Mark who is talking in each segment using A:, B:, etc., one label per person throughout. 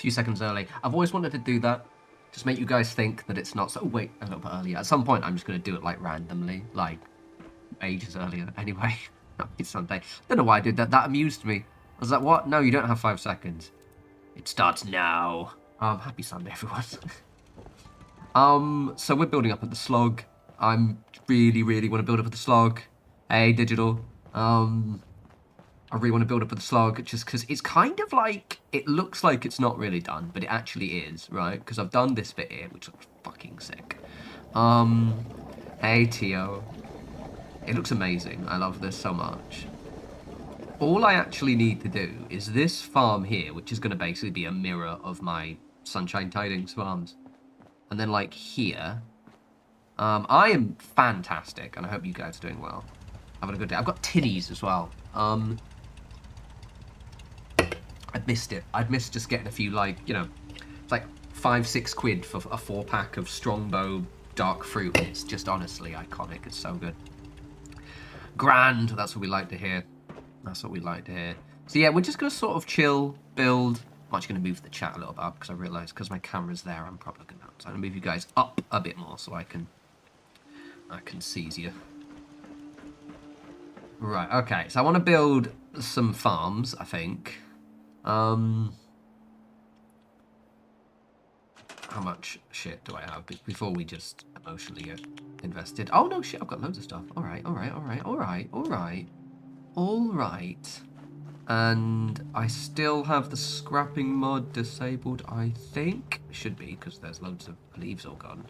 A: few seconds early. I've always wanted to do that. Just make you guys think that it's not so... Oh, wait, a little bit earlier. At some point, I'm just going to do it, like, randomly. Like, ages earlier. Anyway, happy Sunday. Don't know why I did that. That amused me. I was like, what? No, you don't have 5 seconds. It starts now. Happy Sunday, everyone. So we're building up at the Slog. I'm really want to build up at the Slog. Hey, Digital. I really want to build up at the Slog just because it's kind of like, it looks like it's not really done, but it actually is, right? Because I've done this bit here, which looks fucking sick. Hey, Tio. It looks amazing. I love this so much. All I actually need to do is this farm here, which is going to basically be a mirror of my Sunshine Tidings farms. And then, like, here, I am fantastic, and I hope you guys are doing well. Having a good day. I've got titties as well. I'd missed it. I'd missed just getting a few, like, you know, it's like 5-6 quid for a 4-pack of Strongbow dark fruit. It's just honestly iconic. It's so good. Grand. That's what we like to hear. That's what we like to hear. So yeah, we're just going to sort of chill, build. I'm actually going to move the chat a little bit up because I realised because my camera's there, I'm probably going to have to. So I'm going to move you guys up a bit more so I can seize you. Right, okay. So I want to build some farms, I think. How much shit do I have before we just emotionally get invested? Oh, no, shit, I've got loads of stuff. All right. And I still have the scrapping mod disabled, I think. Should be, because there's loads of leaves all gone.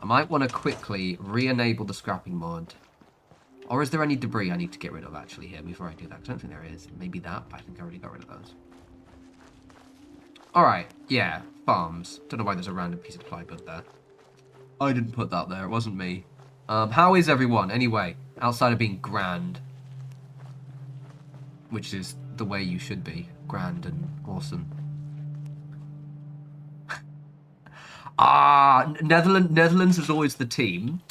A: I might want to quickly re-enable the scrapping mod. Or is there any debris I need to get rid of, actually, here before I do that? I don't think there is. Maybe that, but I think I already got rid of those. Alright, yeah, farms. Don't know why there's a random piece of plywood there. I didn't put that there, it wasn't me. How is everyone, anyway? Outside of being grand. Which is the way you should be. Grand and awesome. Netherlands is always the team.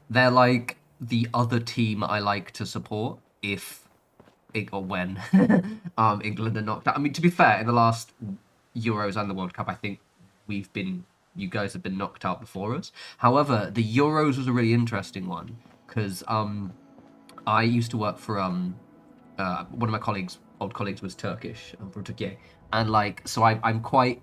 A: They're like the other team I like to support if or when England are knocked out. I mean, to be fair, in the last Euros and the World Cup, I think you guys have been knocked out before us. However, the Euros was a really interesting one because I used to work for one of my old colleagues was Turkish. I'm from Turkey, and like so I'm quite.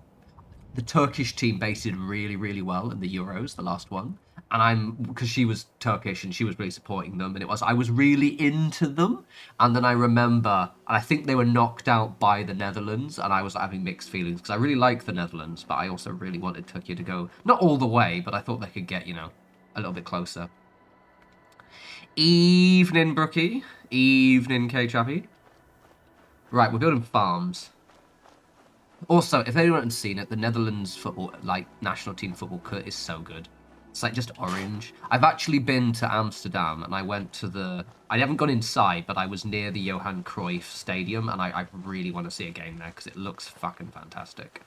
A: The Turkish team based did really well in the Euros, the last one. And because she was Turkish and she was really supporting them, and I was really into them. And then I remember, and I think they were knocked out by the Netherlands, and I was having mixed feelings because I really like the Netherlands, but I also really wanted Turkey to go, not all the way, but I thought they could get, you know, a little bit closer. Evening, Brookie. Evening, K-Chappy. Right, we're building farms. Also, if anyone hasn't seen it, the Netherlands football, like, national team football kit is so good. It's like just orange. I've actually been to Amsterdam and I went to I haven't gone inside, but I was near the Johan Cruyff Stadium and I really want to see a game there because it looks fucking fantastic.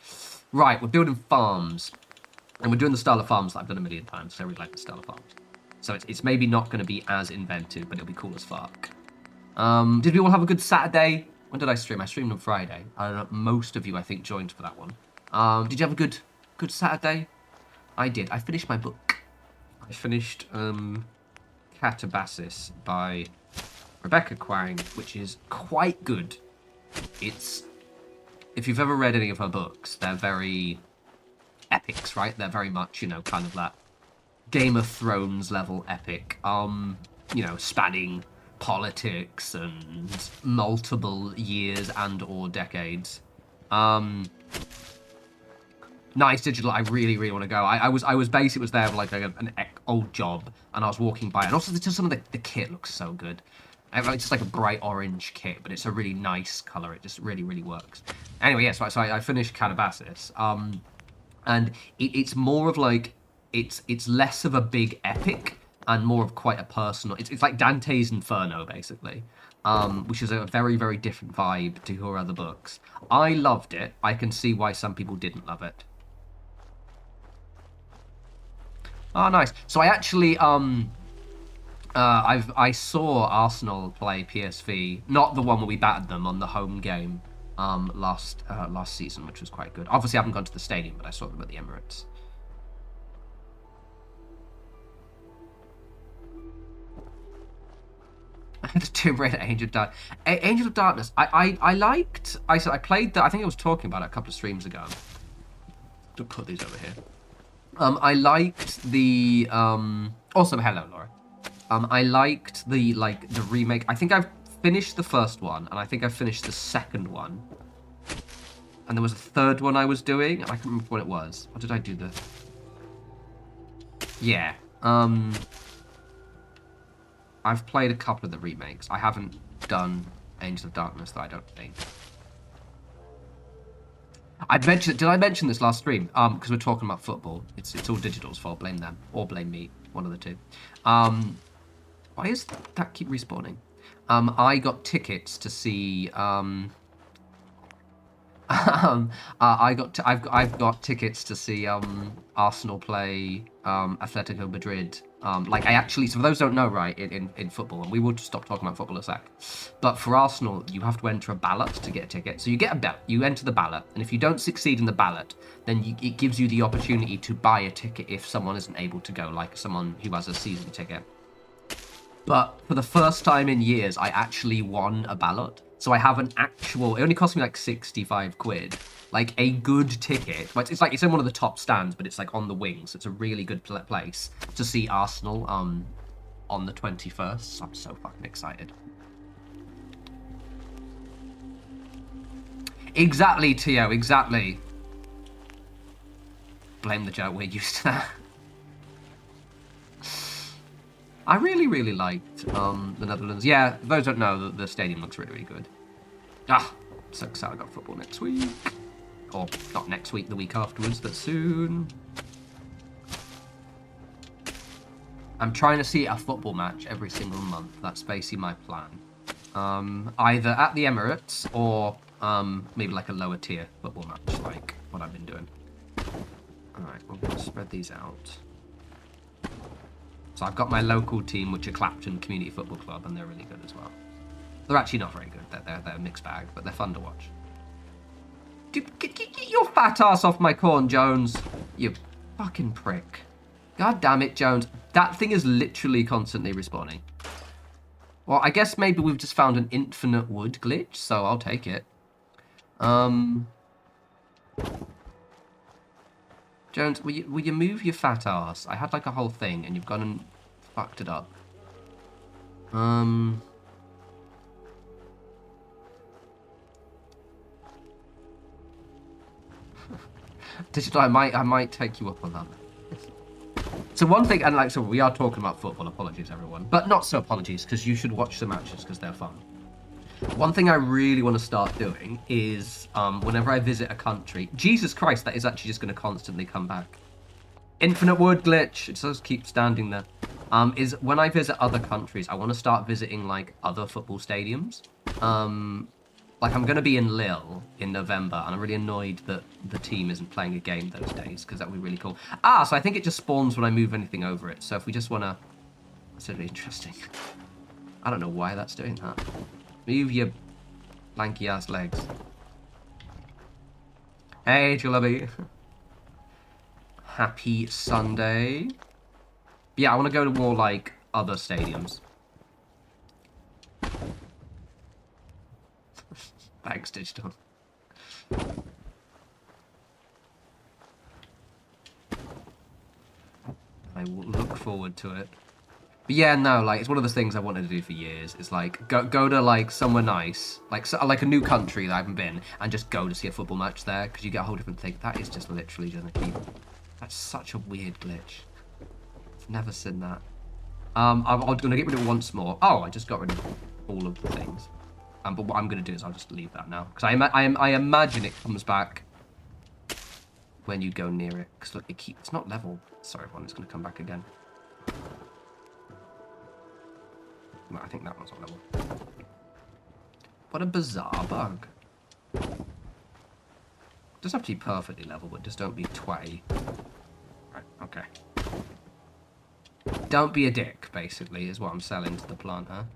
A: Right, we're building farms. And we're doing the style of farms that I've done a million times, so I really like the style of farms. So it's maybe not going to be as inventive, but it'll be cool as fuck. Did we all have a good Saturday? When did I stream? I streamed on Friday. Most of you, I think, joined for that one. Did you have a good Saturday? I did. I finished my book. I finished Catabasis by Rebecca Quang, which is quite good. If you've ever read any of her books, they're very epics, right? They're very much, you know, kind of that Game of Thrones level epic. You know, spanning politics and multiple years and or decades. Nice Digital, I really want to go. I was basically was there for like an old job, and I was walking by, and also just some of the kit looks so good. It's just like a bright orange kit, but it's a really nice color. It just really works. Anyway, yes, so I finished Catabasis, and it's more of like it's less of a big epic and more of quite a personal. It's like Dante's Inferno basically, which is a very different vibe to her other books. I loved it. I can see why some people didn't love it. Oh, nice. So I actually, I saw Arsenal play PSV, not the one where we battered them on the home game, last season, which was quite good. Obviously, I haven't gone to the stadium, but I saw them at the Emirates. Tomb Raider, Angel of Darkness. I liked. I played that. I think I was talking about it a couple of streams ago. To put these over here. I liked the. Also, hello, Laura. I liked the remake. I think I've finished the first one, and I think I finished the second one. And there was a third one I was doing, and I can't remember what it was. What did I do? Yeah. I've played a couple of the remakes. I haven't done Angels of Darkness, though, I don't think. Did I mention this last stream? Because we're talking about football. It's all Digital's fault. Blame them. Or blame me. One of the two. Why is that keep respawning? I got tickets to see... I've got tickets to see Arsenal play Atletico Madrid. Like I actually, so for those who don't know, right, in football, and we will just stop talking about football a sec, but for Arsenal, you have to enter a ballot to get a ticket. So you get a ballot, you enter the ballot, and if you don't succeed in the ballot, then it gives you the opportunity to buy a ticket if someone isn't able to go, like someone who has a season ticket. But for the first time in years, I actually won a ballot. So I have an actual, it only cost me like 65 quid, like a good ticket. But it's like, it's in one of the top stands, but it's like on the wings. It's a really good place to see Arsenal on the 21st. So I'm so fucking excited. Exactly, Tio, exactly. Blame the joke, we're used to that. I really, really liked the Netherlands. Yeah, those don't know, the stadium looks really, really good. So excited I got football next week. Or not next week, the week afterwards, but soon. I'm trying to see a football match every single month. That's basically my plan. Either at the Emirates or maybe like a lower tier football match, like what I've been doing. Alright, we're going to spread these out. So I've got my local team, which are Clapton Community Football Club, and they're really good as well. They're actually not very good. They're a mixed bag, but they're fun to watch. Dude, get your fat ass off my corn, Jones. You fucking prick. God damn it, Jones. That thing is literally constantly respawning. Well, I guess maybe we've just found an infinite wood glitch, so I'll take it. Jones, will you move your fat ass? I had like a whole thing, and you've gone and fucked it up. Digital, I might take you up on that. So one thing, and like, so we are talking about football. Apologies, everyone, but not so apologies, because you should watch the matches because they're fun. One thing I really want to start doing is whenever I visit a country, Jesus Christ, that is actually just going to constantly come back. Infinite word glitch, it does keep standing there. Is when I visit other countries, I want to start visiting like other football stadiums. Like I'm going to be in Lille in November, and I'm really annoyed that the team isn't playing a game those days, because that would be really cool. So I think it just spawns when I move anything over it. So if we just want to, that's really interesting. I don't know why that's doing that. Move your lanky ass legs. Hey, Jalebi. Happy Sunday. Yeah, I want to go to more like other stadiums. Thanks, Digital. I will look forward to it. But yeah, no, like, it's one of those things I wanted to do for years. It's like, go to, like, somewhere nice, like a new country that I haven't been, and just go to see a football match there, because you get a whole different thing. That is just literally just a keep. That's such a weird glitch. I've never seen that. I'm going to get rid of it once more. Oh, I just got rid of all of the things. But what I'm going to do is I'll just leave that now. Because I imagine it comes back when you go near it. Because look, it's not level. Sorry, everyone, it's going to come back again. No, I think that one's on level. What a bizarre bug. It doesn't have to be perfectly level, but just don't be twatty. Right, okay. Don't be a dick, basically, is what I'm selling to the planter.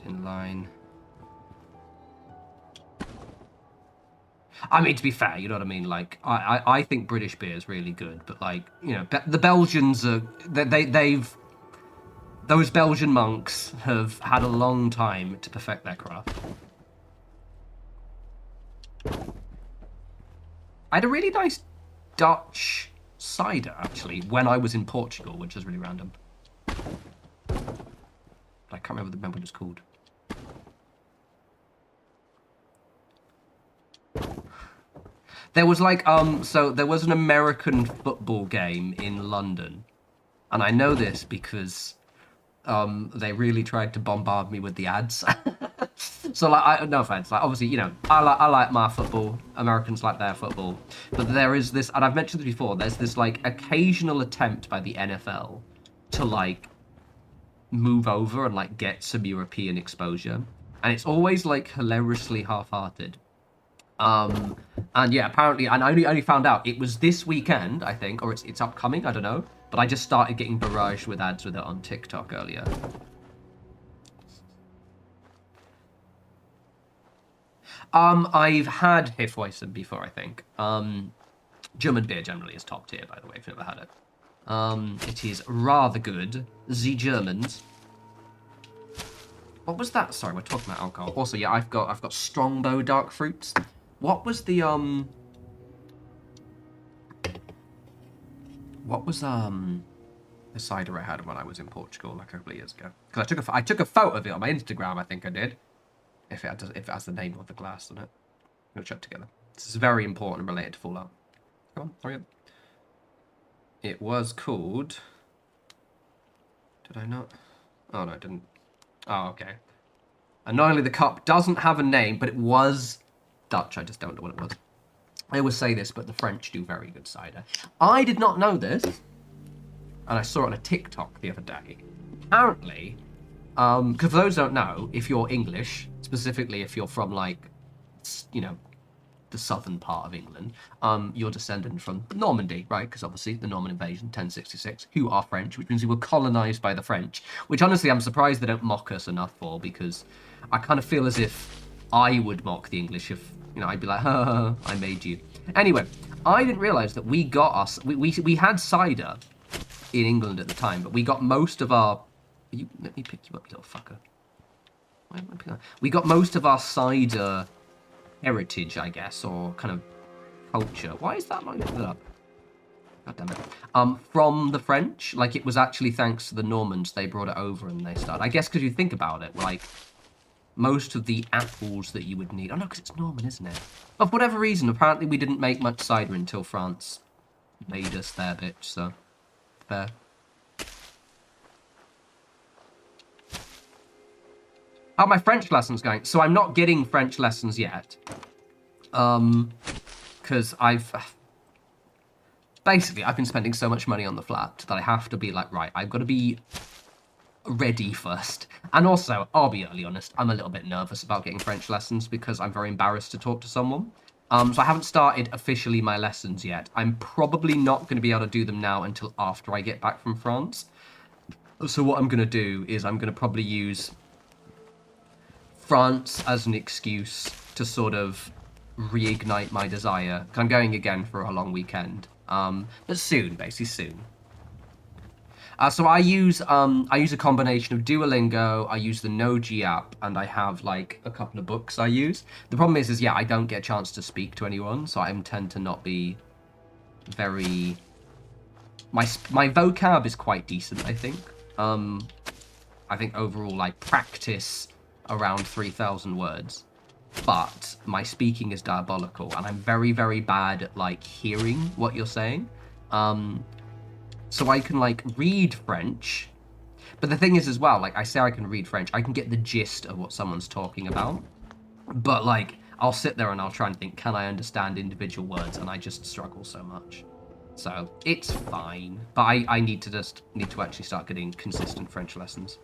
A: in line. I mean, to be fair, you know what I mean? Like, I think British beer is really good, but like, you know, the Belgians are, they've, those Belgian monks have had a long time to perfect their craft. I had a really nice Dutch cider, actually, when I was in Portugal, which is really random. I can't remember what it was called. There was like, so there was an American football game in London. And I know this because they really tried to bombard me with the ads. So like, no offense, like obviously, you know, I like my football, Americans like their football. But there is this, and I've mentioned this before, there's this like occasional attempt by the NFL to like move over and like get some European exposure. And it's always like hilariously half-hearted. And yeah, apparently, and I only found out it was this weekend, I think, or it's upcoming, I don't know. But I just started getting barraged with ads with it on TikTok earlier. I've had Hefeweizen before, I think. German beer generally is top tier, by the way, if you've never had it. It is rather good. The Germans. What was that? Sorry, we're talking about alcohol. Also, yeah, I've got Strongbow dark fruits. What was the cider I had when I was in Portugal like a couple of years ago? Because I took a photo of it on my Instagram, I think I did. If it has the name of the glass on it. We'll check together. This is very important and related to Fallout. Come on, hurry up. It was called... Did I not? Oh, no, it didn't. Oh, okay. Annoyingly, the cup doesn't have a name, but it was Dutch. I just don't know what it was. I always say this, but the French do very good cider. I did not know this, and I saw it on a TikTok the other day. Apparently, because for those who don't know, if you're English, specifically if you're from, like, you know, the southern part of England, you're descendant from Normandy, right? Because obviously the Norman invasion, 1066, who are French, which means we were colonized by the French, which honestly I'm surprised they don't mock us enough for, because I kind of feel as if I would mock the English if, you know, I'd be like, ha, I made you. Anyway, I didn't realize that we had cider in England at the time, but we got most of our... Let me pick you up, you little fucker. Why am I picking up? We got most of our cider heritage, I guess, or kind of culture. Why is that lining it up? God damn it. From the French. Like, it was actually thanks to the Normans they brought it over and they started. I guess because you think about it, like, most of the apples that you would need... Oh, no, because it's Norman, isn't it? But for whatever reason, apparently we didn't make much cider until France made us their bitch, so... Fair. How are my French lessons going? So I'm not getting French lessons yet. Because basically, I've been spending so much money on the flat that I have to be like, right, I've got to be ready first. And also, I'll be really honest, I'm a little bit nervous about getting French lessons because I'm very embarrassed to talk to someone. So I haven't started officially my lessons yet. I'm probably not going to be able to do them now until after I get back from France. So what I'm going to do is I'm going to probably use France as an excuse to sort of reignite my desire. 'Cause I'm going again for a long weekend. But soon, basically soon. So I use a combination of Duolingo, I use the Noji app, and I have like a couple of books I use. The problem is yeah, I don't get a chance to speak to anyone, so I tend to not be very... My vocab is quite decent, I think. I think overall, like, practice around 3,000 words. But my speaking is diabolical, and I'm very, very bad at, like, hearing what you're saying. So I can, like, read French. But the thing is as well, like, I say I can read French. I can get the gist of what someone's talking about. But, like, I'll sit there and I'll try and think, can I understand individual words? And I just struggle so much. So, it's fine. But I need to actually start getting consistent French lessons.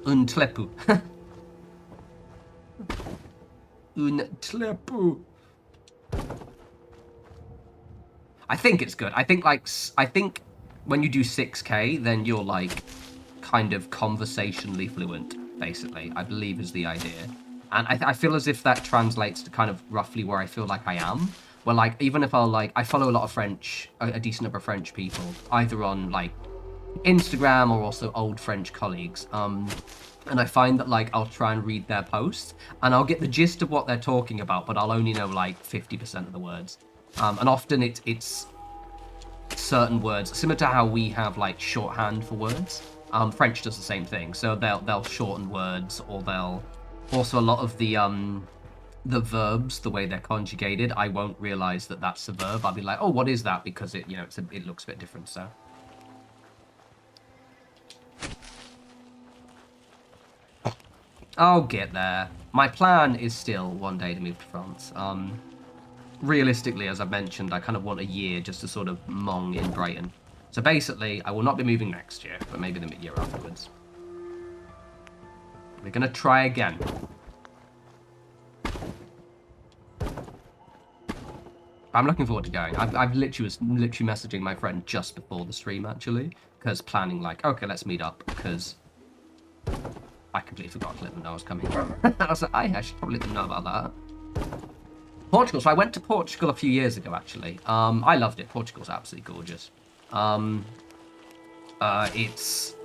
A: Un tlepu. Un tlepu. I think it's good. I think when you do 6K, then you're like kind of conversationally fluent, basically, I believe is the idea. And I feel as if that translates to kind of roughly where I feel like I am. Where, like, even if I follow a lot of French, a decent number of French people, either on, like, Instagram or also old French colleagues. And I find that, like, I'll try and read their posts, and I'll get the gist of what they're talking about, but I'll only know, like, 50% of the words. And often it's certain words, similar to how we have, like, shorthand for words. French does the same thing, so they'll shorten words, or they'll... Also, a lot of the verbs, the way they're conjugated, I won't realize that that's a verb. I'll be like, oh, what is that? Because it, you know, it looks a bit different, so... I'll get there. My plan is still one day to move to France. Realistically, as I've mentioned, I kind of want a year just to sort of mong in Brighton. So basically, I will not be moving next year, but maybe the year afterwards. We're going to try again. I'm looking forward to going. I've literally messaging my friend just before the stream, actually, because planning, like, okay, let's meet up, because... I completely forgot to let them know I was coming. I was like, I should probably let them know about that. Portugal. So I went to Portugal a few years ago, actually. I loved it. Portugal's absolutely gorgeous. It's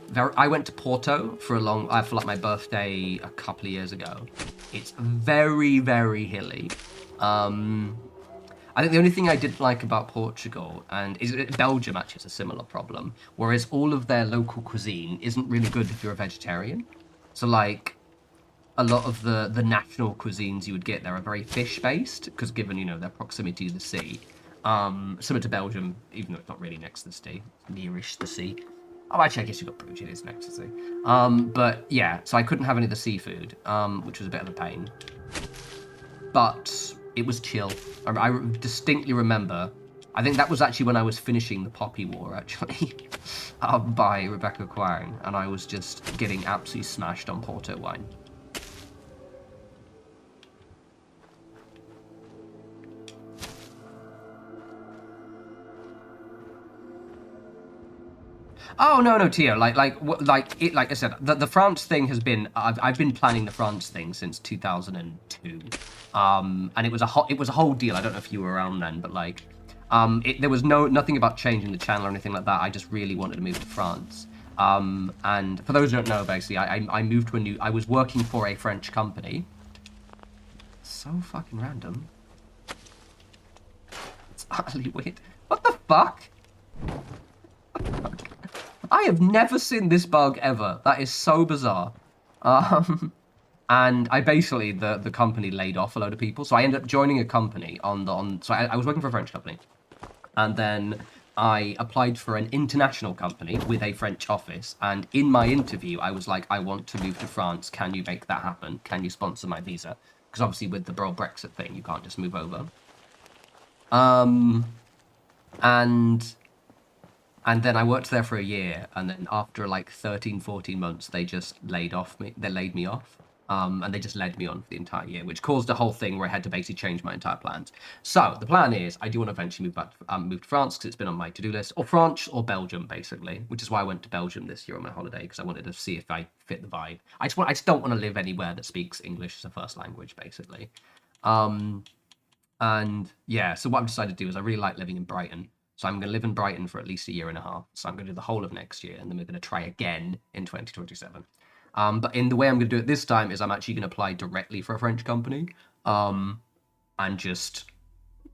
A: very... I went to Porto for like my birthday a couple of years ago. It's very, very hilly. I think the only thing I didn't like about Portugal, and Belgium actually has a similar problem, whereas all of their local cuisine isn't really good if you're a vegetarian. So, like, a lot of the national cuisines you would get there are very fish-based, because given, you know, their proximity to the sea. Similar to Belgium, even though it's not really next to the sea, nearish the sea. Oh, actually, I guess you've got Bruges, it is next to the sea. But, yeah, so I couldn't have any of the seafood, which was a bit of a pain. But... it was chill. I distinctly remember, I think that was actually when I was finishing The Poppy War, actually, by Rebecca Quang, and I was just getting absolutely smashed on Porto wine. Oh, no, Tio, like I said, the France thing has been, I've been planning the France thing since 2002. And it was a whole deal. I don't know if you were around then, but like, there was nothing about changing the channel or anything like that. I just really wanted to move to France. And for those who don't know, basically, I moved to I was working for a French company. So fucking random. It's utterly weird. What the fuck? I have never seen this bug ever. That is so bizarre. And I basically, the company laid off a load of people. So I ended up joining a company so I was working for a French company. And then I applied for an international company with a French office. And in my interview, I was like, I want to move to France. Can you make that happen? Can you sponsor my visa? Because obviously with the Brexit thing, you can't just move over. And then I worked there for a year, and then after like 13, 14 months, they just laid me off. And they just led me on for the entire year, which caused a whole thing where I had to basically change my entire plans. So the plan is I do want to eventually move to France, because it's been on my to-do list, or France or Belgium, basically, which is why I went to Belgium this year on my holiday, because I wanted to see if I fit the vibe. I just don't want to live anywhere that speaks English as a first language, basically. And yeah, so what I've decided to do is I really like living in Brighton. So I'm going to live in Brighton for at least a year and a half. So I'm going to do the whole of next year, and then we're going to try again in 2027. But in the way I'm going to do it this time is I'm actually going to apply directly for a French company. And just,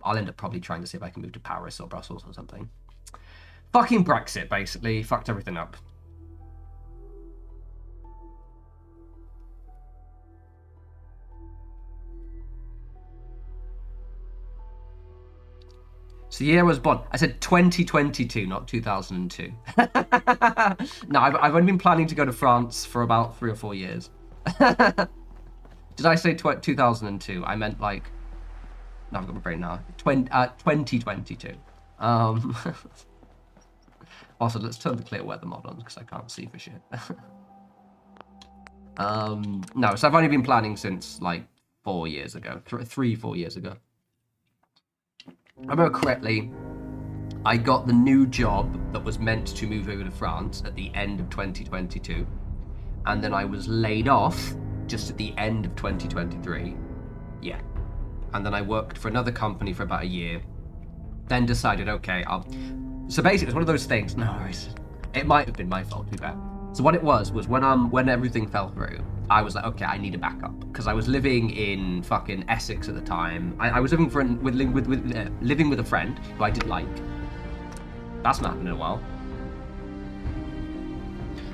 A: I'll end up probably trying to see if I can move to Paris or Brussels or something. Fucking Brexit, basically. Fucked everything up. So the year I was born. I said 2022, not 2002. No, I've only been planning to go to France for about 3 or 4 years. Did I say 2002? I meant like... No, I've got my brain now. 2022. Also, let's turn the clear weather mod on, because I can't see for shit. No, so I've only been planning since like 4 years ago. 3, 4 years ago. I remember correctly, I got the new job that was meant to move over to France at the end of 2022. And then I was laid off just at the end of 2023. Yeah. And then I worked for another company for about a year. Then decided, okay, So basically, it's one of those things. No, it might have been my fault, to be fair. So what it was when everything fell through, I was like, okay, I need a backup, because I was living in fucking Essex at the time. I was living living with a friend who I didn't like. That's not happened in a while.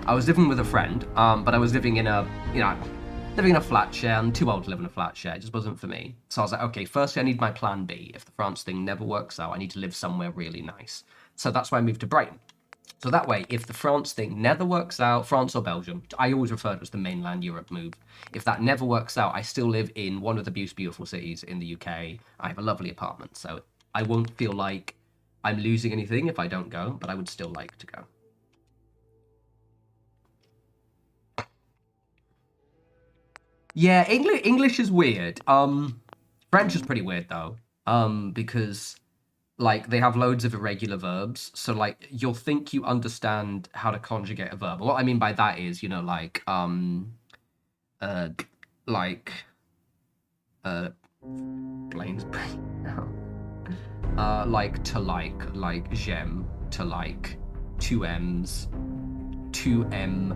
A: I was living with a friend, but I was living in a flat share. I'm too old to live in a flat share. It just wasn't for me. So I was like, okay, firstly, I need my plan B. If the France thing never works out, I need to live somewhere really nice. So that's why I moved to Brighton. So that way, if the France thing never works out, France or Belgium, I always refer to it as the mainland Europe move. If that never works out, I still live in one of the most beautiful cities in the UK. I have a lovely apartment, so I won't feel like I'm losing anything if I don't go, but I would still like to go. Yeah, English is weird. French is pretty weird though. Because like they have loads of irregular verbs, so like you'll think you understand how to conjugate a verb. What I mean by that is, you know, like Blaine's brain now. Like to like j'aime, to like, two M's, 2M,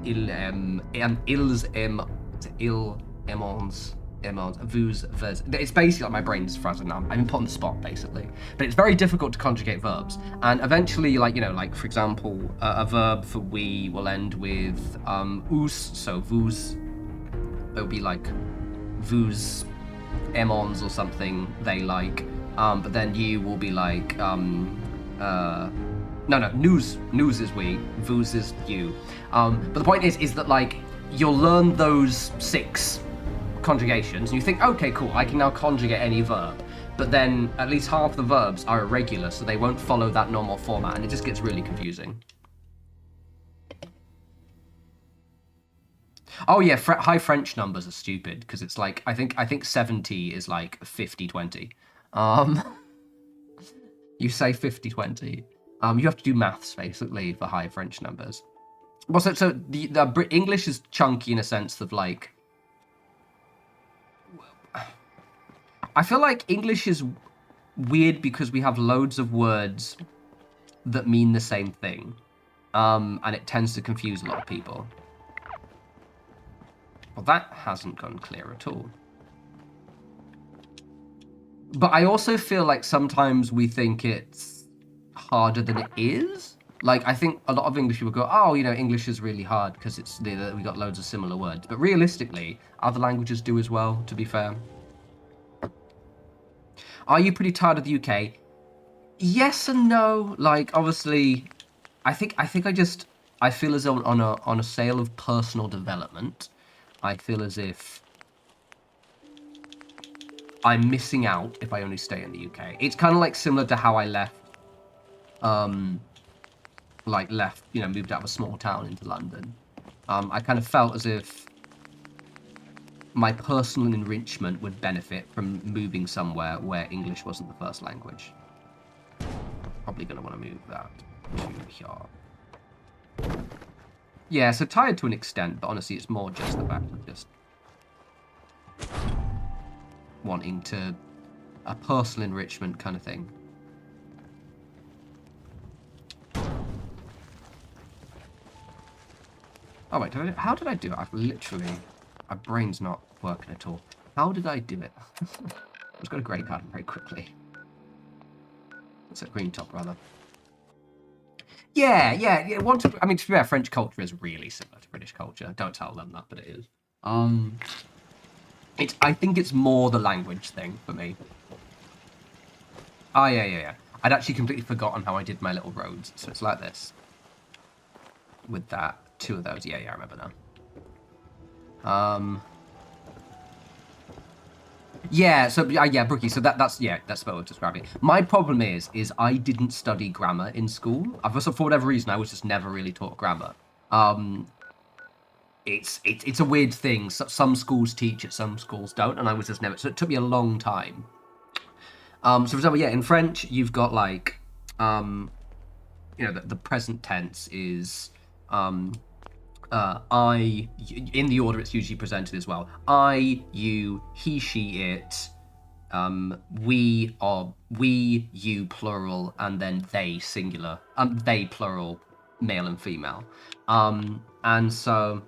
A: ils aiment, ils aimons, vous, vers. It's basically like my brain's frazzled now. I'm put on the spot, basically. But it's very difficult to conjugate verbs. And eventually, like, you know, like, for example, a verb for we will end with us, so vous. It would be like vous aimons or something, they like. But then you will be like, no, nous is we, vous is you. But the point is that, like, you'll learn those 6 conjugations, and you think, okay, cool, I can now conjugate any verb. But then at least half the verbs are irregular, so they won't follow that normal format, and it just gets really confusing. Oh yeah, high French numbers are stupid, because it's like, I think 70 is like 50-20. You say 50-20. You have to do maths, basically, for high French numbers. Well, so the English is chunky in a sense of, like... I feel like English is weird because we have loads of words that mean the same thing. And it tends to confuse a lot of people. Well, that hasn't gone clear at all. But I also feel like sometimes we think it's harder than it is. Like, I think a lot of English people go, oh, you know, English is really hard because we got loads of similar words. But realistically, other languages do as well, to be fair. Are you pretty tired of the UK? Yes and no. Like, obviously, I feel as though on a scale of personal development, I feel as if I'm missing out if I only stay in the UK. It's kind of like similar to how I left, you know, moved out of a small town into London. I kind of felt as if my personal enrichment would benefit from moving somewhere where English wasn't the first language. Probably going to want to move that to here. Yeah, so tired to an extent, but honestly, it's more just the fact of just wanting a personal enrichment kind of thing. Oh wait, how did I do it? I've literally, my brain's not working at all. How did I do it? I just got a grey card very quickly. It's a green top, rather. Yeah. I mean, to be fair, French culture is really similar to British culture. Don't tell them that, but it is. I think it's more the language thing for me. Oh, yeah. I'd actually completely forgotten how I did my little roads. So it's like this. With that, 2 of those. Yeah, I remember now. Yeah, so yeah, Brookie. So that's what I was describing. My problem is I didn't study grammar in school. For whatever reason, I was just never really taught grammar. It's a weird thing. Some schools teach it, some schools don't, and I was just never. So it took me a long time So for example, yeah, in French, you've got like, the present tense is, I, in the order it's usually presented as well. I, you, he, she, it, we, you, plural, and then they, singular. They, plural, male and female. And so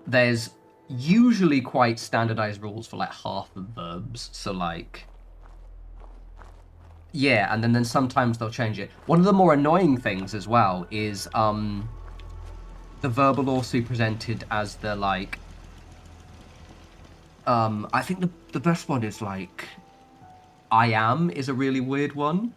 A: there's usually quite standardized rules for like half of verbs. So like, yeah, and then sometimes they'll change it. One of the more annoying things as well is the verb will also be presented as the like, I think the best one is like, I am is a really weird one,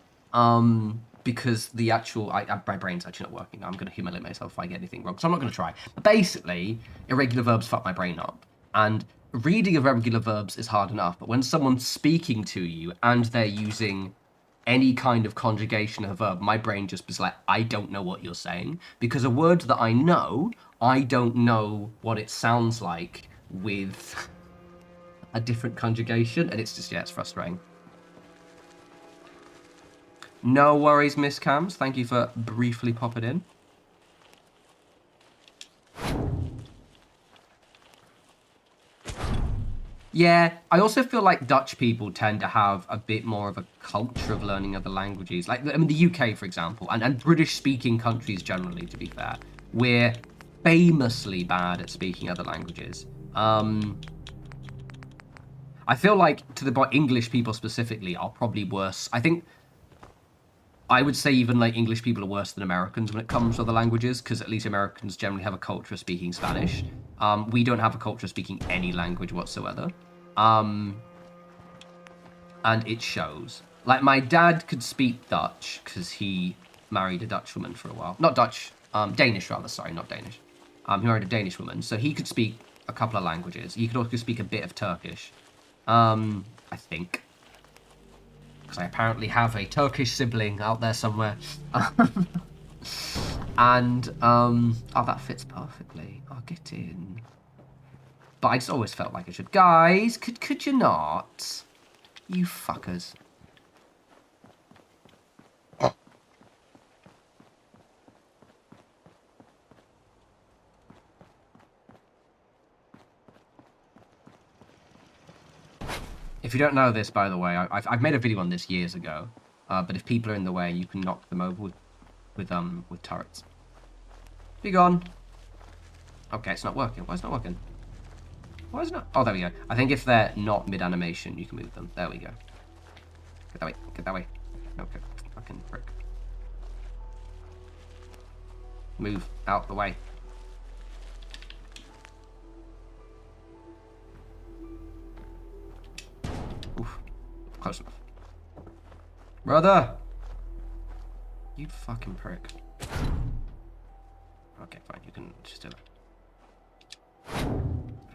A: because the actual, my brain's actually not working. I'm going to humiliate myself if I get anything wrong, so I'm not going to try. But basically, irregular verbs fuck my brain up, and reading of irregular verbs is hard enough, but when someone's speaking to you and they're using any kind of conjugation of a verb, my brain just is like, I don't know what you're saying, because a word that I know, I don't know what it sounds like with a different conjugation, and it's just, yeah, it's frustrating. No worries, Miss Cams. Thank you for briefly popping in. Yeah, I also feel like Dutch people tend to have a bit more of a culture of learning other languages. Like, I mean, the UK, for example, and British-speaking countries generally, to be fair, we're famously bad at speaking other languages. I feel like, to the point, English people specifically are probably worse. I would say even like English people are worse than Americans when it comes to other languages, because at least Americans generally have a culture of speaking Spanish. We don't have a culture of speaking any language whatsoever. And it shows. Like, my dad could speak Dutch because he married a Dutch woman for a while. Not Dutch, Danish rather, sorry, not Danish. He married a Danish woman, so he could speak a couple of languages. He could also speak a bit of Turkish, I think. Because I apparently have a Turkish sibling out there somewhere. And, oh, that fits perfectly. I'll get in. But I just always felt like I should. Guys, could you not? You fuckers. If you don't know this, by the way, I've made a video on this years ago. But if people are in the way, you can knock them over with turrets. Be gone. Okay, it's not working. Why is it not working? Why is it not? Oh, there we go. I think if they're not mid-animation, you can move them. There we go. Get that way. Get that way. Okay. Fucking prick. Move out the way. Oof. Close enough. Brother! You fucking prick. Okay, fine. You can just do it.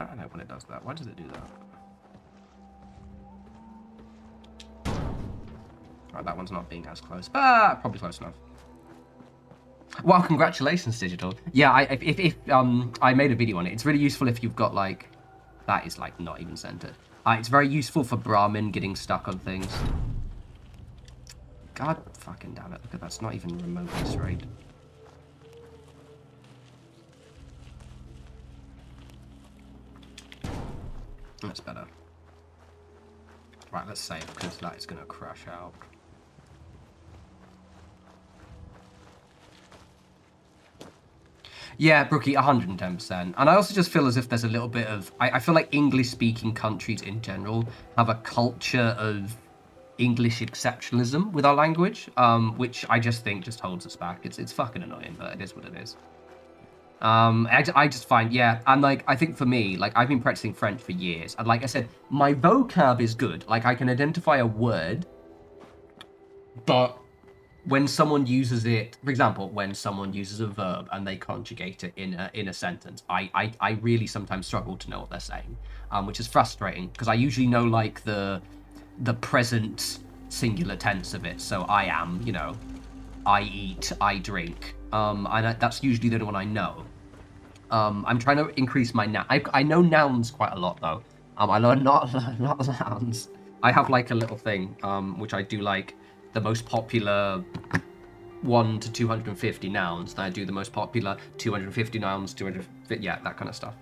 A: I don't know when it does that. Why does it do that? Right, that one's not being as close. Ah, probably close enough. Well, congratulations, Digital. Yeah, if I made a video on it. It's really useful if you've got, like... That is, like, not even centered. It's very useful for Brahmin getting stuck on things. God fucking damn it. Look at that. It's not even remotely straight. That's better. Right, let's save, because that is going to crash out. Yeah, Brookie, 110%. And I also just feel as if there's a little bit of... I feel like English-speaking countries in general have a culture of English exceptionalism with our language, which I just think just holds us back. It's fucking annoying, but it is what it is. I just find, yeah, and like, I think for me, like, I've been practicing French for years, and like I said, my vocab is good. Like, I can identify a word, but when someone uses it, for example, when someone uses a verb and they conjugate it in a sentence, I really sometimes struggle to know what they're saying, which is frustrating, because I usually know, like, the present singular tense of it. So I am, you know, I eat, I drink, and that's usually the only one I know. I'm trying to increase my I know nouns quite a lot, though. I know not nouns. I have like a little thing, which I do like the most popular 1 to 250 nouns. Then I do the most popular 250 nouns, 250, yeah, that kind of stuff.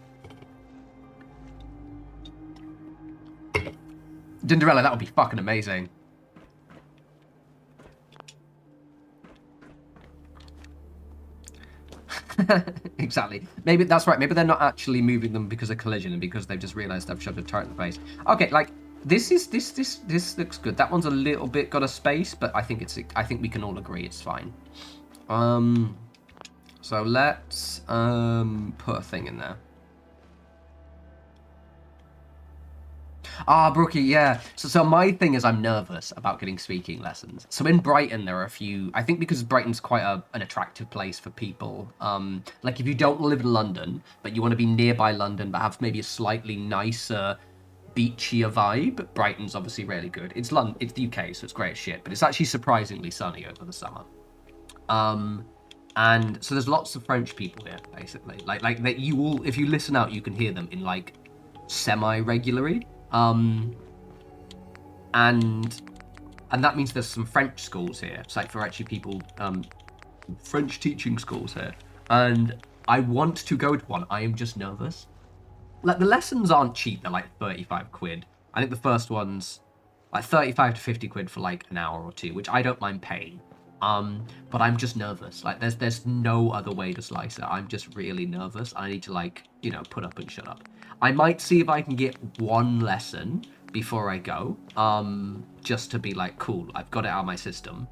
A: Dinderella, that would be fucking amazing. Exactly. Maybe that's right. Maybe they're not actually moving them because of collision and because they've just realized they've shoved a turret in the face. Okay, like this looks good. That one's a little bit got a space, but I think we can all agree it's fine. So let's put a thing in there. Ah, Brookie, yeah. So my thing is I'm nervous about getting speaking lessons. So in Brighton, there are a few, I think because Brighton's quite an attractive place for people. Like if you don't live in London, but you want to be nearby London, but have maybe a slightly nicer, beachier vibe, Brighton's obviously really good. It's it's the UK, so it's great as shit, but it's actually surprisingly sunny over the summer. And so there's lots of French people here, basically. Like that you all, if you listen out, you can hear them in like semi-regularly. And that means there's some French schools here. It's like for actually people, French teaching schools here. And I want to go to one. I am just nervous. Like the lessons aren't cheap. They're like 35 quid. I think the first one's like 35 to 50 quid for like an hour or two, which I don't mind paying. But I'm just nervous. Like there's no other way to slice it. I'm just really nervous. I need to like, you know, put up and shut up. I might see if I can get one lesson before I go, just to be like, cool, I've got it out of my system.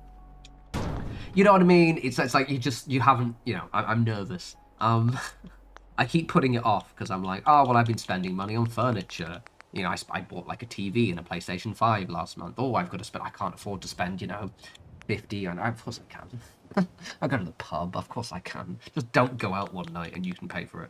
A: You know what I mean? It's like you haven't, you know, I'm nervous. I keep putting it off because I'm like, oh, well, I've been spending money on furniture. You know, I bought like a TV and a PlayStation 5 last month. Oh, I've got to spend, I can't afford to spend, you know, 50, and of course I can. I go to the pub, of course I can. Just don't go out one night and you can pay for it.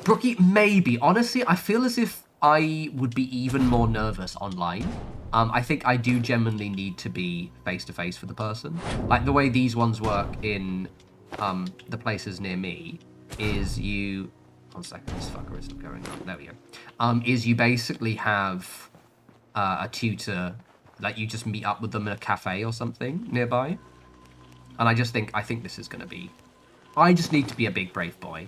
A: Brookie, maybe. Honestly, I feel as if I would be even more nervous online. I think I do genuinely need to be face-to-face for the person. Like, the way these ones work in the places near me is you... 1 second, this fucker isn't going on. There we go. Is you basically have a tutor, like you just meet up with them in a cafe or something nearby. And I think this is going to be... I just need to be a big, brave boy.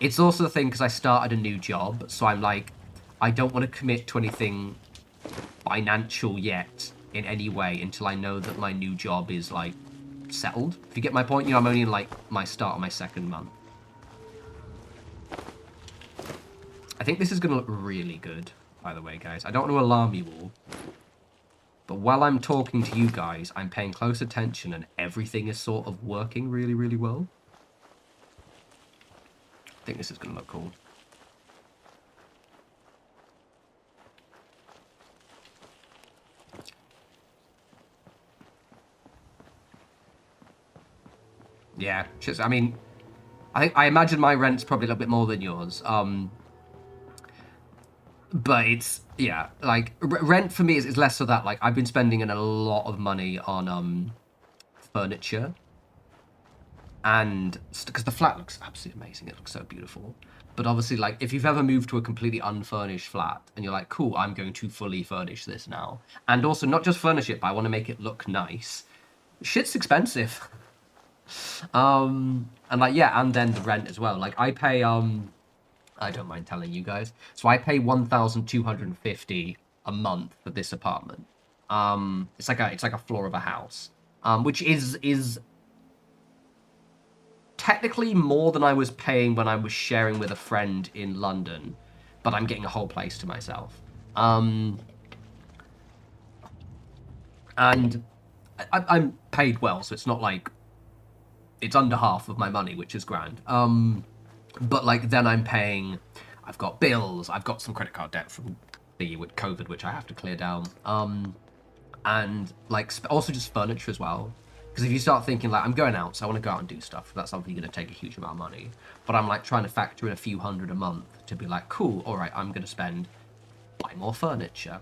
A: It's also the thing because I started a new job, so I'm like, I don't want to commit to anything financial yet in any way until I know that my new job is like settled. If you get my point, you know, I'm only in like my start of my 2nd month. I think this is going to look really good, by the way, guys. I don't want to alarm you all, but while I'm talking to you guys, I'm paying close attention and everything is sort of working really, really well. I think this is going to look cool. Yeah, just, I mean, I imagine my rent's probably a little bit more than yours. But it's, yeah, like, rent for me is less of that. Like, I've been spending a lot of money on furniture. And because the flat looks absolutely amazing, it looks so beautiful. But obviously, like, if you've ever moved to a completely unfurnished flat and you're like, cool, I'm going to fully furnish this now, and also not just furnish it, but I want to make it look nice, shit's expensive. And like, yeah, and then the rent as well. Like, I pay I don't mind telling you guys, so I pay 1,250 a month for this apartment. It's like a floor of a house, which is technically more than I was paying when I was sharing with a friend in London, but I'm getting a whole place to myself. And I'm paid well, so it's not like it's under half of my money, which is grand. But like then I'm paying, I've got bills, I've got some credit card debt from with COVID, which I have to clear down. And like also just furniture as well. Because if you start thinking, like, I'm going out, so I want to go out and do stuff, that's obviously going to take a huge amount of money. But I'm, like, trying to factor in a few hundred a month to be like, cool, all right, I'm going to buy more furniture.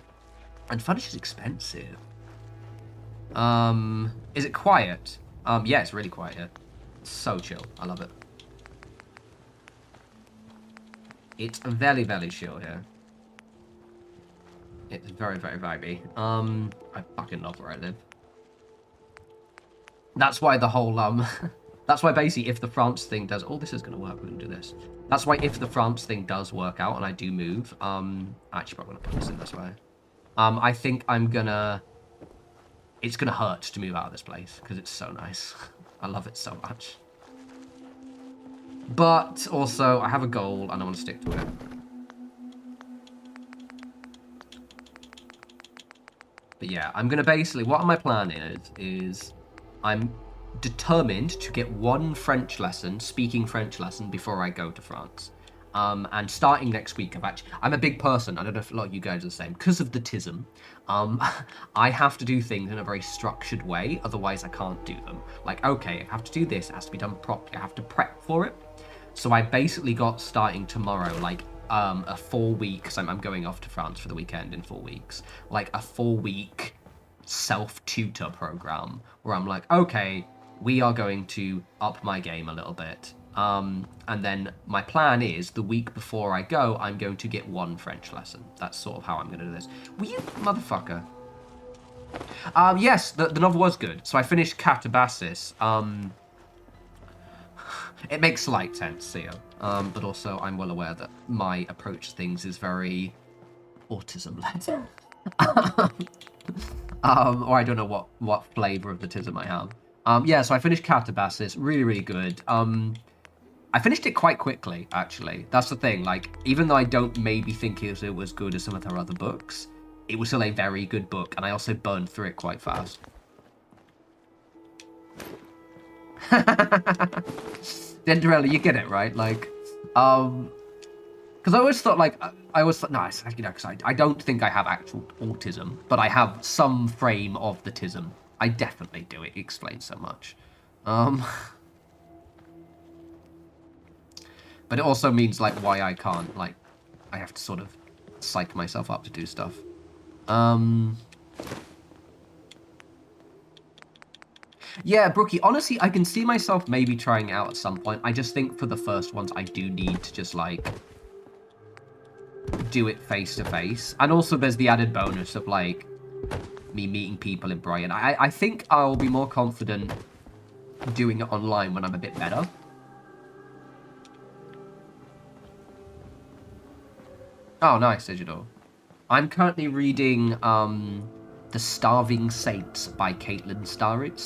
A: And furniture's expensive. Is it quiet? Yeah, it's really quiet here. It's so chill. I love it. It's very, very chill here. It's very, very vibey. I fucking love where I live. That's why the whole, that's why basically if the France thing does, oh, this is going to work, we're going to do this. That's why if the France thing does work out and I do move, actually probably going to put this in this way. I think I'm going to, it's going to hurt to move out of this place because it's so nice. I love it so much. But also I have a goal and I want to stick to it. But yeah, I'm going to basically, what my plan is I'm determined to get one French lesson, speaking French lesson, before I go to France. And starting next week, I'm a big person. I don't know if a lot of you guys are the same. Because of the tism, I have to do things in a very structured way. Otherwise, I can't do them. Like, okay, I have to do this. It has to be done properly. I have to prep for it. So I basically got starting tomorrow, like, a 4-week, because I'm going off to France for the weekend in 4 weeks. Like, a 4-week self-tutor program where I'm like, okay, we are going to up my game a little bit. And then my plan is the week before I go, I'm going to get one French lesson. That's sort of how I'm going to do this. Will you, motherfucker? Yes, the novel was good. So I finished Catabasis. It makes slight sense, Theo. But also I'm well aware that my approach to things is very autism-led. Or I don't know what flavor of the tism I have. Yeah, so I finished Catabasis. Really, really good. I finished it quite quickly, actually. That's the thing. Like, even though I don't maybe think it was good as some of her other books, it was still a very good book, and I also burned through it quite fast. Denderella, you get it, right? Like, because I always thought, like, no, you know, because I don't think I have actual autism, but I have some frame of the tism. I definitely do. It explains so much. But it also means, like, why I can't, like, I have to sort of psych myself up to do stuff. Yeah, Brookie, honestly, I can see myself maybe trying it out at some point. I just think for the first ones, I do need to just, like, do it face-to-face. And also there's the added bonus of, like, me meeting people in Brighton. I think I'll be more confident doing it online when I'm a bit better. Oh, nice, Digital. I'm currently reading The Starving Saints by Caitlin Starling.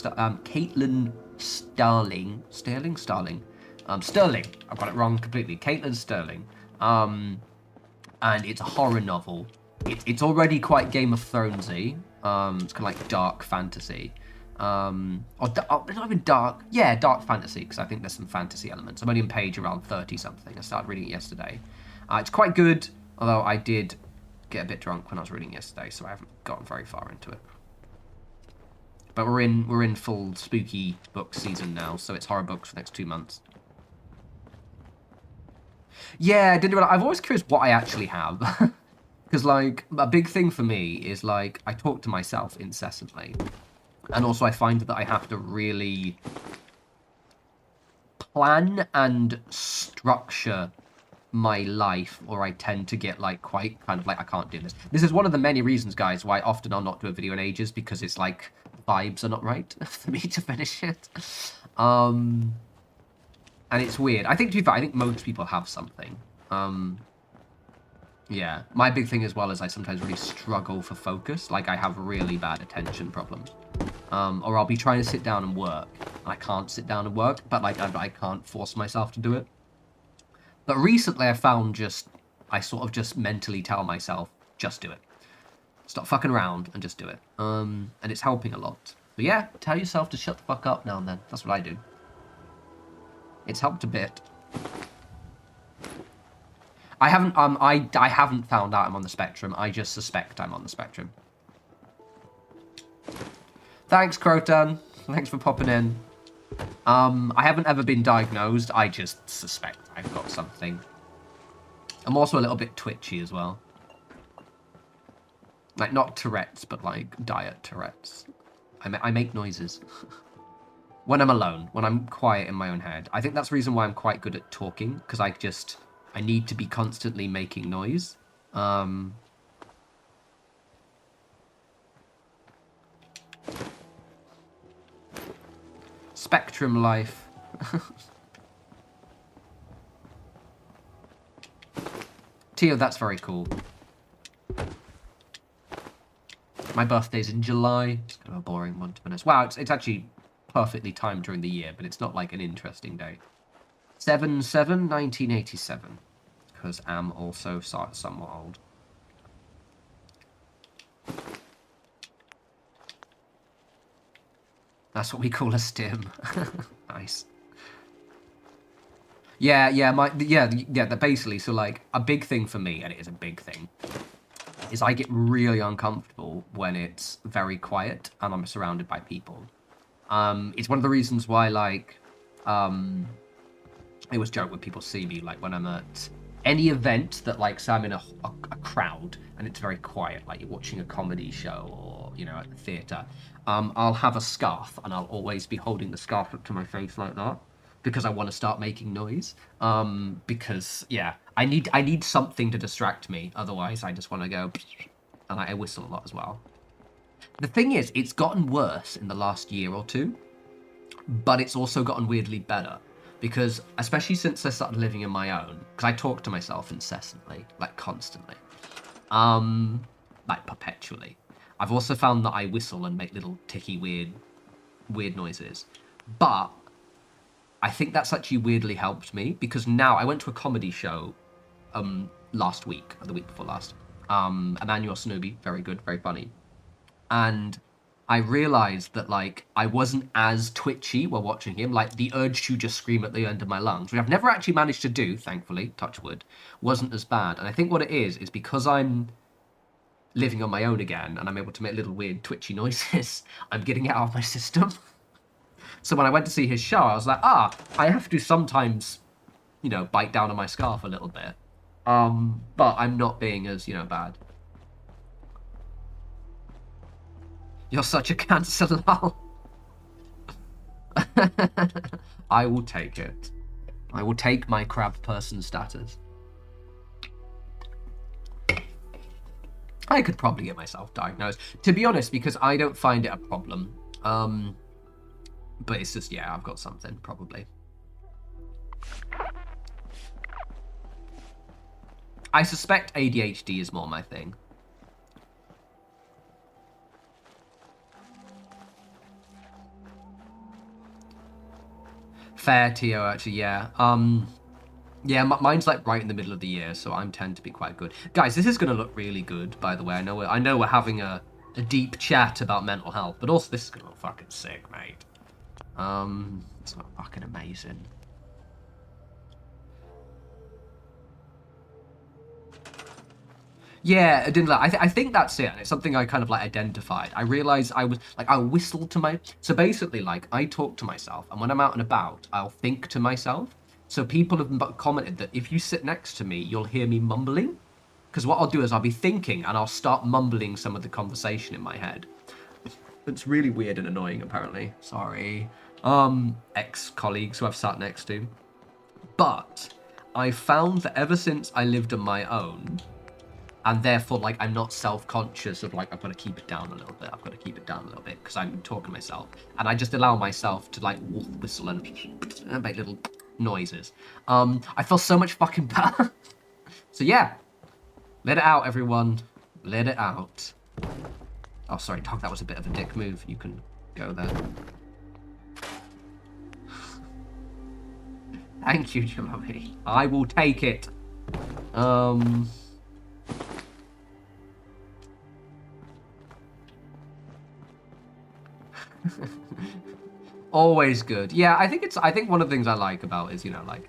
A: Sterling. I got it wrong completely. Caitlin Sterling. And it's a horror novel. It's already quite Game of Thronesy. It's kind of like dark fantasy. It's not even dark. Yeah, dark fantasy, because I think there's some fantasy elements. I'm only on page around 30-something. I started reading it yesterday. It's quite good, although I did get a bit drunk when I was reading yesterday, so I haven't gotten very far into it. But we're in full spooky book season now, so it's horror books for the next 2 months. Yeah, I didn't realize. I'm always curious what I actually have. Because, like, a big thing for me is, like, I talk to myself incessantly. And also I find that I have to really plan and structure my life, or I tend to get, like, quite kind of like, I can't do this. This is one of the many reasons, guys, why often I'll not do a video in ages, because it's like, vibes are not right for me to finish it. And it's weird. I think, to be fair, I think most people have something. Yeah, my big thing as well is I sometimes really struggle for focus. Like, I have really bad attention problems. Or I'll be trying to sit down and work, and I can't sit down and work, but, like, I can't force myself to do it. But recently I found I sort of just mentally tell myself, just do it. Stop fucking around and just do it. And it's helping a lot. But yeah, tell yourself to shut the fuck up now and then. That's what I do. It's helped a bit. I haven't found out I'm on the spectrum. I just suspect I'm on the spectrum. Thanks, Croton. Thanks for popping in. I haven't ever been diagnosed. I just suspect I've got something. I'm also a little bit twitchy as well. Like, not Tourette's, but, like, diet Tourette's. I make noises. When I'm alone, when I'm quiet in my own head. I think that's the reason why I'm quite good at talking, because I I need to be constantly making noise. Spectrum life. Tio, that's very cool. My birthday's in July. It's kind of a boring one, to be honest. Wow, it's actually perfectly timed during the year, but it's not like an interesting day. 7/7/1987. Because I'm also somewhat old. That's what we call a stim. Nice. Yeah, basically, so like a big thing for me, and it is a big thing, is I get really uncomfortable when it's very quiet and I'm surrounded by people. It's one of the reasons why, like, I always joke when people see me, like when I'm at any event that, like, say I'm in a crowd and it's very quiet, like you're watching a comedy show or, you know, at the theatre, I'll have a scarf and I'll always be holding the scarf up to my face like that. Because I want to start making noise. Because yeah, I need something to distract me. Otherwise, I just want to go, and I whistle a lot as well. The thing is, it's gotten worse in the last year or two, but it's also gotten weirdly better. Because especially since I started living on my own, because I talk to myself incessantly, like constantly, like perpetually. I've also found that I whistle and make little ticky weird noises, but I think that's actually weirdly helped me, because now I went to a comedy show last week, or the week before last. Emmanuel Snooby, very good, very funny. And I realized that, like, I wasn't as twitchy while watching him. Like, the urge to just scream at the end of my lungs, which I've never actually managed to do, thankfully, touch wood, wasn't as bad. And I think what it is because I'm living on my own again, and I'm able to make little weird twitchy noises, I'm getting it out of my system. So when I went to see his show, I was like, I have to sometimes, you know, bite down on my scarf a little bit. But I'm not being as, you know, bad. You're such a cancer, lol. I will take it. I will take my crab person status. I could probably get myself diagnosed. To be honest, because I don't find it a problem. But it's just, yeah, I've got something, probably. I suspect ADHD is more my thing. Fair, Tio, actually, yeah. Yeah, mine's like right in the middle of the year, so I tend to be quite good. Guys, this is going to look really good, by the way. I know we're having a deep chat about mental health, but also this is going to look fucking sick, mate. It's not fucking amazing. Yeah, I didn't. I think that's it. And it's something I kind of like identified. I realized I was like, I whistled to my. So basically, like, I talk to myself, and when I'm out and about, I'll think to myself. So people have commented that if you sit next to me, you'll hear me mumbling. Because what I'll do is I'll be thinking, and I'll start mumbling some of the conversation in my head. It's really weird and annoying, apparently. Sorry. Ex-colleagues who I've sat next to. But I found that ever since I lived on my own, and therefore, like, I'm not self-conscious of, like, I've got to keep it down a little bit. I've got to keep it down a little bit because I'm talking to myself. And I just allow myself to, like, whistle and make little noises. I feel so much fucking better. So, yeah. Let it out, everyone. Let it out. Oh, sorry, Dog, that was a bit of a dick move. You can go there. Thank you, Jalopy. I will take it. Always good. Yeah, I think one of the things I like about is, you know, like,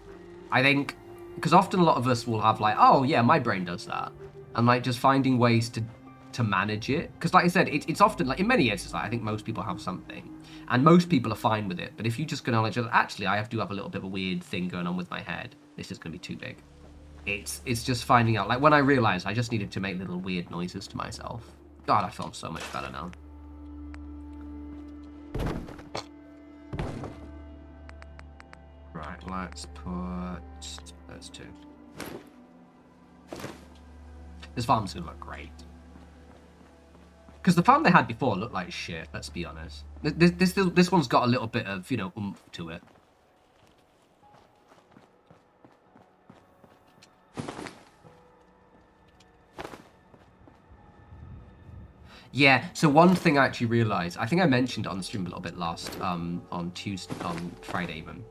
A: I think, because often a lot of us will have like, oh yeah, my brain does that. And like just finding ways to manage it. Because like I said, it's often, like in many instances, like, I think most people have something. And most people are fine with it. But if you just acknowledge that, actually, I have a little bit of a weird thing going on with my head, this is going to be too big. It's just finding out, like when I realized I just needed to make little weird noises to myself. God, I feel so much better now. Right, let's put those two. This farm's gonna look great. Because the farm they had before looked like shit, let's be honest. This one's got a little bit of, you know, oomph to it. Yeah, so one thing I actually realised, I think I mentioned it on the stream a little bit last, on Friday even,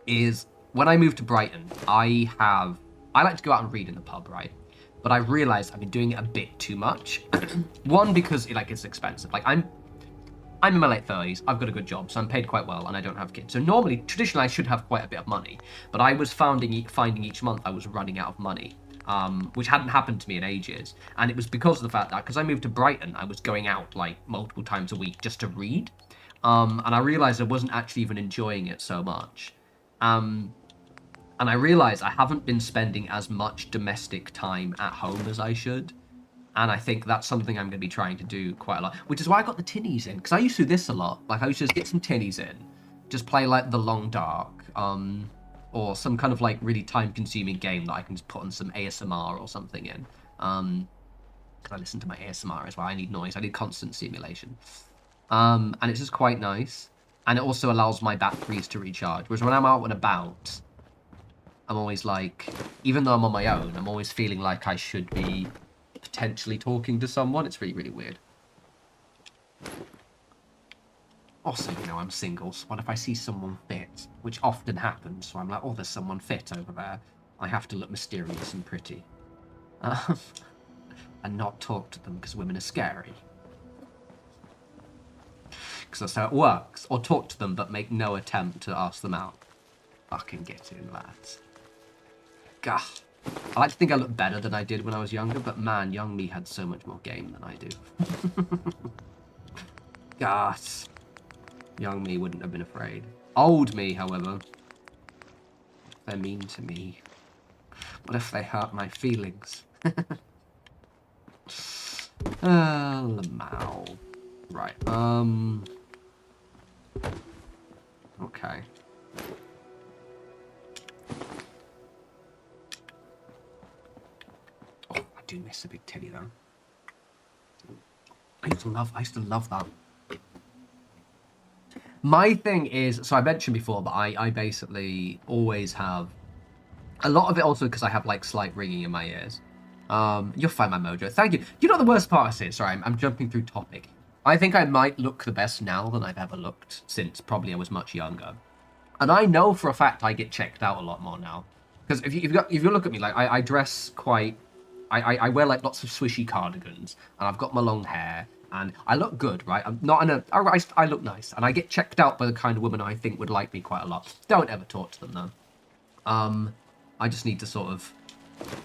A: is when I moved to Brighton, I like to go out and read in the pub, right? But I realised I've been doing it a bit too much. One, because it's expensive. Like I'm in my late 30s, I've got a good job, so I'm paid quite well, and I don't have kids. So normally, traditionally, I should have quite a bit of money, but I was finding each month I was running out of money. Which hadn't happened to me in ages. And it was because of the fact that, because I moved to Brighton, I was going out like multiple times a week just to read. And I realized I wasn't actually even enjoying it so much. And I realized I haven't been spending as much domestic time at home as I should. And I think that's something I'm going to be trying to do quite a lot, which is why I got the tinnies in, because I used to do this a lot. Like I used to just get some tinnies in, just play like The Long Dark, or some kind of like really time-consuming game that I can just put on some ASMR or something in. Because I listen to my ASMR as well. I need noise. I need constant stimulation. And it's just quite nice. And it also allows my batteries to recharge. Whereas when I'm out and about, I'm always like, even though I'm on my own, I'm always feeling like I should be potentially talking to someone. It's really, really weird. Also, you know, I'm single, so what if I see someone fit? Which often happens, so I'm like, oh, there's someone fit over there. I have to look mysterious and pretty. And not talk to them, because women are scary. Because that's how it works. Or talk to them, but make no attempt to ask them out. Fucking get in, lads. Gah. I like to think I look better than I did when I was younger, but man, young me had so much more game than I do. Gosh. Young me wouldn't have been afraid. Old me, however, they're mean to me. What if they hurt my feelings? Lamau. Right, okay. Oh, I do miss a big titty, though. I used to love that. My thing is, so I mentioned before, but I basically always have, a lot of it also because I have like slight ringing in my ears. You'll find my mojo. Thank you. You know what the worst part is? Sorry, I'm jumping through topic. I think I might look the best now than I've ever looked since probably I was much younger. And I know for a fact I get checked out a lot more now. Because if you look at me, like I dress quite, I wear like lots of swishy cardigans, and I've got my long hair. And I look good, right? I'm not in a... I look nice. And I get checked out by the kind of woman I think would like me quite a lot. Don't ever talk to them, though. I just need to sort of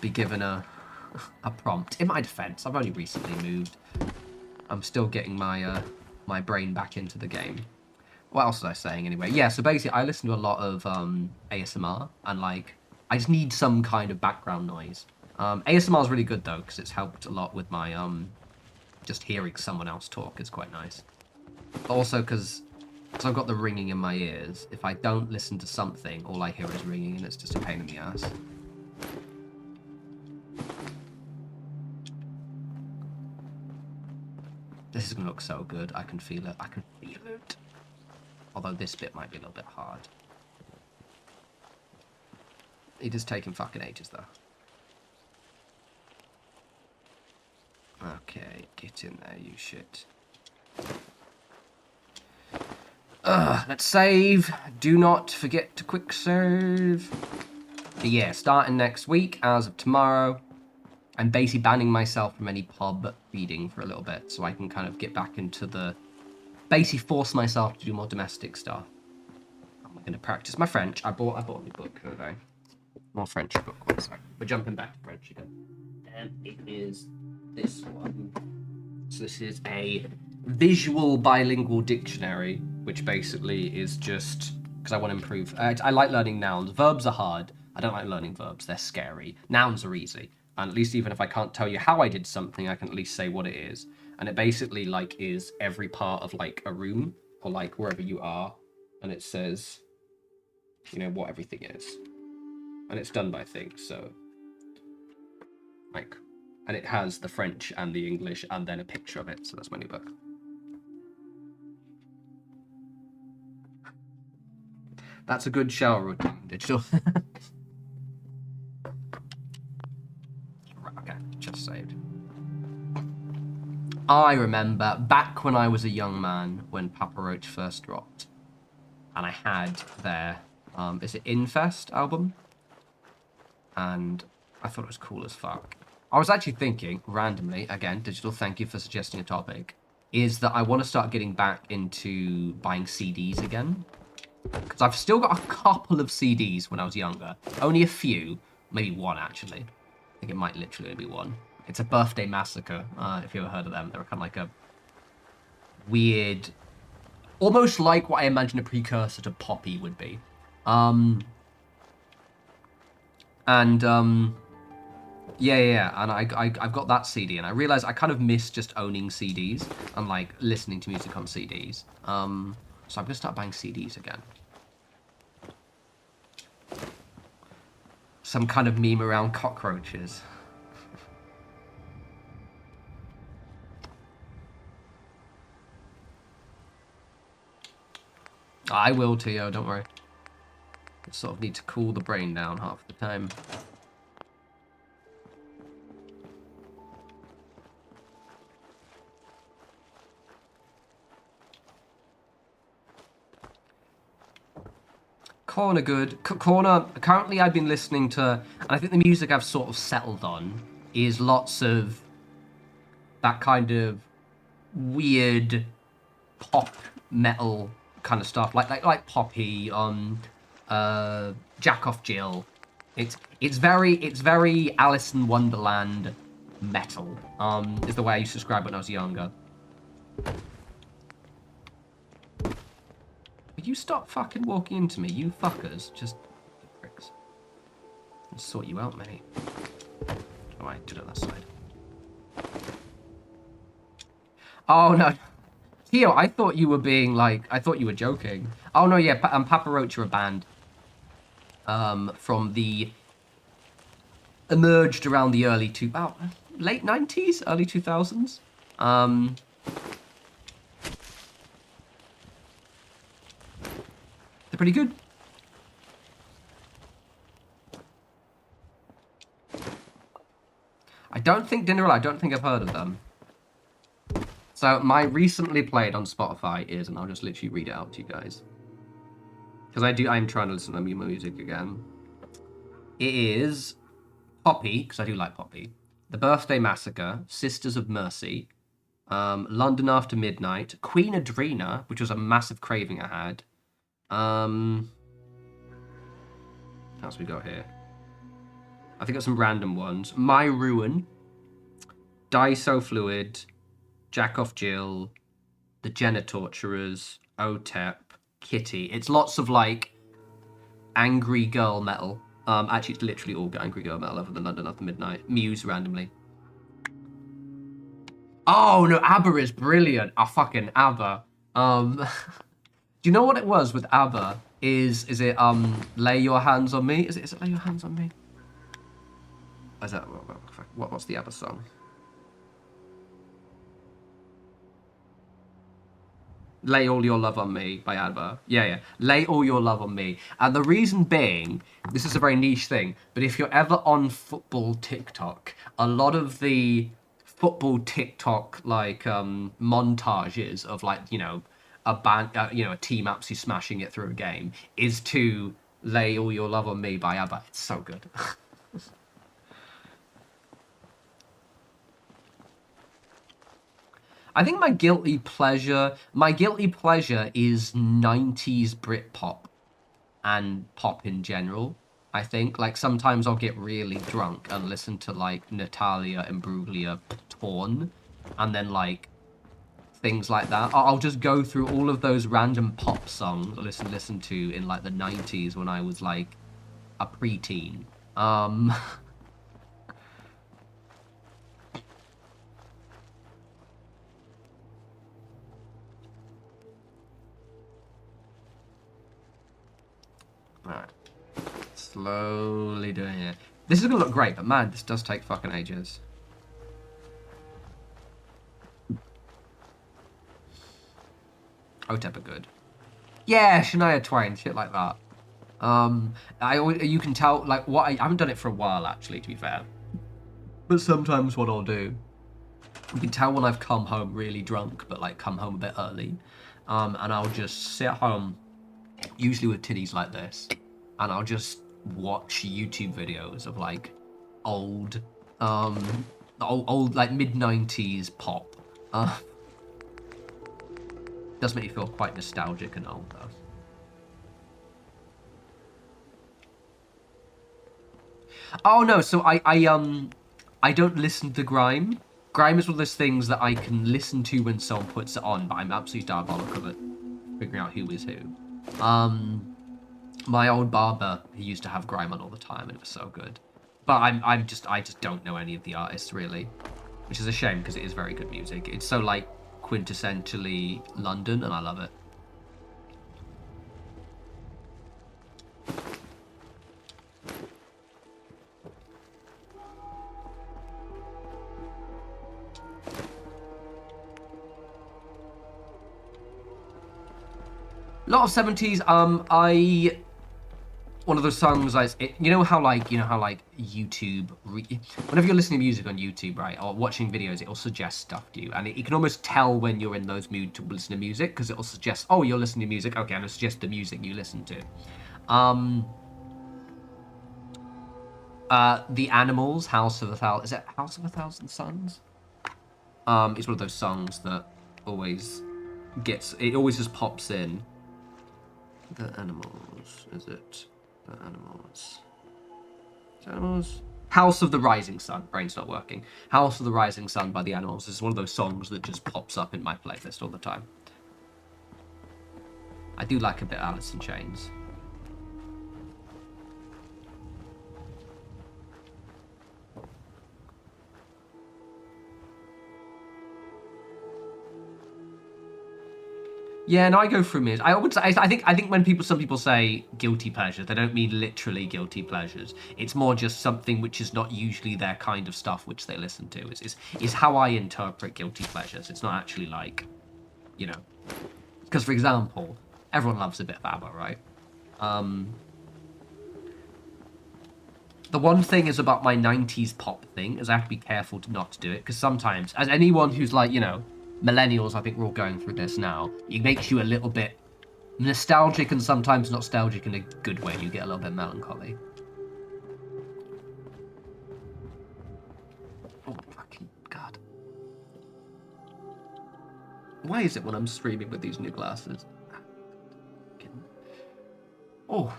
A: be given a prompt. In my defense, I've only recently moved. I'm still getting my my brain back into the game. What else was I saying, anyway? Yeah, so basically, I listen to a lot of ASMR. And, like, I just need some kind of background noise. ASMR is really good, though, because it's helped a lot with my... just hearing someone else talk is quite nice. But also because I've got the ringing in my ears, if I don't listen to something, all I hear is ringing and it's just a pain in the ass. This is going to look so good. I can feel it. I can feel it. Although this bit might be a little bit hard. It is taking fucking ages, though. Okay, get in there, you shit. Let's save. Do not forget to quick save. But yeah, starting next week, as of tomorrow, I'm basically banning myself from any pub reading for a little bit, so I can kind of get back into the... basically force myself to do more domestic stuff. I'm going to practice my French. I bought a book today. More French book, one sec. We're jumping back to French again. And it is... this one. So this is a visual bilingual dictionary, which basically is just because I want to improve. I like learning nouns. Verbs are hard. I don't like learning verbs. They're scary. Nouns are easy. And at least even if I can't tell you how I did something, I can at least say what it is. And it basically like is every part of like a room or like wherever you are. And it says, you know, what everything is. And it's done by things. So Like, and it has the French and the English and then a picture of it. So that's my new book. That's a good shower routine, digital. Okay, just saved. I remember back when I was a young man when Papa Roach first dropped, and I had their is it Infest album, and I thought it was cool as fuck. I was actually thinking randomly, again, digital, thank you for suggesting a topic, is that I want to start getting back into buying CDs again, because I've still got a couple of CDs when I was younger, only a few, maybe one actually. I think it might literally be one. It's a Birthday Massacre, if you ever heard of them. They're kind of like a weird, almost like what I imagine a precursor to Poppy would be. Yeah, and I've got that CD, and I realized I kind of miss just owning CDs and like listening to music on CDs. So I'm gonna start buying CDs again. Some kind of meme around cockroaches. I will, Tio, don't worry. I sort of need to cool the brain down half the time. Corner good. Corner, currently I've been listening to, and I think the music I've sort of settled on is lots of that kind of weird pop metal kind of stuff, like Poppy, Jack Off Jill. It's very Alice in Wonderland metal. Is the way I used to describe it when I was younger. Will you stop fucking walking into me, you fuckers? Just pricks. I'll sort you out, mate. Oh, I did it on that side. Oh no. Theo, I thought you were being like, I thought you were joking. Oh no, yeah, Papa Roach are a band from the, emerged around the late 90s, early 2000s. They're pretty good. I don't think I've heard of them. So my recently played on Spotify is, and I'll just literally read it out to you guys, because I'm trying to listen to music again. It is Poppy, because I do like Poppy, The Birthday Massacre, Sisters of Mercy, London After Midnight, Queen Adrena, which was a massive craving I had. What else we got here? I think got some random ones. My Ruin, Die So Fluid, Jack Off Jill, The Genitorturers, OTEP, Kitty. It's lots of like angry girl metal. Actually, it's literally all angry girl metal other than London After Midnight. Muse randomly. Oh no, ABBA is brilliant. Oh, fucking ABBA. Do you know what it was with ABBA? Is it Lay Your Hands on Me? Is it Lay Your Hands on Me? Is that what's the ABBA song? Lay All Your Love on Me by ABBA. Yeah. Lay All Your Love on Me. And the reason being, this is a very niche thing, but if you're ever on football TikTok, a lot of the football TikTok like montages of like, you know, a band, a team absolutely smashing it through a game is to Lay All Your Love on Me by ABBA. It's so good. I think my guilty pleasure is 90s Britpop and pop in general. I think like sometimes I'll get really drunk and listen to like Natalia Imbruglia Torn, and then like things like that. I'll just go through all of those random pop songs I listen to in like the 90s when I was like a preteen. Right. Slowly doing it. This is gonna look great, but man, this does take fucking ages. OTEP are good. Yeah, Shania Twain, shit like that. You can tell, like, I haven't done it for a while, actually, to be fair. But sometimes what I'll do, you can tell when I've come home really drunk, but, like, come home a bit early. And I'll just sit at home, usually with titties like this, and I'll just watch YouTube videos of, like, old like, mid-90s pop. Does make you feel quite nostalgic and old, though. Oh no, so I don't listen to grime. Grime is one of those things that I can listen to when someone puts it on, but I'm absolutely diabolical at figuring out who is who. My old barber, he used to have grime on all the time, and it was so good. But I just don't know any of the artists really, which is a shame because it is very good music. It's so like quintessentially London, and I love it. A lot of 70s. One of those songs, you know how YouTube, whenever you're listening to music on YouTube, right, or watching videos, it'll suggest stuff to you, and you can almost tell when you're in those moods to listen to music, because it'll suggest, oh, you're listening to music, okay, I'm gonna suggest the music you listen to. The Animals, House of a Thousand Suns? It's one of those songs that always just pops in. The Animals, is it? The Animals. Animals? House of the Rising Sun. Brain's not working. House of the Rising Sun by the Animals is one of those songs that just pops up in my playlist all the time. I do like a bit of Alice in Chains. Yeah, no, I go through mirrors. I would say, I think when some people say guilty pleasure, they don't mean literally guilty pleasures. It's more just something which is not usually their kind of stuff which they listen to. Is how I interpret guilty pleasures. It's not actually like, you know, because for example, everyone loves a bit of ABBA, right? The one thing is about my 90s pop thing is I have to be careful not to do it, because sometimes, as anyone who's like, you know, millennials, I think we're all going through this now, it makes you a little bit nostalgic and sometimes nostalgic in a good way. You get a little bit melancholy. Oh, fucking God. Why is it when I'm streaming with these new glasses? Oh.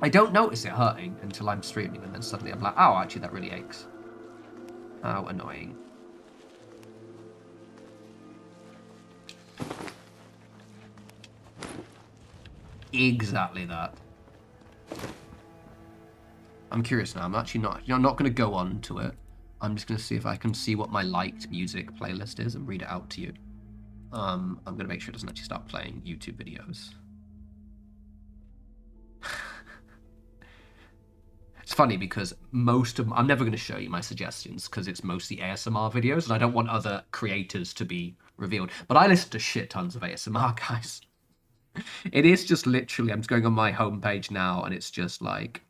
A: I don't notice it hurting until I'm streaming, and then suddenly I'm like, oh, actually, that really aches. How annoying. Exactly that. I'm curious now. I'm actually not. I'm not going to go on to it. I'm just going to see if I can see what my liked music playlist is and read it out to you. I'm going to make sure it doesn't actually start playing YouTube videos. It's funny because I'm never going to show you my suggestions because it's mostly ASMR videos and I don't want other creators to be revealed. But I listen to shit tons of ASMR, guys. It is just literally, I'm just going on my homepage now and it's just like,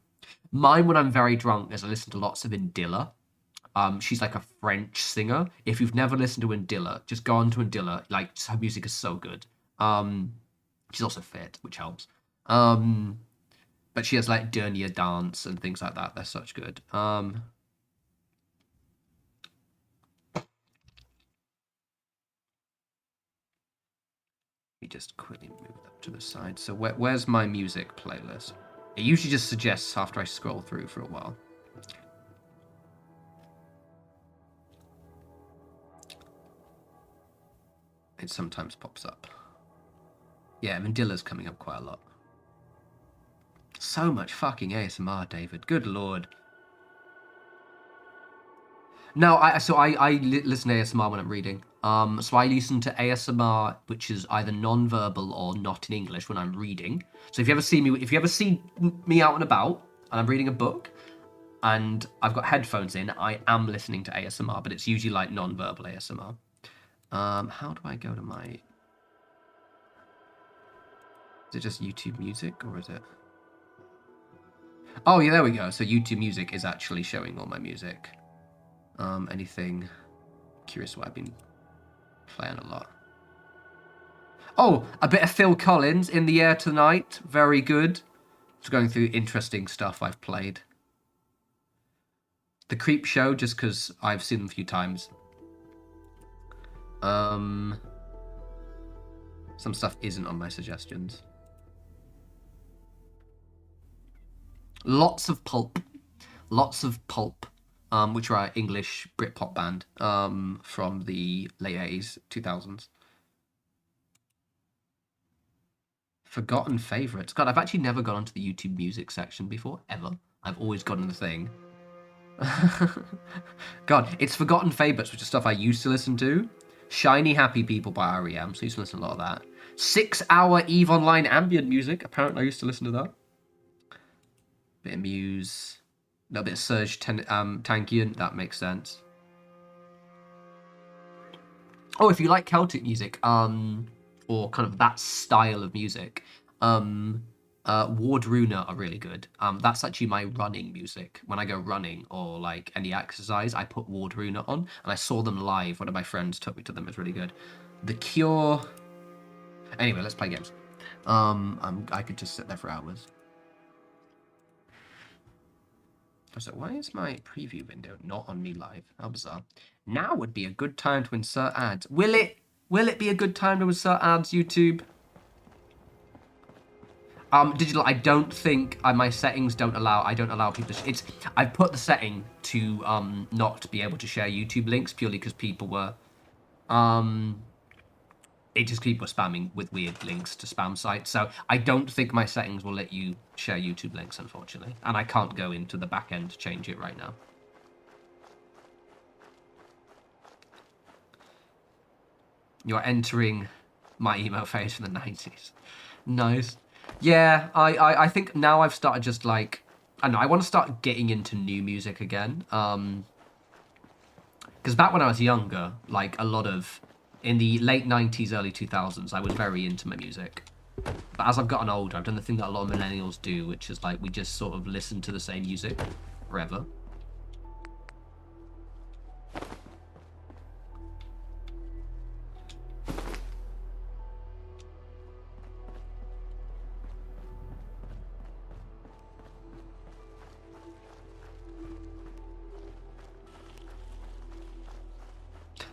A: mine when I'm very drunk is I listen to lots of Indilla. She's like a French singer. If you've never listened to Indilla, just go on to Indilla. Like, her music is so good. She's also fit, which helps. But she has like Dernier Dance and things like that. They're such good. Let me just quickly move that to the side. So where's my music playlist? It usually just suggests after I scroll through for a while. It sometimes pops up. Yeah, Mandilla's coming up quite a lot. So much fucking ASMR, David. Good lord. No, I listen to ASMR when I'm reading. So I listen to ASMR, which is either non-verbal or not in English when I'm reading. So if you ever see me out and about and I'm reading a book, and I've got headphones in, I am listening to ASMR, but it's usually like non-verbal ASMR. How do I go to my... Is it just YouTube Music, or is it... Oh, yeah, there we go. So YouTube Music is actually showing all my music. Anything... Curious what I've been playing a lot. Oh, a bit of Phil Collins, In the Air Tonight. Very good. Just going through interesting stuff I've played. The Creep Show, just because I've seen them a few times. Some stuff isn't on my suggestions. Lots of Pulp. Lots of Pulp, which are an English Britpop band from the late 80s, 2000s. Forgotten favourites. God, I've actually never gone onto the YouTube Music section before, ever. I've always gotten the thing. God, it's Forgotten Favourites, which is stuff I used to listen to. Shiny Happy People by R.E.M., so I used to listen to a lot of that. 6 Hour EVE Online ambient music. Apparently I used to listen to that. Bit of Muse. A little bit of Serge Tankian. That makes sense. Oh, if you like Celtic music, or kind of that style of music, Ward Runa are really good. That's actually my running music. When I go running or like any exercise, I put Ward Runa on, and I saw them live. One of my friends took me to them. It's really good. The Cure. Anyway, let's play games. I could just sit there for hours. So why is my preview window not on me live? How bizarre. Now would be a good time to insert ads. Will it? Will it be a good time to insert ads, YouTube? Digital, I don't think my settings don't allow. I don't allow people to. I've put the setting to not be able to share YouTube links purely because people were, people were spamming with weird links to spam sites. So I don't think my settings will let you share YouTube links, unfortunately, and I can't go into the back end to change it right now. You're entering my emo phase from the 90s. Nice. Yeah, I think now I've started just like, I don't know, I want to start getting into new music again. Because back when I was younger, like a lot of, in the late 90s, early 2000s, I was very into my music. But as I've gotten older, I've done the thing that a lot of millennials do, which is like, we just sort of listen to the same music forever.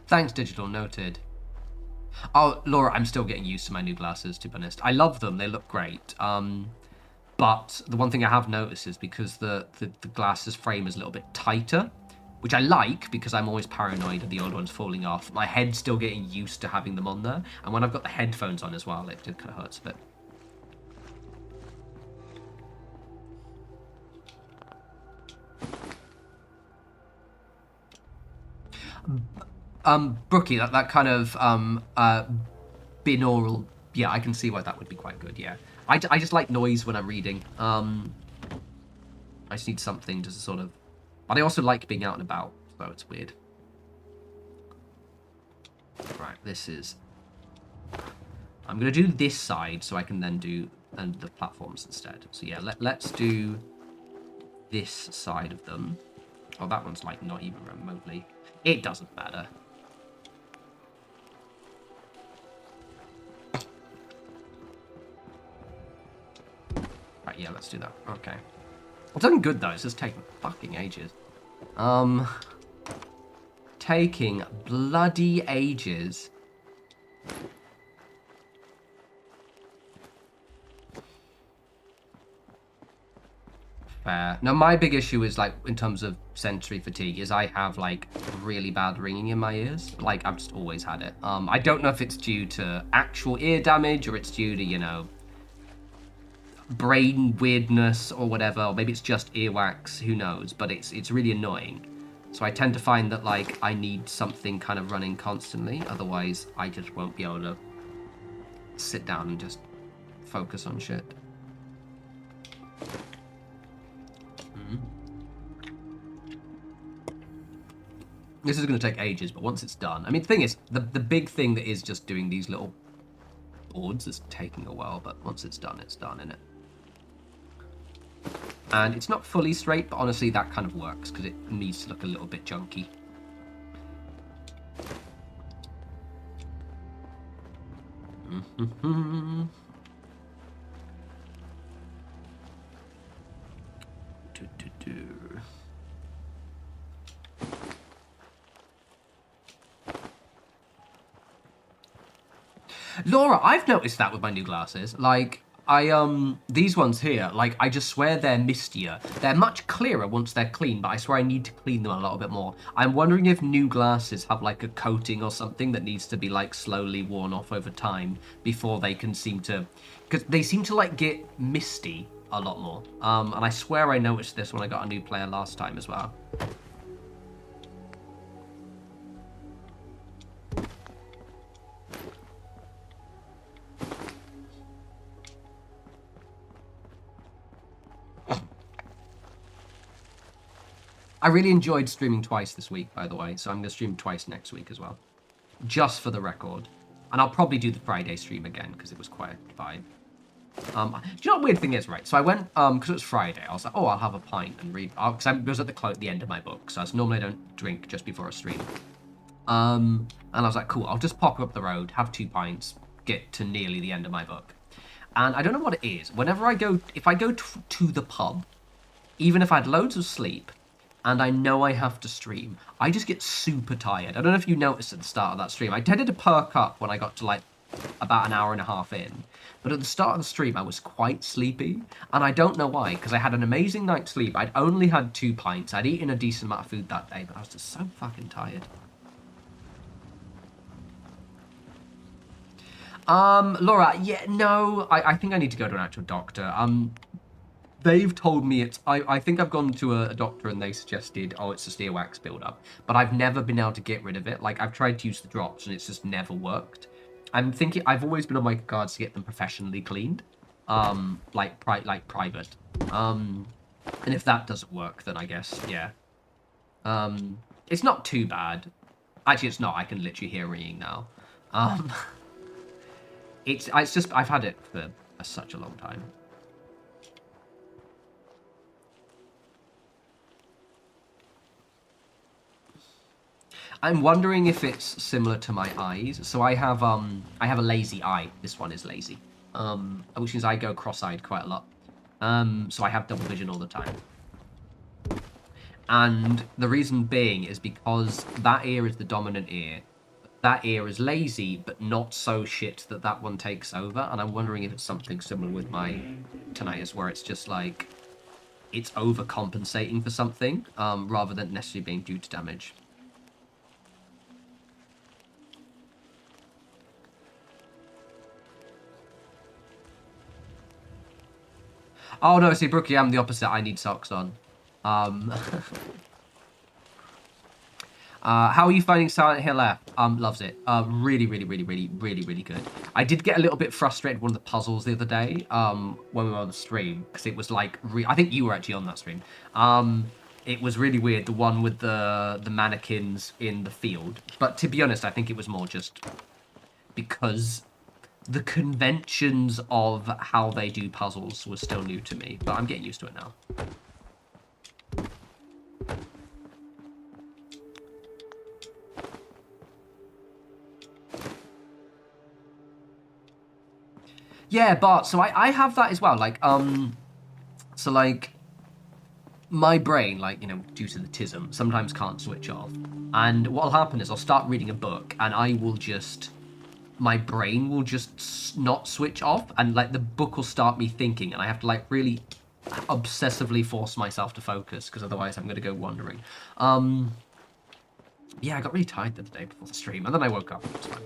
A: Thanks, Digital, noted. Oh, Laura, I'm still getting used to my new glasses, to be honest. I love them, they look great. But the one thing I have noticed is because the glasses frame is a little bit tighter, which I like because I'm always paranoid of the old ones falling off. My head's still getting used to having them on there. And when I've got the headphones on as well, it kind of hurts a bit. Brookie, that kind of binaural, yeah, I can see why that would be quite good, yeah. I just like noise when I'm reading. I just need something to sort of, but I also like being out and about, so it's weird. Right, this is, I'm gonna do this side so I can then do the platforms instead. So yeah, let's do this side of them. Oh, that one's like not even remotely. It doesn't matter. Right, yeah, let's do that. Okay. It's done good though, it's just taking fucking ages. Taking bloody ages. Fair. Now, my big issue is, like, in terms of sensory fatigue, is I have, like, really bad ringing in my ears. Like, I've just always had it. I don't know if it's due to actual ear damage or it's due to, you know, brain weirdness or whatever. Or maybe it's just earwax, who knows. But it's really annoying. So I tend to find that, like, I need something kind of running constantly. Otherwise, I just won't be able to sit down and just focus on shit. This is going to take ages, but once it's done... I mean, the thing is, the big thing that is just doing these little boards is taking a while, but once it's done, innit? And it's not fully straight, but honestly, that kind of works, because it needs to look a little bit junky. Laura, I've noticed that with my new glasses. Like, these ones here, like, I just swear they're mistier. They're much clearer once they're clean, but I swear I need to clean them a little bit more. I'm wondering if new glasses have, like, a coating or something that needs to be, like, slowly worn off over time before they can seem to... Because they seem to, like, get misty a lot more. And I swear I noticed this when I got a new player last time as well. I really enjoyed streaming twice this week, by the way, so I'm going to stream twice next week as well. Just for the record. And I'll probably do the Friday stream again, because it was quite a vibe. Do you know what the weird thing is, right? So I went, because it was Friday, I was like, oh, I'll have a pint and read, because I was at the end of my book, so normally I don't drink just before a stream. And I was like, cool, I'll just pop up the road, have 2 pints, get to nearly the end of my book. And I don't know what it is. Whenever I go, if I go to the pub, even if I had loads of sleep, and I know I have to stream, I just get super tired. I don't know if you noticed at the start of that stream. I tended to perk up when I got to, like, about an hour and a half in. But at the start of the stream, I was quite sleepy. And I don't know why, because I had an amazing night's sleep. I'd only had 2 pints. I'd eaten a decent amount of food that day, but I was just so fucking tired. Laura, yeah, no, I think I need to go to an actual doctor. They've told me it's... I think I've gone to a doctor and they suggested, oh, it's just earwax buildup. But I've never been able to get rid of it. Like, I've tried to use the drops and it's just never worked. I'm thinking... I've always been on my guards to get them professionally cleaned. Like private. And if that doesn't work, then I guess, yeah. It's not too bad. Actually, it's not. I can literally hear ringing now. It's just... I've had it for such a long time. I'm wondering if it's similar to my eyes. So I have a lazy eye. This one is lazy. Which means I go cross-eyed quite a lot. So I have double vision all the time. And the reason being is because that ear is the dominant ear. That ear is lazy, but not so shit that that one takes over. And I'm wondering if it's something similar with my tinnitus, where it's just like, it's overcompensating for something, rather than necessarily being due to damage. Oh no, see, Brookie, I'm the opposite. I need socks on. How are you finding Silent Hill F? Loves it. Really, really, really, really, really, really good. I did get a little bit frustrated with one of the puzzles the other day, when we were on the stream, because it was like, I think you were actually on that stream. It was really weird, the one with the mannequins in the field. But to be honest, I think it was more just because the conventions of how they do puzzles was still new to me, but I'm getting used to it now. Yeah, but so I have that as well. Like, so like my brain, like, you know, due to the tism, sometimes can't switch off. And what'll happen is I'll start reading a book and I will just, my brain will just not switch off, and like the book will start me thinking, and I have to like really obsessively force myself to focus, because otherwise I'm going to go wandering. Yeah, I got really tired the day before the stream, and then I woke up and it was fine.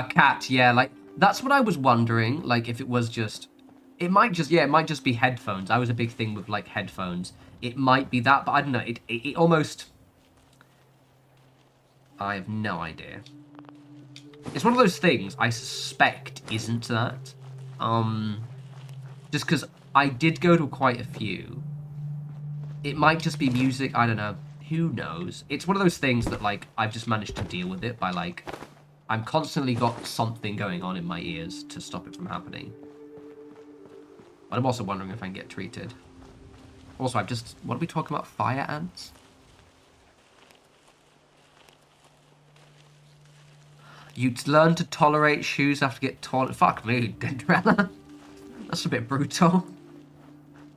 A: Cat, yeah, like, that's what I was wondering, like, if it was just... It might just be headphones. I was a big thing with like headphones. It might be that, but I don't know. It almost. I have no idea. It's one of those things I suspect isn't that. Just because I did go to quite a few. It might just be music. I don't know. Who knows? It's one of those things that like I've just managed to deal with it by like I'm constantly got something going on in my ears to stop it from happening. But I'm also wondering if I can get treated. Also, what are we talking about? Fire ants? You'd learn to tolerate shoes after get torn. Fuck me, Dendrella. That's a bit brutal.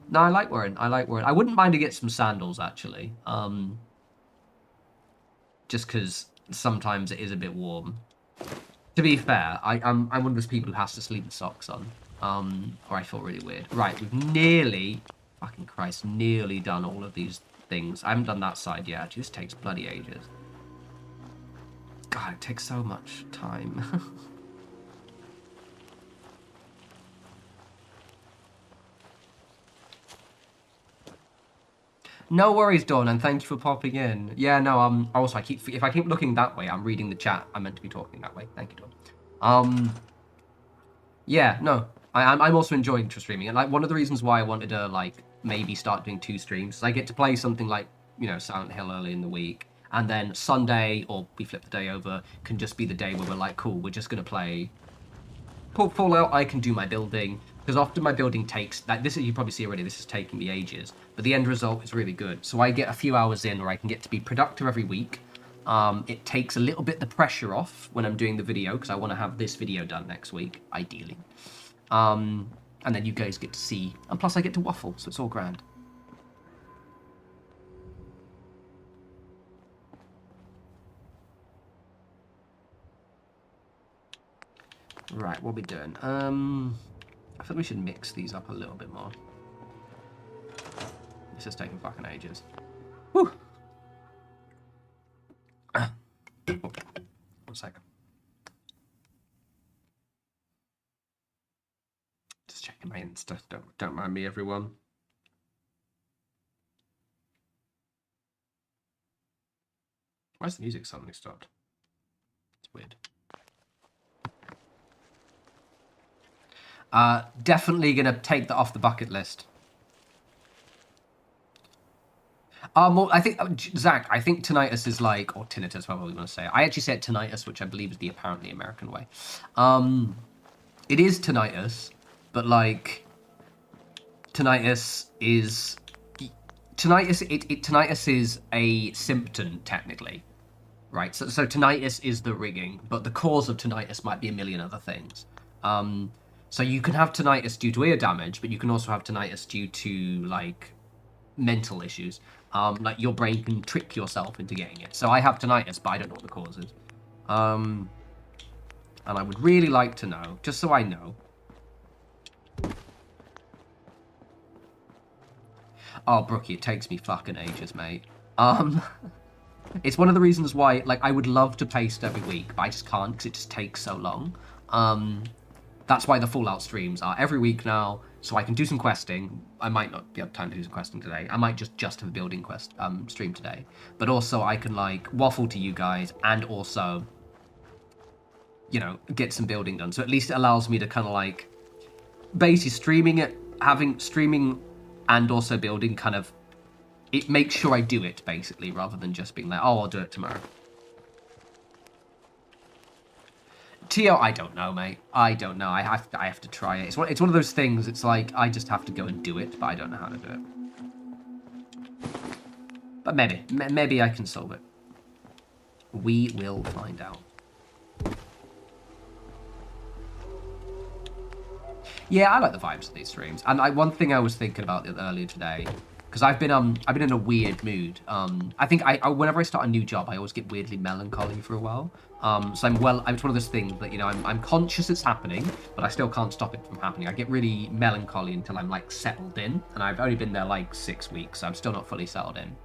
A: No, I like wearing. I wouldn't mind to get some sandals, actually. Just because sometimes it is a bit warm. To be fair, I'm one of those people who has to sleep with socks on. Or I feel really weird. Right, we've nearly, fucking Christ, nearly done all of these things. I haven't done that side yet. It just takes bloody ages. God, it takes so much time. No worries, Dawn, and thank you for popping in. Yeah, no, also, if I keep looking that way, I'm reading the chat. I'm meant to be talking that way. Thank you, Dawn. Yeah, no, I'm also enjoying streaming, and like one of the reasons why I wanted to like maybe start doing 2 streams is I get to play something like, you know, Silent Hill early in the week, and then Sunday, or we flip the day over, can just be the day where we're like, cool, we're just gonna play Fallout. I can do my building, because often my building takes, like this, you probably see already, this is taking me ages, but the end result is really good. So I get a few hours in where I can get to be productive every week. It takes a little bit the pressure off when I'm doing the video, because I want to have this video done next week, ideally. And then you guys get to see, and plus I get to waffle, so it's all grand. Right, what are we doing? I think we should mix these up a little bit more. This is taking fucking ages. Woo! Oh, 1 second. Just checking my Insta. Don't mind me, everyone. Why's the music suddenly stopped? It's weird. Definitely gonna take that off the bucket list. Well, I think, Zach, I think tinnitus is like, or tinnitus, whatever we want to say. I actually said tinnitus, which I believe is the apparently American way. It is tinnitus, but like, tinnitus is a symptom, technically. Right, so tinnitus is the ringing, but the cause of tinnitus might be a million other things. So you can have tinnitus due to ear damage, but you can also have tinnitus due to, like, mental issues. Like, your brain can trick yourself into getting it. So I have tinnitus, but I don't know what the cause is. And I would really like to know, just so I know. Oh, Brookie, it takes me fucking ages, mate. It's one of the reasons why, like, I would love to paste every week, but I just can't, because it just takes so long. That's why the Fallout streams are every week now, so I can do some questing. I might not be have time to do some questing today. I might just have a building quest stream today. But also I can, like, waffle to you guys and also, you know, get some building done. So at least it allows me to kind of, like, basically streaming and also building kind of, it makes sure I do it, basically, rather than just being like, oh, I'll do it tomorrow. Tio, I don't know, mate. I don't know. I have to try it. It's one of those things. It's like I just have to go and do it, but I don't know how to do it. But maybe I can solve it. We will find out. Yeah, I like the vibes of these streams. And one thing I was thinking about earlier today, because I've been in a weird mood. I think whenever I start a new job, I always get weirdly melancholy for a while. So it's one of those things that, you know, I'm conscious it's happening, but I still can't stop it from happening. I get really melancholy until I'm like settled in, and I've only been there like 6 weeks, so I'm still not fully settled in.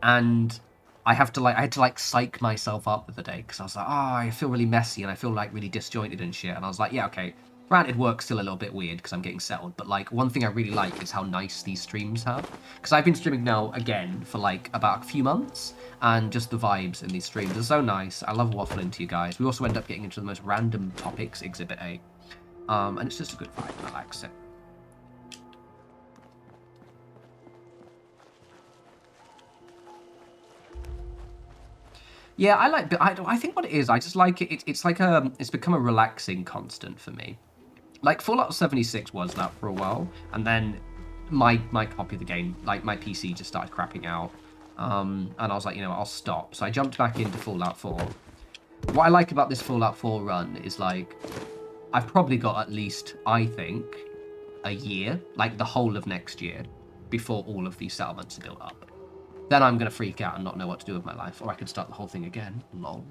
A: And I had to psych myself up the other day, because I was like, oh, I feel really messy and I feel like really disjointed and shit. And I was like, yeah, okay, Granted, work's still a little bit weird because I'm getting settled, but like one thing I really like is how nice these streams have. Because I've been streaming now again for like about a few months, and just the vibes in these streams are so nice. I love waffling to you guys. We also end up getting into the most random topics, Exhibit A, and it's just a good vibe. I like it. Yeah, I like. I think what it is, I just like it. It's like it's become a relaxing constant for me. Like Fallout 76 was that for a while, and then my copy of the game, like my PC, just started crapping out, and I was like, you know, I'll stop. So I jumped back into Fallout 4. What I like about this Fallout 4 run is like, I've probably got at least, I think, a year, like the whole of next year, before all of these settlements are built up. Then I'm gonna freak out and not know what to do with my life, or I could start the whole thing again. Lol.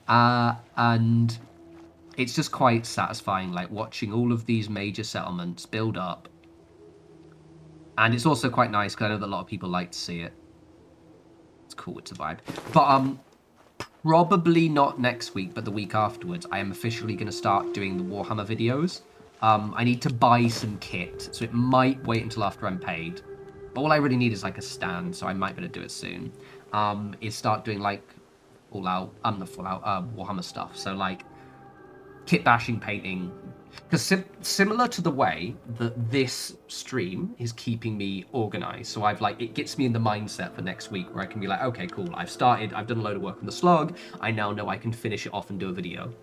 A: And it's just quite satisfying, like watching all of these major settlements build up. And it's also quite nice because I know that a lot of people like to see it. It's cool, it's a vibe. But probably not next week, but the week afterwards, I am officially going to start doing the Warhammer videos. I need to buy some kit, so it might wait until after I'm paid. All I really need is like a stand, so I might be able to do it soon. Is start doing like Warhammer stuff. So like kit bashing, painting, because similar to the way that this stream is keeping me organized. So I've like, it gets me in the mindset for next week where I can be like, okay, cool, I've done a load of work on the slog. I now know I can finish it off and do a video.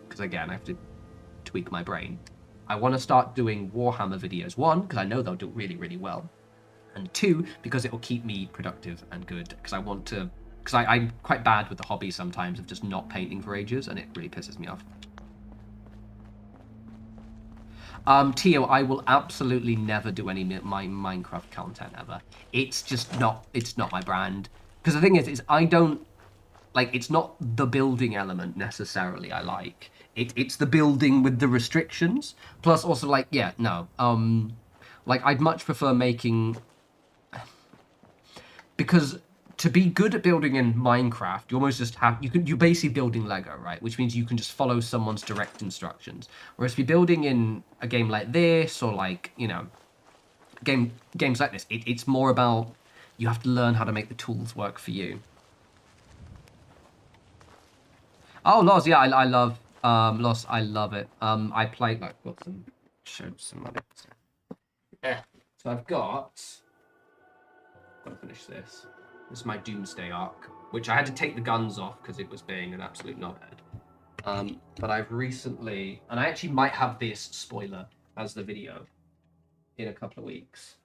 A: Because again, I have to tweak my brain. I want to start doing Warhammer videos. One, because I know they'll do really, really well. And two, because it will keep me productive and good. Because I want to, because I'm quite bad with the hobby sometimes of just not painting for ages, and it really pisses me off. Tio, I will absolutely never do any my Minecraft content ever. It's just not, it's not my brand. Because the thing is I don't, like, it's not the building element necessarily I like. It's the building with the restrictions. Plus also, like, yeah, no. Like, I'd much prefer making, because to be good at building in Minecraft, you almost just have, you're basically building Lego, right? Which means you can just follow someone's direct instructions. Whereas if you're building in a game like this, or like, you know, games like this, it's more about, you have to learn how to make the tools work for you. Oh, Loz, yeah, I love, Loz, I love it. I played, like, got some, showed some of it. Yeah, so I've got to finish this. This is my Doomsday arc, which I had to take the guns off because it was being an absolute knobhead. But I've recently, and I actually might have this spoiler as the video in a couple of weeks.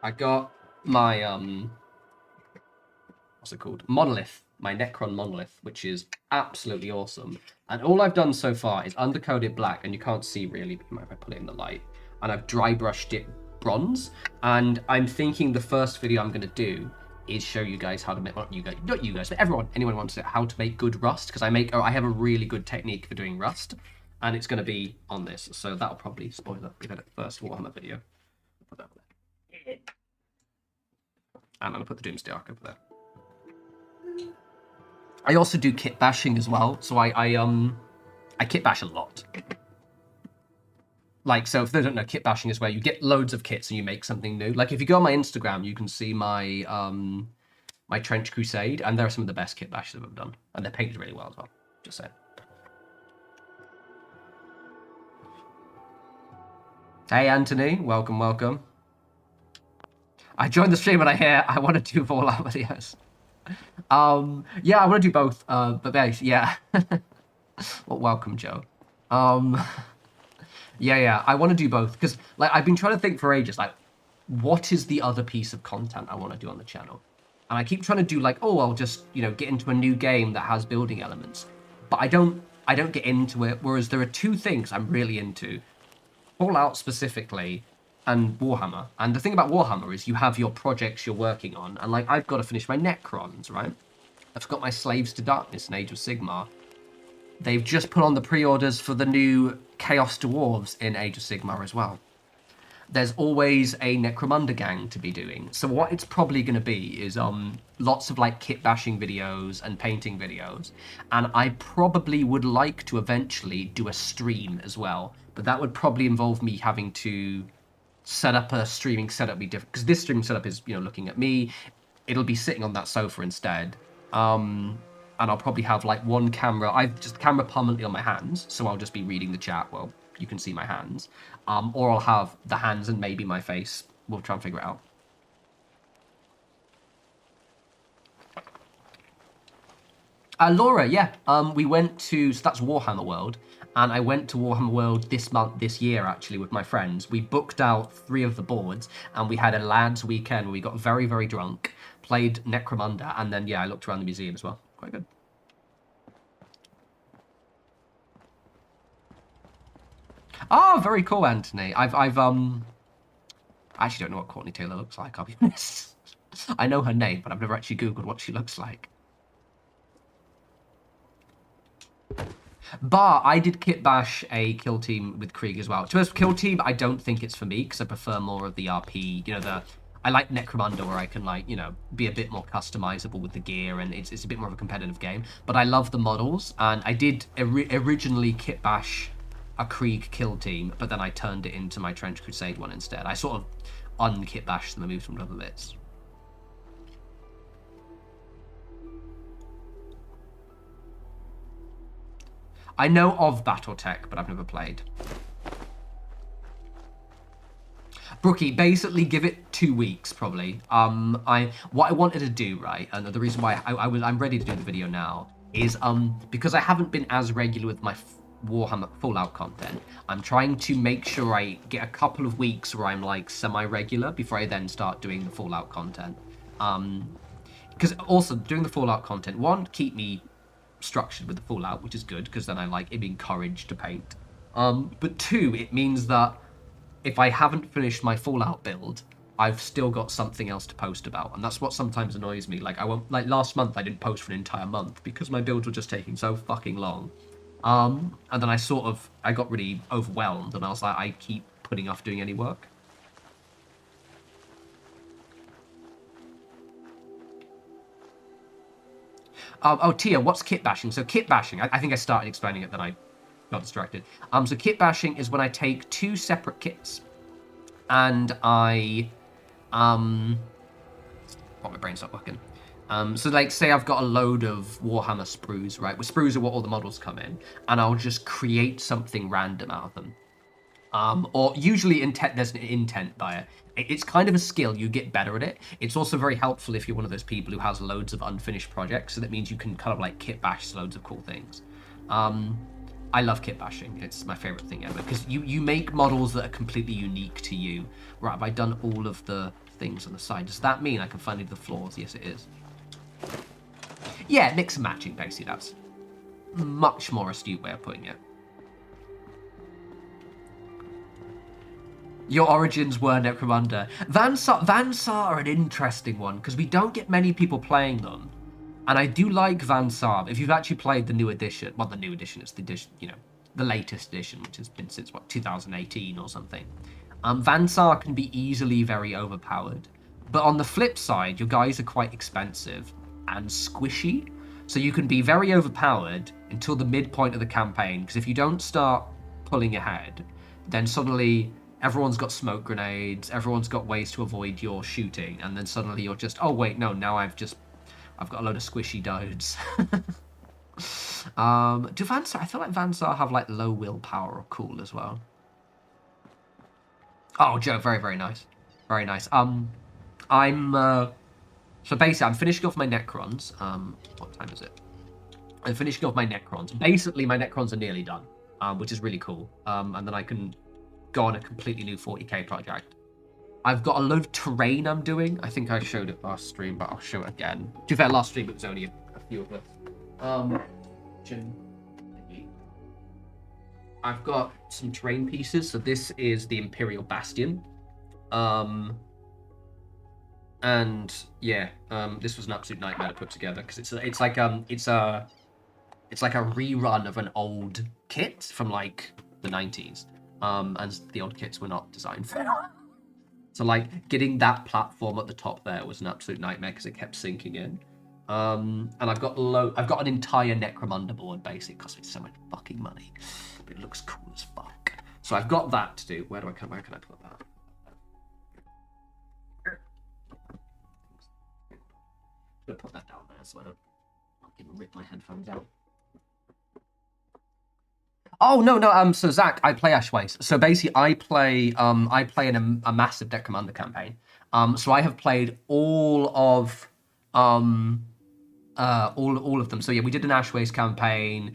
A: I got my, what's it called? Monolith, my Necron Monolith, which is absolutely awesome. And all I've done so far is undercoat black, and you can't see really, but you might if I put it in the light. And I've dry brushed it bronze, and I'm thinking the first video I'm going to do is show you guys how to make, not you guys, but anyone wants it, how to make good rust, because I have a really good technique for doing rust, and it's going to be on this, so that'll probably spoil the first Warhammer video. Put that there. And I'm going to put the Doomsday Arc over there. I also do kit bashing as well, so I kit bash a lot. Like, so if they don't know, kit bashing is where you get loads of kits and you make something new. Like, if you go on my Instagram, you can see my my Trench Crusade, and there are some of the best kit bashes I've ever done. And they're painted really well as well, just saying. Hey, Anthony, welcome, welcome. I joined the stream and I hear I want to do Fallout videos. Yeah, I want to do both, but yeah. Well, welcome, Joe. Yeah, I want to do both, because like I've been trying to think for ages, like, what is the other piece of content I want to do on the channel? And I keep trying to do like, oh, I'll just, you know, get into a new game that has building elements, but I don't get into it. Whereas there are two things I'm really into, Fallout specifically, and Warhammer. And the thing about Warhammer is you have your projects you're working on, and like I've got to finish my Necrons, right? I've got my Slaves to Darkness and Age of Sigmar. They've just put on the pre-orders for the new Chaos Dwarves in Age of Sigmar as well. there's always a Necromunda gang to be doing. So what it's probably going to be is lots of like kit bashing videos and painting videos. And I probably would like to eventually do a stream as well. But that would probably involve me having to set up a streaming setup be different. Because this streaming setup is, you know, looking at me. It'll be sitting on that sofa instead. And I'll probably have like one camera. I've just camera permanently on my hands. So I'll just be reading the chat. Well, you can see my hands. Or I'll have the hands and maybe my face. We'll try and figure it out. Laura, yeah. We went to, so that's Warhammer World. And I went to Warhammer World this year, actually, with my friends. We booked out 3 of the boards, and we had a lads' weekend where we got very, very drunk, played Necromunda, and then, yeah, I looked around the museum as well. Quite good. Oh, very cool, Anthony. I actually don't know what Courtney Taylor looks like, I'll be honest. I know her name, but I've never actually Googled what she looks like. But I did kit bash a kill team with Krieg as well. To a kill team, I don't think it's for me, because I prefer more of the RP, you know, I like Necromunda where I can, like, you know, be a bit more customizable with the gear, and it's a bit more of a competitive game. But I love the models, and I did originally kit bash a Krieg kill team, but then I turned it into my Trench Crusade one instead. I sort of un-kit bashed them and moved from other bits. I know of Battletech, but I've never played. Brookie, basically give it 2 weeks, probably. What I wanted to do, right, and the reason why I'm ready to do the video now is because I haven't been as regular with my Warhammer Fallout content. I'm trying to make sure I get a couple of weeks where I'm like semi-regular before I then start doing the Fallout content. Because also doing the Fallout content, one, keep me structured with the Fallout, which is good because then I like it being encouraged to paint. But 2, it means that if I haven't finished my Fallout build, I've still got something else to post about, and that's what sometimes annoys me. Like last month I didn't post for an entire month because my builds were just taking so fucking long. And then I got really overwhelmed, and I was like, I keep putting off doing any work. Oh, Tia, what's kit bashing? So kit bashing, I think I started explaining it, then I got distracted. So kit bashing is when I take 2 separate kits, and I, my brain stopped working. So like, say I've got a load of Warhammer sprues, right? Well, sprues are what all the models come in, and I'll just create something random out of them. Or usually there's an intent by it. It's kind of a skill, you get better at it. It's also very helpful if you're one of those people who has loads of unfinished projects, so that means you can kind of like kit bash loads of cool things. I love kit bashing, it's my favorite thing ever, because you make models that are completely unique to you. Right, have I done all of the things on the side? Does that mean I can finally do the floors? Yes, it is. Yeah, mix and matching, basically. That's a much more astute way of putting it. Your origins were Necromunda. Vansar are an interesting one, because we don't get many people playing them. And I do like Vansar. If you've actually played the new edition, well, the new edition, it's the edition, you know, the latest edition, which has been since, what, 2018 or something. Vansar can be easily very overpowered. But on the flip side, your guys are quite expensive and squishy. So you can be very overpowered until the midpoint of the campaign, because if you don't start pulling ahead, then suddenly everyone's got smoke grenades, everyone's got ways to avoid your shooting, and then suddenly you're just, oh wait, no, now I've got a load of squishy dudes. Do Vansar, I feel like Vansar have like low willpower or cool as well. Oh, Joe, very, very nice. Very nice. So basically, I'm finishing off my Necrons. What time is it? I'm finishing off my Necrons. Basically, my Necrons are nearly done, which is really cool. And then I can go on a completely new 40k project. I've got a load of terrain I'm doing. I think I showed it last stream, but I'll show it again. To be fair, last stream it was only a few of us. I've got some terrain pieces. So this is the Imperial Bastion. And yeah, this was an absolute nightmare to put together because it's like a rerun of an old kit from like the 90s. And the old kits were not designed for So like getting that platform at the top there was an absolute nightmare because it kept sinking in. And I've got an entire Necromunda board basically. It cost me so much fucking money, but it looks cool as fuck. So I've got that to do. Where can I put that? I'm gonna put that down there so I don't fucking rip my headphones out. Oh no. So Zach, I play Ashways. So basically, I play in a massive Deck Commander campaign. So I have played all of all of them. So yeah, we did an Ashways campaign.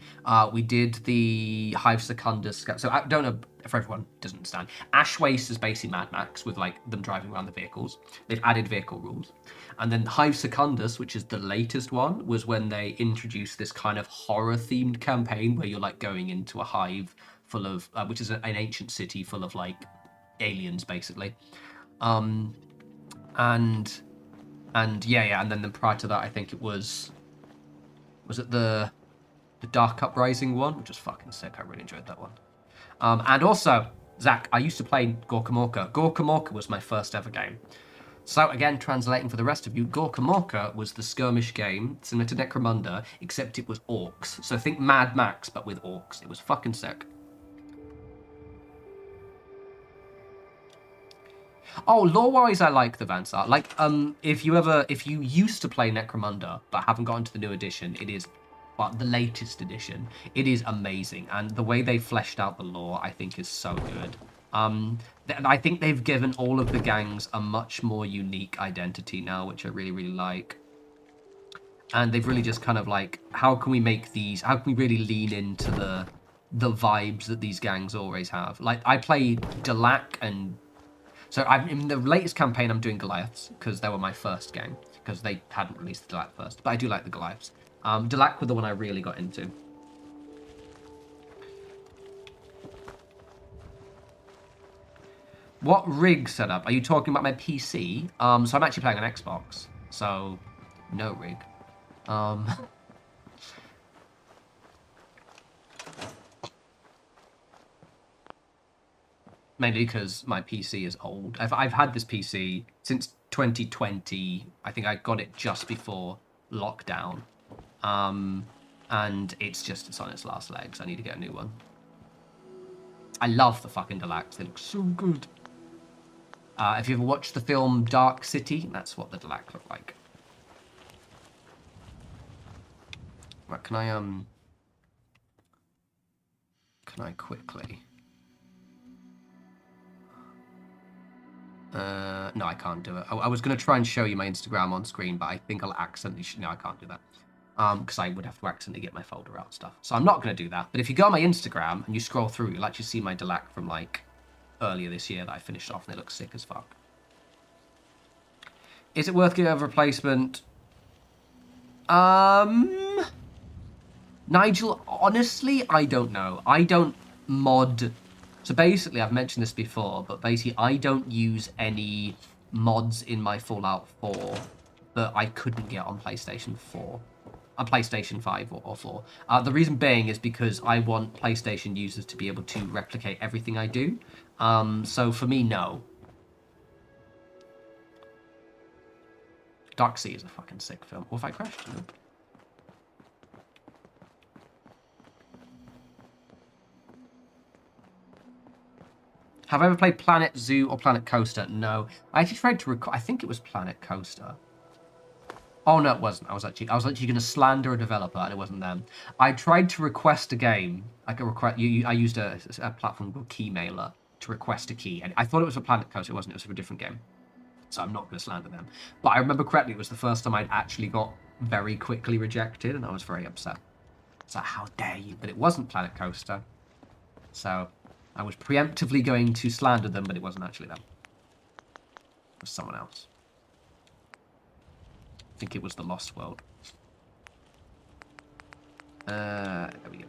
A: We did the Hive Secundus. So I don't know if everyone doesn't understand. Ashways is basically Mad Max with like them driving around the vehicles. They've added vehicle rules, and then Hive Secundus, which is the latest one, was when they introduced this kind of horror-themed campaign where you're like going into a hive full of, which is an ancient city full of like aliens, basically, and yeah, and then prior to that, I think it was it the Dark Uprising one, which was fucking sick. I really enjoyed that one. And also, Zach, I used to play Gorkamorka. Gorkamorka was my first ever game. So again, translating for the rest of you, Gorkamorka was the skirmish game, similar to Necromunda, except it was orcs. So think Mad Max, but with orcs. It was fucking sick. Oh, lore-wise, I like the Vansar. Like, if you used to play Necromunda but haven't gotten to the new edition, it is, well, the latest edition. It is amazing, and the way they fleshed out the lore, I think, is so good. I think they've given all of the gangs a much more unique identity now, which I really, really like. And they've really just kind of like, how can we really lean into the vibes that these gangs always have? Like, I play Delac and... So in the latest campaign, I'm doing Goliaths, because they were my first game, because they hadn't released the Delac first. But I do like the Goliaths. Delac were the one I really got into. What rig setup? Are you talking about my PC? So I'm actually playing on Xbox, so no rig. Mainly because my PC is old. I've had this PC since 2020. I think I got it just before lockdown. And it's on its last legs. I need to get a new one. I love the fucking Delacs. They look so good. If you ever watched the film Dark City, that's what the Delac look like. Right, can I quickly... no, I can't do it. I was going to try and show you my Instagram on screen, but I think I'll accidentally... No, I can't do that. Because I would have to accidentally get my folder out stuff. So I'm not going to do that. But if you go on my Instagram and you scroll through, you'll actually see my Delac from, like, earlier this year that I finished off, and they look sick as fuck. Is it worth getting a replacement? Nigel, honestly, I don't know. I don't mod... So basically, I've mentioned this before, but basically, I don't use any mods in my Fallout 4 that I couldn't get on PlayStation 4. On PlayStation 5 or 4. The reason being is because I want PlayStation users to be able to replicate everything I do. So for me, no. Dark Sea is a fucking sick film. Or if I crashed, nope. Have I ever played Planet Zoo or Planet Coaster? No. I actually tried to record... I think it was Planet Coaster. Oh, no, it wasn't. I was actually going to slander a developer, and it wasn't them. I tried to request a game. I used a platform called Keymailer to request a key, and I thought it was for Planet Coaster. It wasn't. It was for a different game. So I'm not going to slander them. But I remember correctly, it was the first time I'd actually got very quickly rejected, and I was very upset. So how dare you? But it wasn't Planet Coaster. So I was preemptively going to slander them, but it wasn't actually them. It was someone else. I think it was The Lost World. There we go.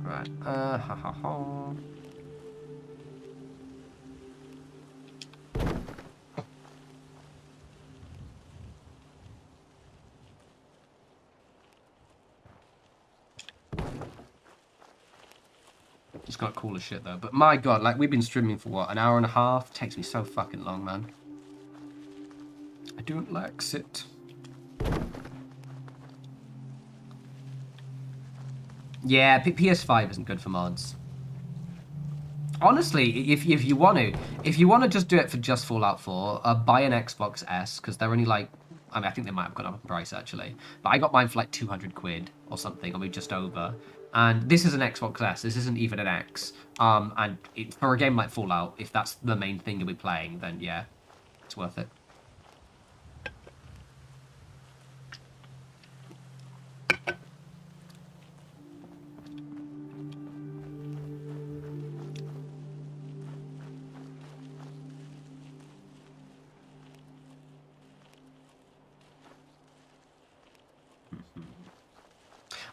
A: Right. Ha ha ha. It's got cool as shit though. But my god, like we've been streaming for what, an hour and a half? It takes me so fucking long, man. I don't like it. Yeah, PS5 isn't good for mods. Honestly, if you want to just do it for just Fallout 4, buy an Xbox S because they're only like, I mean, I think they might have gone up in price actually, but I got mine for like 200 quid or something, or maybe just over. And this is an Xbox S. This isn't even an X. And for a game like Fallout, if that's the main thing you'll be playing, then yeah, it's worth it.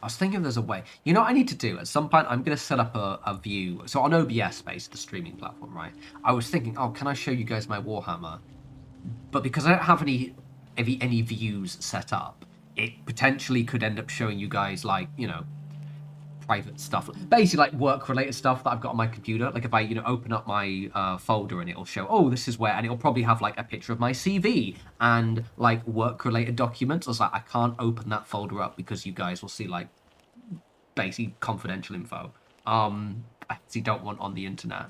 A: I was thinking there's a way. You know what I need to do? At some point, I'm going to set up a view. So on OBS, based the streaming platform, right? I was thinking, oh, can I show you guys my Warhammer? But because I don't have any views set up, it potentially could end up showing you guys, like, you know, private stuff. Basically, like, work-related stuff that I've got on my computer. Like, if I, you know, open up my folder and it'll show, oh, this is where... And it'll probably have, like, a picture of my CV and, like, work-related documents. I was like, I can't open that folder up because you guys will see, like, basically confidential info. I actually don't want on the internet.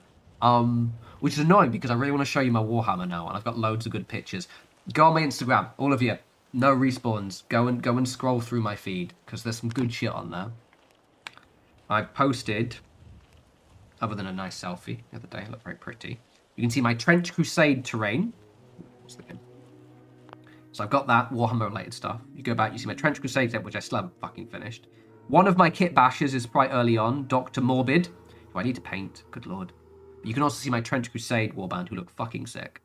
A: Which is annoying because I really want to show you my Warhammer now, and I've got loads of good pictures. Go on my Instagram, all of you. No respawns. Go and scroll through my feed because there's some good shit on there. I posted, other than a nice selfie the other day, it looked very pretty. You can see my Trench Crusade terrain. So I've got that Warhammer related stuff. You go back, you see my Trench Crusade, which I still haven't fucking finished. One of my kit bashes is quite early on, Dr. Morbid, who I need to paint, good lord. But you can also see my Trench Crusade warband, who look fucking sick.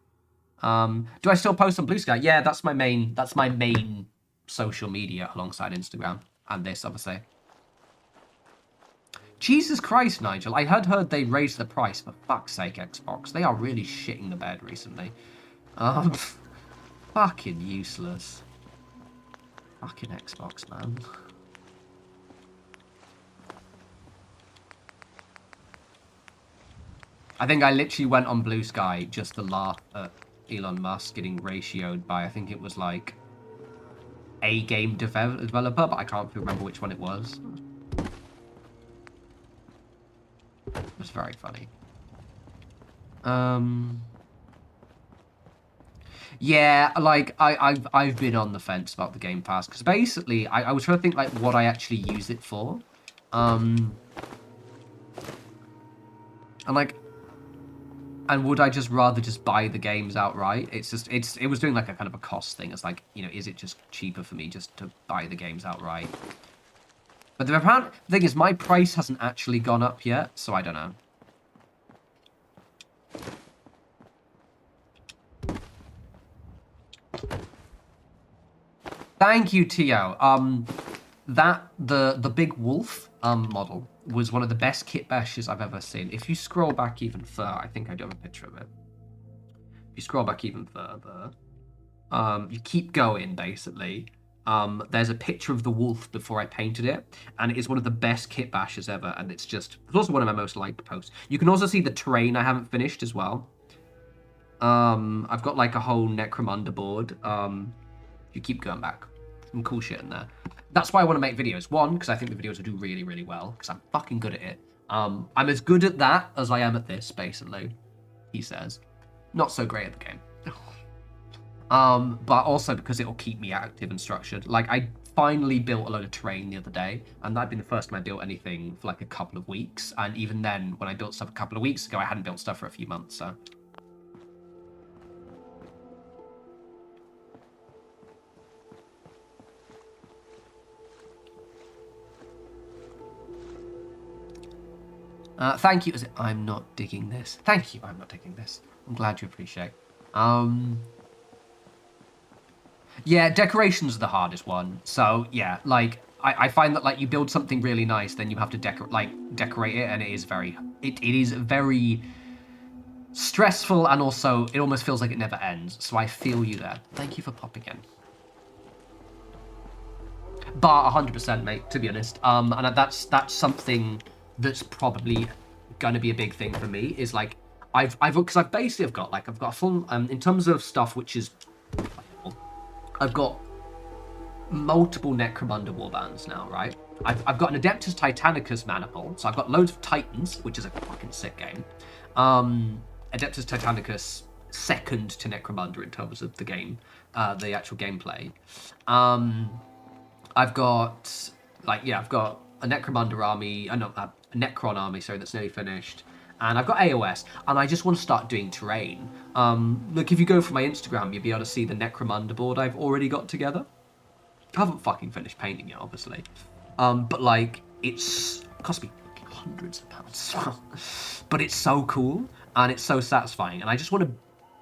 A: Do I still post on Blue Sky? Yeah, that's my main social media alongside Instagram and this, obviously. Jesus Christ, Nigel, I had heard they raised the price, for fuck's sake, Xbox. They are really shitting the bed recently. Fucking useless. Fucking Xbox, man. I think I literally went on Blue Sky just to laugh at Elon Musk getting ratioed by, I think it was like a game developer, but I can't remember which one it was. It was very funny. Yeah, like I've been on the fence about the Game Pass because basically I was trying to think like what I actually use it for, and like, and would I just rather just buy the games outright? It was doing like a kind of a cost thing. It's like, you know, is it just cheaper for me just to buy the games outright? But the apparent thing is my price hasn't actually gone up yet, so I don't know. Thank you, Tio. The big wolf model was one of the best kit bashes I've ever seen. If you scroll back even further, I think I do have a picture of it. If you scroll back even further, you keep going basically. There's a picture of the wolf before I painted it, and it is one of the best kit bashes ever, and it's also one of my most liked posts. You can also see the terrain I haven't finished as well. I've got like a whole Necromunda board. You keep going back. Some cool shit in there. That's why I want to make videos. One, because I think the videos will do really, really well, because I'm fucking good at it. I'm as good at that as I am at this, basically, he says. Not so great at the game. But also because it'll keep me active and structured. Like, I finally built a load of terrain the other day, and that'd been the first time I built anything for like a couple of weeks. And even then, when I built stuff a couple of weeks ago, I hadn't built stuff for a few months, so... Thank you. I'm not digging this. Thank you. I'm not digging this. I'm glad you appreciate. Yeah, decorations are the hardest one. So yeah, like I find that like you build something really nice, then you have to decorate it, and it is very stressful, and also it almost feels like it never ends. So I feel you there. Thank you for popping in. But 100%, mate. To be honest, and that's something that's probably going to be a big thing for me is like I've basically got a full in terms of stuff which is I've got multiple Necromunda warbands now, right? I've got an Adeptus Titanicus maniple, so I've got loads of Titans, which is a fucking sick game. Adeptus Titanicus second to Necromunda in terms of the game, the actual gameplay. I've got I've got a Necromunda army, a Necron army, sorry, that's nearly finished. And I've got AOS, and I just want to start doing terrain. Look, if you go for my Instagram, you'll be able to see the Necromunda board I've already got together. I haven't fucking finished painting it, obviously. But like, it cost me hundreds of pounds. But it's so cool, and it's so satisfying. And I just want to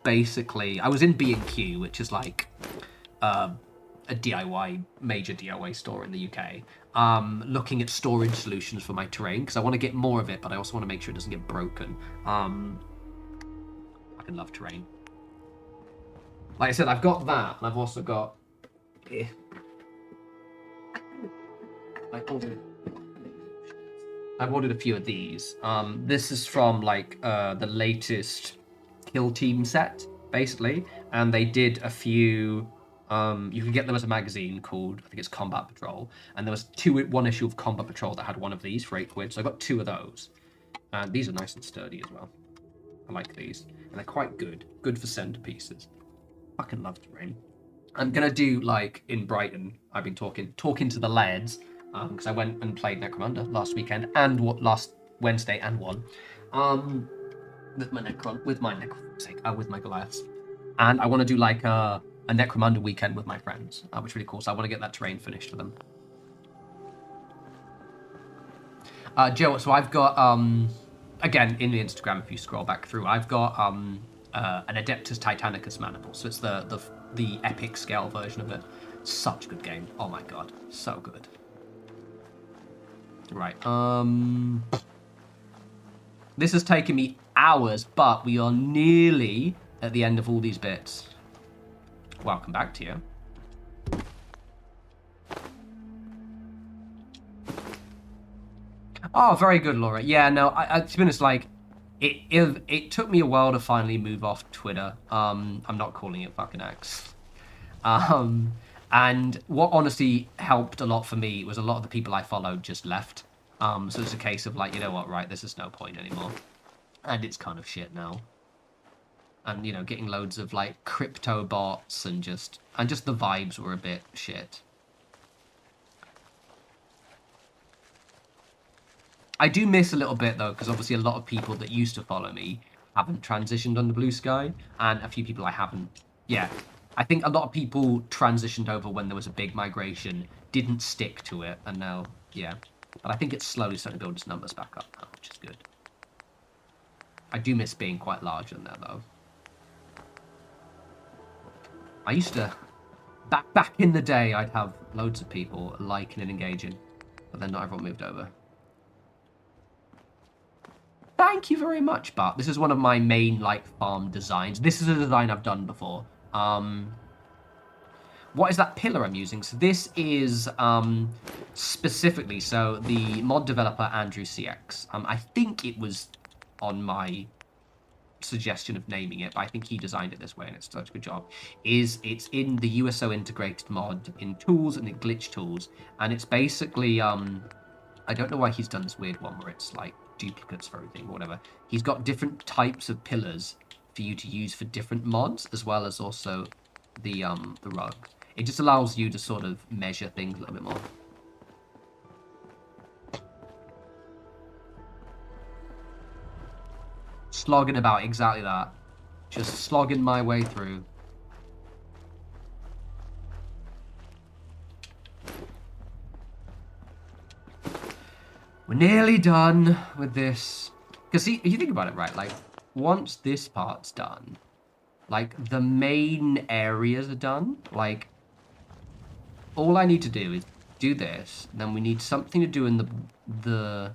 A: basically... I was in B&Q, which is like a major DIY store in the UK, looking at storage solutions for my terrain, because I want to get more of it, but I also want to make sure it doesn't get broken. I can love terrain. Like I said, I've got that, and I've also got... I've ordered a few of these. This is from like the latest Kill Team set, basically, and they did a few. You can get them as a magazine called, I think it's Combat Patrol, and there was one issue of Combat Patrol that had one of these for £8, so I got 2 of those. And these are nice and sturdy as well. I like these, and they're quite good for centerpieces. Fucking love terrain. I'm gonna do like in Brighton. I've been talking to the lads. Because I went and played Necromunda last weekend and last Wednesday and won, with my Goliaths, and I want to do like a Necromunda weekend with my friends, which is really cool. So I want to get that terrain finished for them. Joe, so I've got again in the Instagram, if you scroll back through, I've got an Adeptus Titanicus maniple, so it's the epic scale version of it. Such a good game. Oh my god, so good. Right, this has taken me hours, but we are nearly at the end of all these bits. Welcome back to you. Oh, very good, Laura. Yeah, no, I to be honest, like, it took me a while to finally move off Twitter. I'm not calling it fucking X. And what honestly helped a lot for me was a lot of the people I followed just left. So it's a case of like, you know what, right, this is no point anymore. And it's kind of shit now. And, you know, getting loads of like crypto bots and just the vibes were a bit shit. I do miss a little bit though, because obviously a lot of people that used to follow me haven't transitioned on the Blue Sky, and a few people I haven't. Yeah. I think a lot of people transitioned over when there was a big migration, didn't stick to it, and now, yeah. But I think it's slowly starting to build its numbers back up now, which is good. I do miss being quite large on there, though. I used to... Back in the day, I'd have loads of people liking and engaging, but then not everyone moved over. Thank you very much, Bart. This is one of my main, like, farm designs. This is a design I've done before. What is that pillar I'm using? So this is specifically, so the mod developer Andrew CX. I think it was on my suggestion of naming it, but I think he designed it this way, and it's such a good job. It's in the USO integrated mod in tools and in glitch tools, and it's basically I don't know why he's done this weird one where it's like duplicates for everything or whatever. He's got different types of pillars for you to use for different mods, as well as also the rug. It just allows you to sort of measure things a little bit more. Slogging about exactly that. Just slogging my way through. We're nearly done with this. Because see, if you think about it, right, like, once this part's done, like, the main areas are done. Like, all I need to do is do this, then we need something to do in the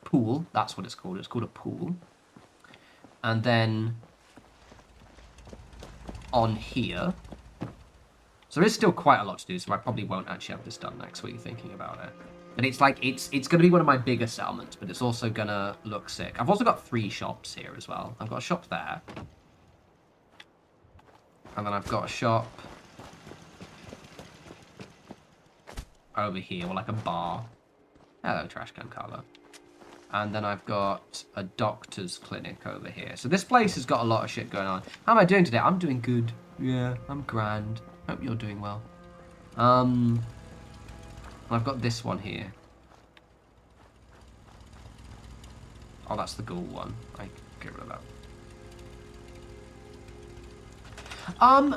A: pool. That's what it's called. It's called a pool. And then on here. So there is still quite a lot to do, so I probably won't actually have this done next week, thinking about it. But it's like, it's going to be one of my bigger settlements, but it's also going to look sick. I've also got 3 shops here as well. I've got a shop there. And then I've got a shop over here, or like a bar. Hello, trash can Carla. And then I've got a doctor's clinic over here. So this place has got a lot of shit going on. How am I doing today? I'm doing good. Yeah, I'm grand. Hope you're doing well. I've got this one here. Oh, that's the ghoul one. I get rid of that.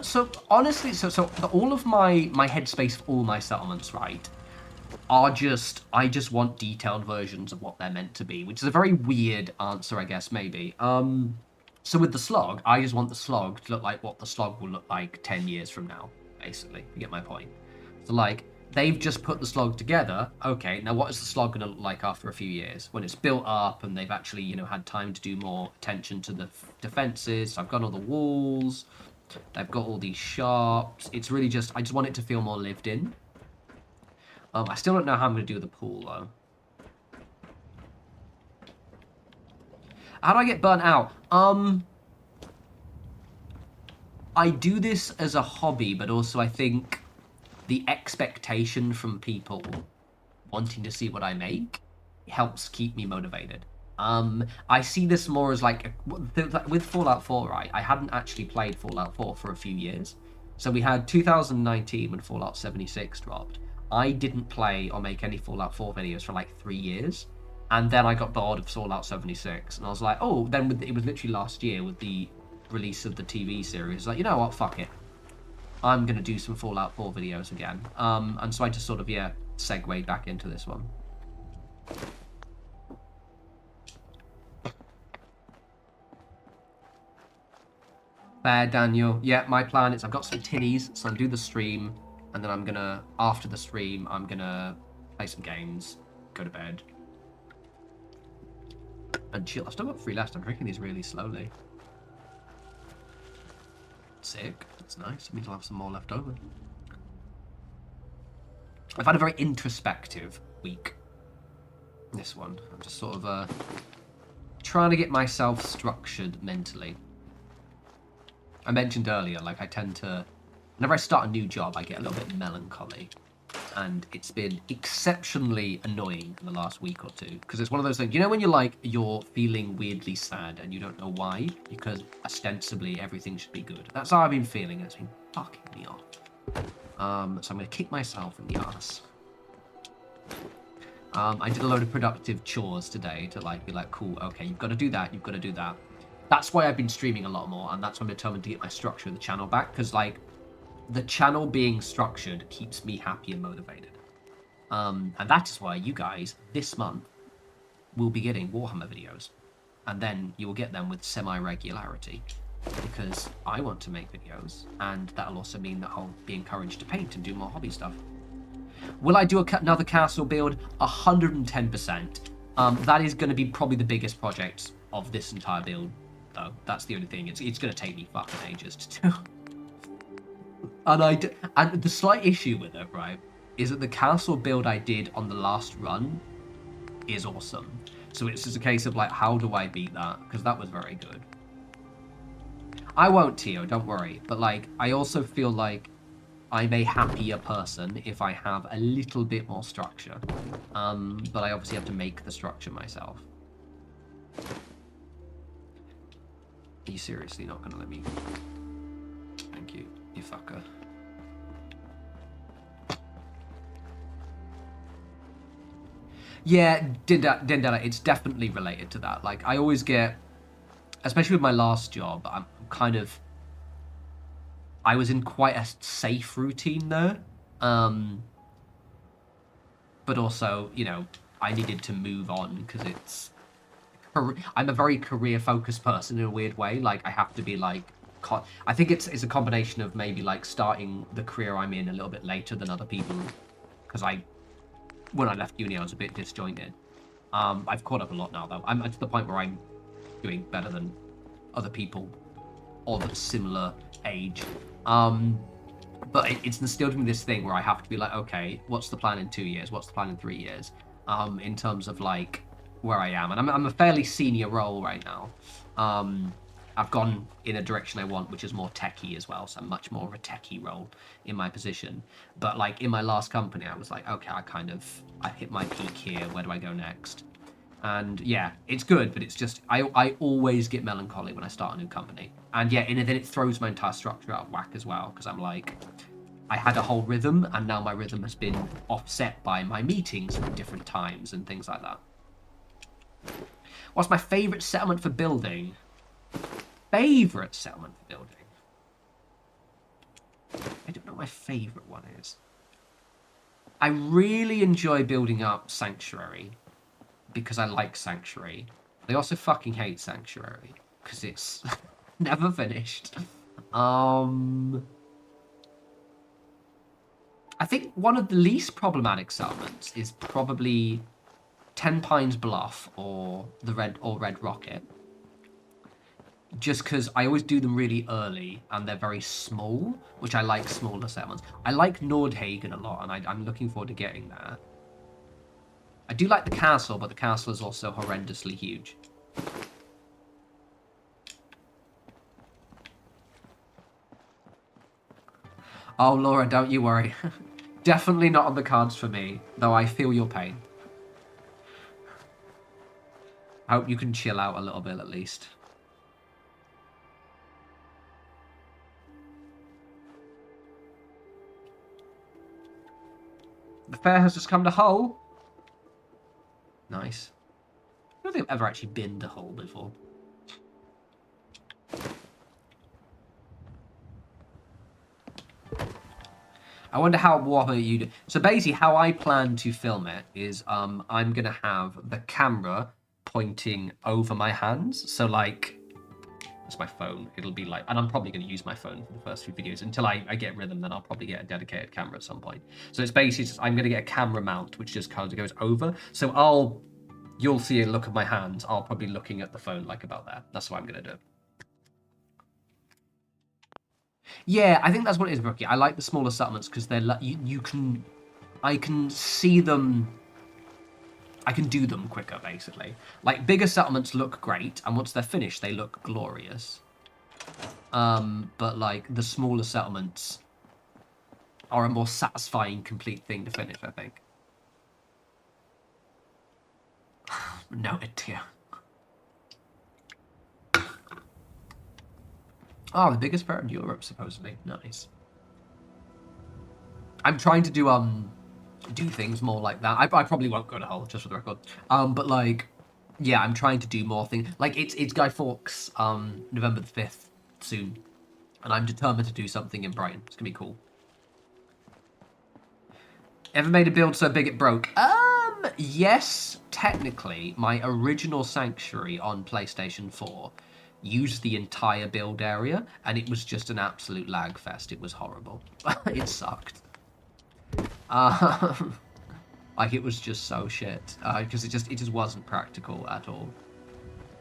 A: So honestly, so all of my headspace for all my settlements, right, are just, I just want detailed versions of what they're meant to be, which is a very weird answer, I guess, maybe. So with the slog, I just want the slog to look like what the slog will look like 10 years from now, basically. You get my point? So, like, they've just put the slog together. Okay, now what is the slog going to look like after a few years? When it's built up and they've actually, you know, had time to do more attention to the defenses. So I've got all the walls. They've got all these shops. It's really just, I just want it to feel more lived in. I still don't know how I'm going to do the pool, though. How do I get burnt out? I do this as a hobby, but also I think the expectation from people wanting to see what I make helps keep me motivated. I see this more as like, with Fallout 4, right? I hadn't actually played Fallout 4 for a few years. So we had 2019 when Fallout 76 dropped. I didn't play or make any Fallout 4 videos for like 3 years. And then I got bored of Fallout 76. And I was like, oh, then it was literally last year with the release of the TV series. Like, you know what, fuck it. I'm going to do some Fallout 4 videos again. And so I just sort of, yeah, segued back into this one. There, Daniel. Yeah, my plan is I've got some tinnies, so I'll do the stream. And then I'm going to, after the stream, I'm going to play some games, go to bed. And chill. I've still got 3 left. I'm drinking these really slowly. Sick. That's nice. It means I'll have some more left over. I've had a very introspective week. This one. I'm just sort of trying to get myself structured mentally. I mentioned earlier, like, I tend to... Whenever I start a new job, I get a little bit melancholy. And it's been exceptionally annoying in the last week or two. Because it's one of those things, you know when you're feeling weirdly sad and you don't know why? Because ostensibly everything should be good. That's how I've been feeling. It's been fucking me off. So I'm going to kick myself in the ass. I did a load of productive chores today to like be like, cool, okay, you've got to do that, you've got to do that. That's why I've been streaming a lot more, and that's why I'm determined to get my structure of the channel back, because like the channel being structured keeps me happy and motivated. And that is why you guys this month will be getting Warhammer videos, and then you will get them with semi-regularity, because I want to make videos, and that'll also mean that I'll be encouraged to paint and do more hobby stuff. Will I do another castle build? 110%. That is going to be probably the biggest project of this entire build, though. That's the only thing. It's going to take me fucking ages to do. And the slight issue with it, right, is that the castle build I did on the last run is awesome. So it's just a case of, like, how do I beat that? Because that was very good. I won't, Tio, don't worry. But, like, I also feel like I'm a happier person if I have a little bit more structure. But I obviously have to make the structure myself. Are you seriously not going to let me? Thank you, you fucker. Yeah, Dindala, it's definitely related to that. Like, I always get, especially with my last job, I'm kind of, I was in quite a safe routine there. But also, you know, I needed to move on because it's, I'm a very career-focused person in a weird way. Like, I have to be, like, I think it's a combination of maybe, like, starting the career I'm in a little bit later than other people. Because when I left uni, I was a bit disjointed. I've caught up a lot now, though. I'm to the point where I'm doing better than other people of a similar age. But it's instilled in me this thing where I have to be like, okay, what's the plan in 2 years? What's the plan in 3 years? In terms of like where I am, and I'm a fairly senior role right now. I've gone in a direction I want, which is more techie as well, so I'm much more of a techie role in my position. But like in my last company, I was like, okay, I hit my peak here. Where do I go next? And yeah, it's good, but it's just I always get melancholy when I start a new company, and yeah, and then it throws my entire structure out of whack as well, because I'm like, I had a whole rhythm, and now my rhythm has been offset by my meetings at different times and things like that. What's my favourite settlement for building? Favourite settlement for building? I don't know what my favourite one is. I really enjoy building up Sanctuary, because I like Sanctuary. I also fucking hate Sanctuary, because it's never finished. I think one of the least problematic settlements is probably 10 Pines Bluff or the Red Rocket. Just because I always do them really early and they're very small, which I like smaller settlements. I like Nordhagen a lot, and I'm looking forward to getting there. I do like the castle, but the castle is also horrendously huge. Oh, Laura, don't you worry. Definitely not on the cards for me, though I feel your pain. I hope you can chill out a little bit at least. The fair has just come to Hull. Nice. I don't think I've ever actually been to Hull before. I wonder what you do. So basically, how I plan to film it is I'm going to have the camera pointing over my hands. So like, that's my phone. It'll be like, and I'm probably going to use my phone for the first few videos until I get rhythm. Then I'll probably get a dedicated camera at some point. So it's basically just, I'm going to get a camera mount which just kind of goes over. So you'll see a look of my hands. I'll probably looking at the phone like about there. That's what I'm going to do. Yeah, I think that's what it is, Rookie. I like the smaller settlements because they're like I can see them. I can do them quicker, basically. Like bigger settlements look great, and once they're finished, they look glorious. But like the smaller settlements are a more satisfying, complete thing to finish, I think. Noted here. Oh, the biggest fair in Europe, supposedly. Nice. I'm trying to do things more like that. I probably won't go to Hull, just for the record. But like, yeah, I'm trying to do more things. Like it's Guy Fawkes, November the 5th soon, and I'm determined to do something in Brighton. It's gonna be cool. Ever made a build so big it broke? Yes, technically, my original Sanctuary on PlayStation 4 used the entire build area, and it was just an absolute lag fest. It was horrible. It sucked. Like it was just so shit because it just wasn't practical at all.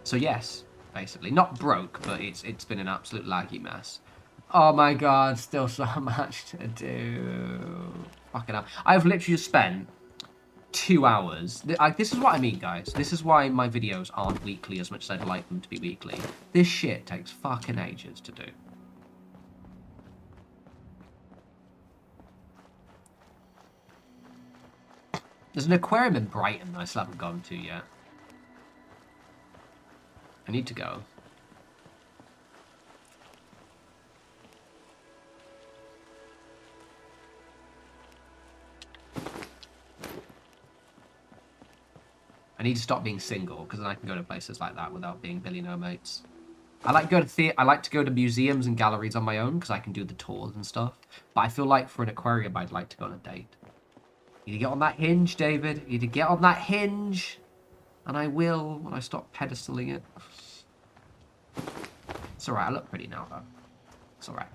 A: So yes, basically not broke, but it's been an absolute laggy mess. Oh my god, still so much to do. Fucking hell. I've literally just spent 2 hours. This is what I mean, guys. This is why my videos aren't weekly as much as I'd like them to be weekly. This shit takes fucking ages to do. There's an aquarium in Brighton that I still haven't gone to yet. I need to go. I need to stop being single, because then I can go to places like that without being billionaire mates. I like to go to museums and galleries on my own, because I can do the tours and stuff. But I feel like for an aquarium, I'd like to go on a date. You need to get on that hinge, David. You need to get on that hinge. And I will when I stop pedestaling it. It's alright, I look pretty now, though. It's alright.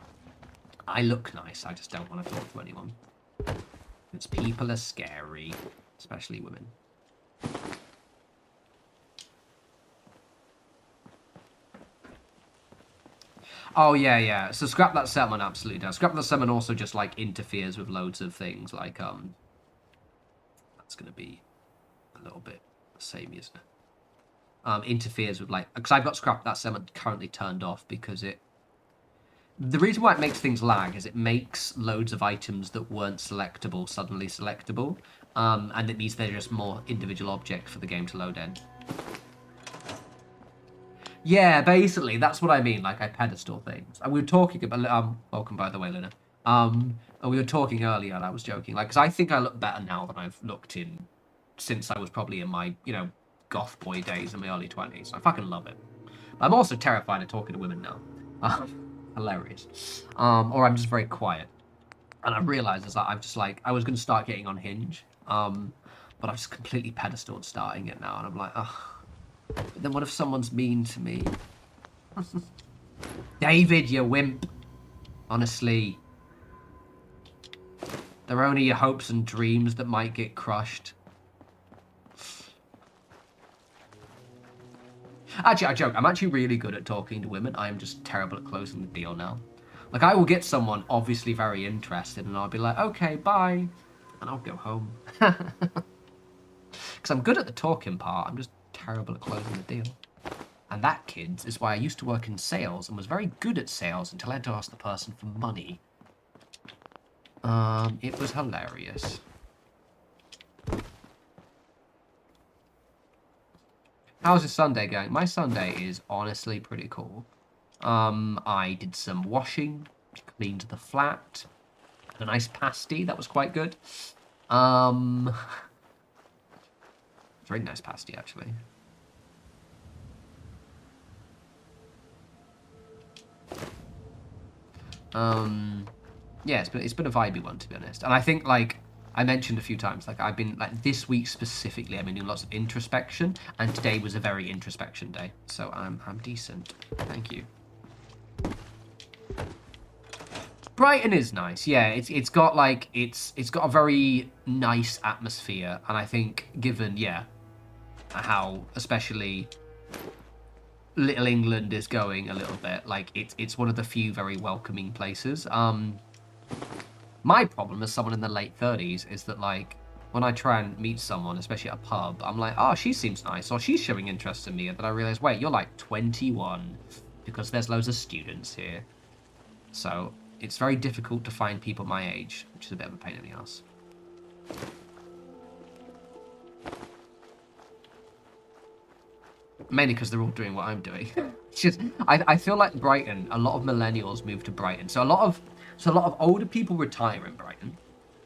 A: I look nice, I just don't want to talk to anyone. Because people are scary. Especially women. Oh, yeah, yeah. So scrap that settlement absolutely does. Scrap that settlement also just, like, interferes with loads of things. Like, that's going to be a little bit samey, isn't it? Interferes with, like... Because I've got scrap that settlement currently turned off because it... The reason why it makes things lag is it makes loads of items that weren't selectable suddenly selectable. And it means they're just more individual objects for the game to load in. Yeah, basically, that's what I mean. Like, I pedestal things. And we were talking about... welcome, by the way, Luna. And we were talking earlier, and I was joking. Like, because I think I look better now than I've looked in... Since I was probably in my, you know, goth boy days in my early 20s. I fucking love it. But I'm also terrified of talking to women now. Hilarious. Or I'm just very quiet. And I realised is that I'm just like... I was going to start getting on Hinge. But I've just completely pedestaled starting it now. And I'm like, ugh. But then what if someone's mean to me? David, you wimp. Honestly. They're only your hopes and dreams that might get crushed. Actually, I joke. I'm actually really good at talking to women. I am just terrible at closing the deal now. Like, I will get someone obviously very interested, and I'll be like, okay, bye. And I'll go home. Because I'm good at the talking part. I'm just terrible at closing the deal. And that, kids, is why I used to work in sales and was very good at sales until I had to ask the person for money. It was hilarious. How's your Sunday going? My Sunday is honestly pretty cool. I did some washing, cleaned the flat, a nice pasty, that was quite good. Very nice pasty, actually. Yeah, it's been a vibey one, to be honest. And I think, like, I mentioned a few times, like, I've been, like, this week specifically, I've been doing lots of introspection, and today was a very introspection day. So I'm decent. Thank you. Brighton is nice, yeah. It's got, like, it's got a very nice atmosphere, and I think, given, yeah, how, especially... Little England is going a little bit. Like, it's one of the few very welcoming places. My problem as someone in the late 30s is that, like, when I try and meet someone, especially at a pub, I'm like, oh, she seems nice, or she's showing interest in me, and then I realise, wait, you're like 21, because there's loads of students here. So, it's very difficult to find people my age, which is a bit of a pain in the ass. Mainly because they're all doing what I'm doing. It's just, I feel like Brighton, a lot of millennials move to Brighton. So a lot of older people retire in Brighton,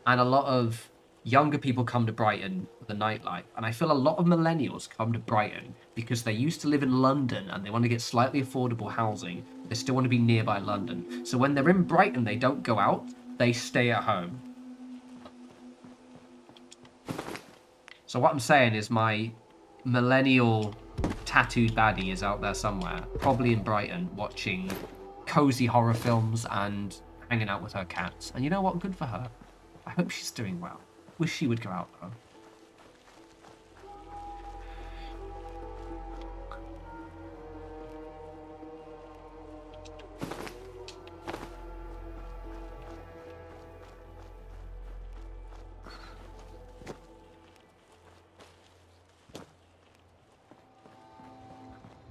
A: and a lot of younger people come to Brighton for the nightlife. And I feel a lot of millennials come to Brighton because they used to live in London and they want to get slightly affordable housing. They still want to be nearby London. So when they're in Brighton, they don't go out, they stay at home. So what I'm saying is my millennial tattooed baddie is out there somewhere, probably in Brighton, watching cozy horror films and hanging out with her cats. And you know what? Good for her. I hope she's doing well. Wish she would go out, though.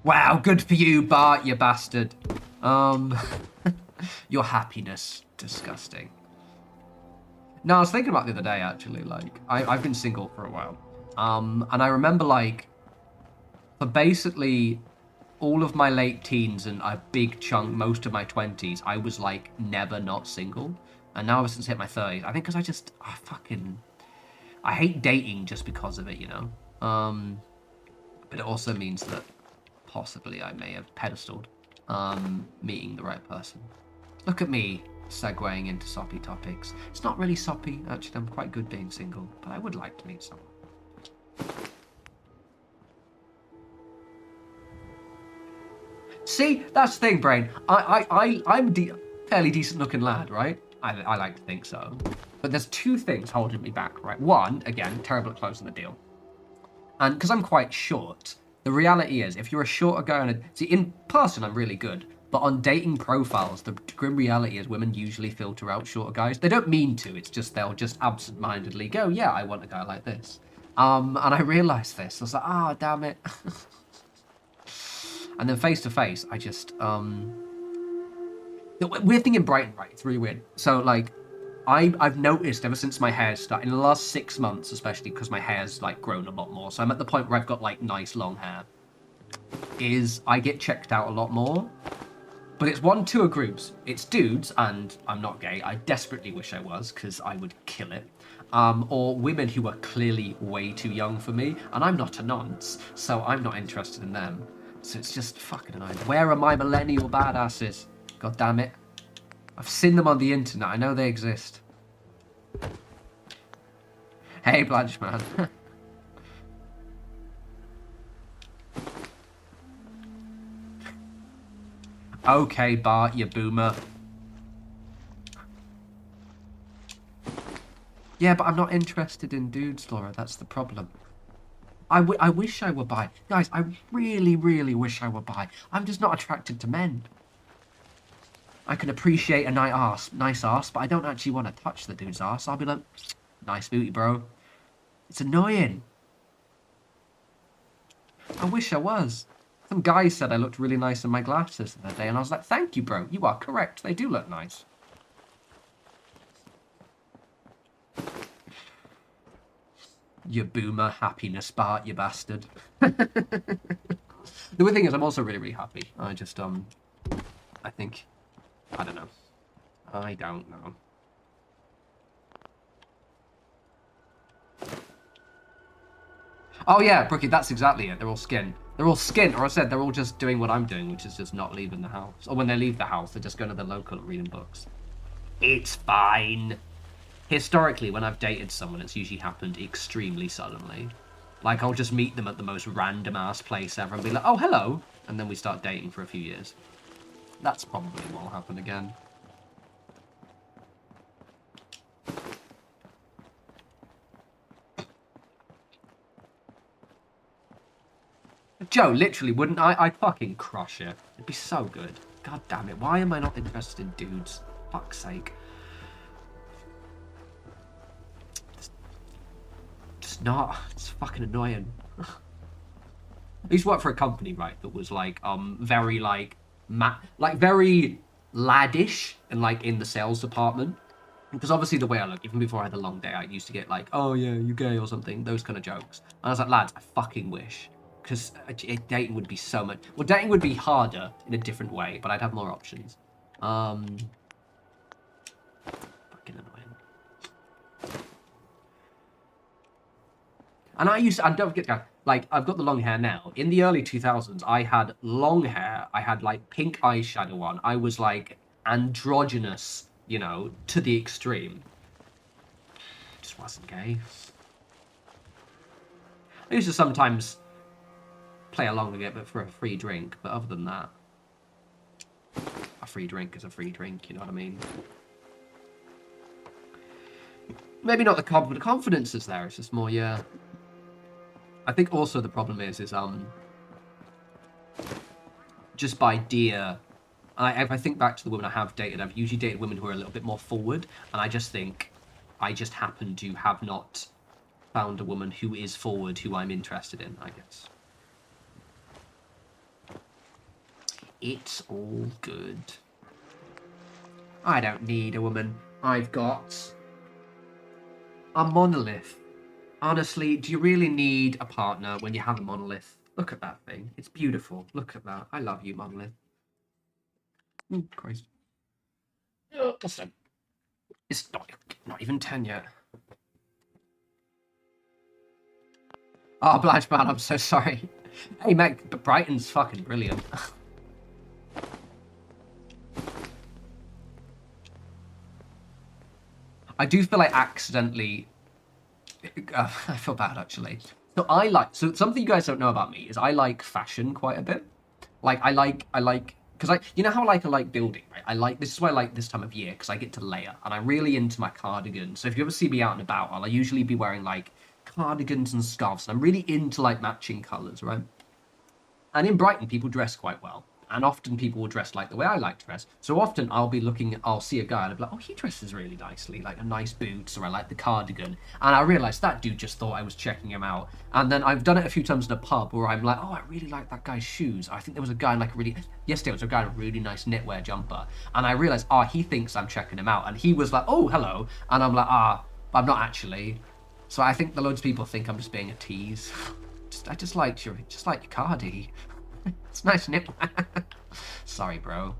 A: Wow, good for you, Bart, you bastard. Your happiness, disgusting. No, I was thinking about the other day, actually, like, I've been single for a while. And I remember, like, for basically all of my late teens and a big chunk, most of my 20s, I was, like, never not single. And now ever since I hit my 30s, I think because I hate dating just because of it, you know? But it also means that possibly I may have pedestaled meeting the right person. Look at me segueing into soppy topics. It's not really soppy, actually. I'm quite good being single, but I would like to meet someone. See, that's the thing, Brain. I'm a fairly decent looking lad, right? I like to think so. But there's two things holding me back, right? One, again, terrible at closing the deal. And because I'm quite short, the reality is, if you're a shorter guy see, in person, I'm really good. But on dating profiles, the grim reality is women usually filter out shorter guys. They don't mean to. It's just they'll just absent-mindedly go, yeah, I want a guy like this. And I realised this. I was like, ah, damn it. And then face to face, I just the weird thing in Brighton, right? It's really weird. So like, I've noticed ever since my hair started in the last 6 months, especially because my hair's like grown a lot more. So I'm at the point where I've got like nice long hair. Is I get checked out a lot more. But it's one tour groups. It's dudes, and I'm not gay. I desperately wish I was, because I would kill it. Or women who are clearly way too young for me, and I'm not a nonce, so I'm not interested in them. So it's just fucking annoying. Where are my millennial badasses? God damn it. I've seen them on the internet. I know they exist. Hey, Blanche, man. Okay, Bart, you boomer. Yeah, but I'm not interested in dudes, Laura. That's the problem. I wish I were bi. Guys, I really, really wish I were bi. I'm just not attracted to men. I can appreciate a nice arse, but I don't actually want to touch the dude's arse. I'll be like, nice booty, bro. It's annoying. I wish I was. Some guy said I looked really nice in my glasses the other day, and I was like, thank you, bro. You are correct. They do look nice. You boomer happiness Bart, you bastard. The weird thing is, I'm also really, really happy. I just, I think, I don't know. I don't know. Oh yeah, Brookie, that's exactly it. They're all skin. They're all skin, or I said they're all just doing what I'm doing, which is just not leaving the house. Or when they leave the house, they're just going to the local and reading books. It's fine. Historically, when I've dated someone, it's usually happened extremely suddenly. Like, I'll just meet them at the most random-ass place ever and be like, oh, hello, and then we start dating for a few years. That's probably what will happen again. Joe, literally, wouldn't I? I'd fucking crush it. It'd be so good. God damn it. Why am I not interested in dudes? Fuck's sake. Just not. It's fucking annoying. I used to work for a company, right, that was like, very like very laddish and like in the sales department. Because obviously the way I look, even before I had the long day, I used to get like, oh yeah, you gay or something, those kind of jokes. And I was like, lads, I fucking wish. Because dating would be so much... Well, dating would be harder in a different way, but I'd have more options. Fucking annoying. And and don't forget, guys, like, I've got the long hair now. In the early 2000s, I had long hair. I had, like, pink eyeshadow on. I was, like, androgynous, you know, to the extreme. Just wasn't gay. I used to sometimes play along again, but for a free drink. But other than that, a free drink is a free drink. You know what I mean? Maybe not the confidence. Confidence is there. It's just more, yeah. I think also the problem is just by dear. If I think back to the women I have dated, I've usually dated women who are a little bit more forward, and I just think I just happen to have not found a woman who is forward, who I'm interested in, I guess. It's all good. I don't need a woman. I've got a monolith. Honestly, do you really need a partner when you have a monolith? Look at that thing. It's beautiful. Look at that. I love you, monolith. Christ. Listen. It's not even 10 yet. Oh, Blanche, man, I'm so sorry. Hey, mate, but Brighton's fucking brilliant. I do feel like accidentally... I feel bad, actually. So something you guys don't know about me is I like fashion quite a bit. Like, I like... Because you know how I like building, right? This is why I like this time of year, because I get to layer. And I'm really into my cardigans. So if you ever see me out and about, I'll usually be wearing, like, cardigans and scarves. And I'm really into, like, matching colours, right? And in Brighton, people dress quite well. and often people will dress like the way I like to dress. So often I'll see a guy and I'll be like, oh, he dresses really nicely, like a nice boots, or I like the cardigan. And I realised that dude just thought I was checking him out. And then I've done it a few times in a pub where I'm like, oh, I really like that guy's shoes. I think there was a guy in like a really, yesterday there was a guy in a really nice knitwear jumper. And I realised, he thinks I'm checking him out. And he was like, oh, hello. And I'm like, I'm not actually. So I think loads of people think I'm just being a tease. I just like your cardi. It's nice knitwear. Sorry, bro.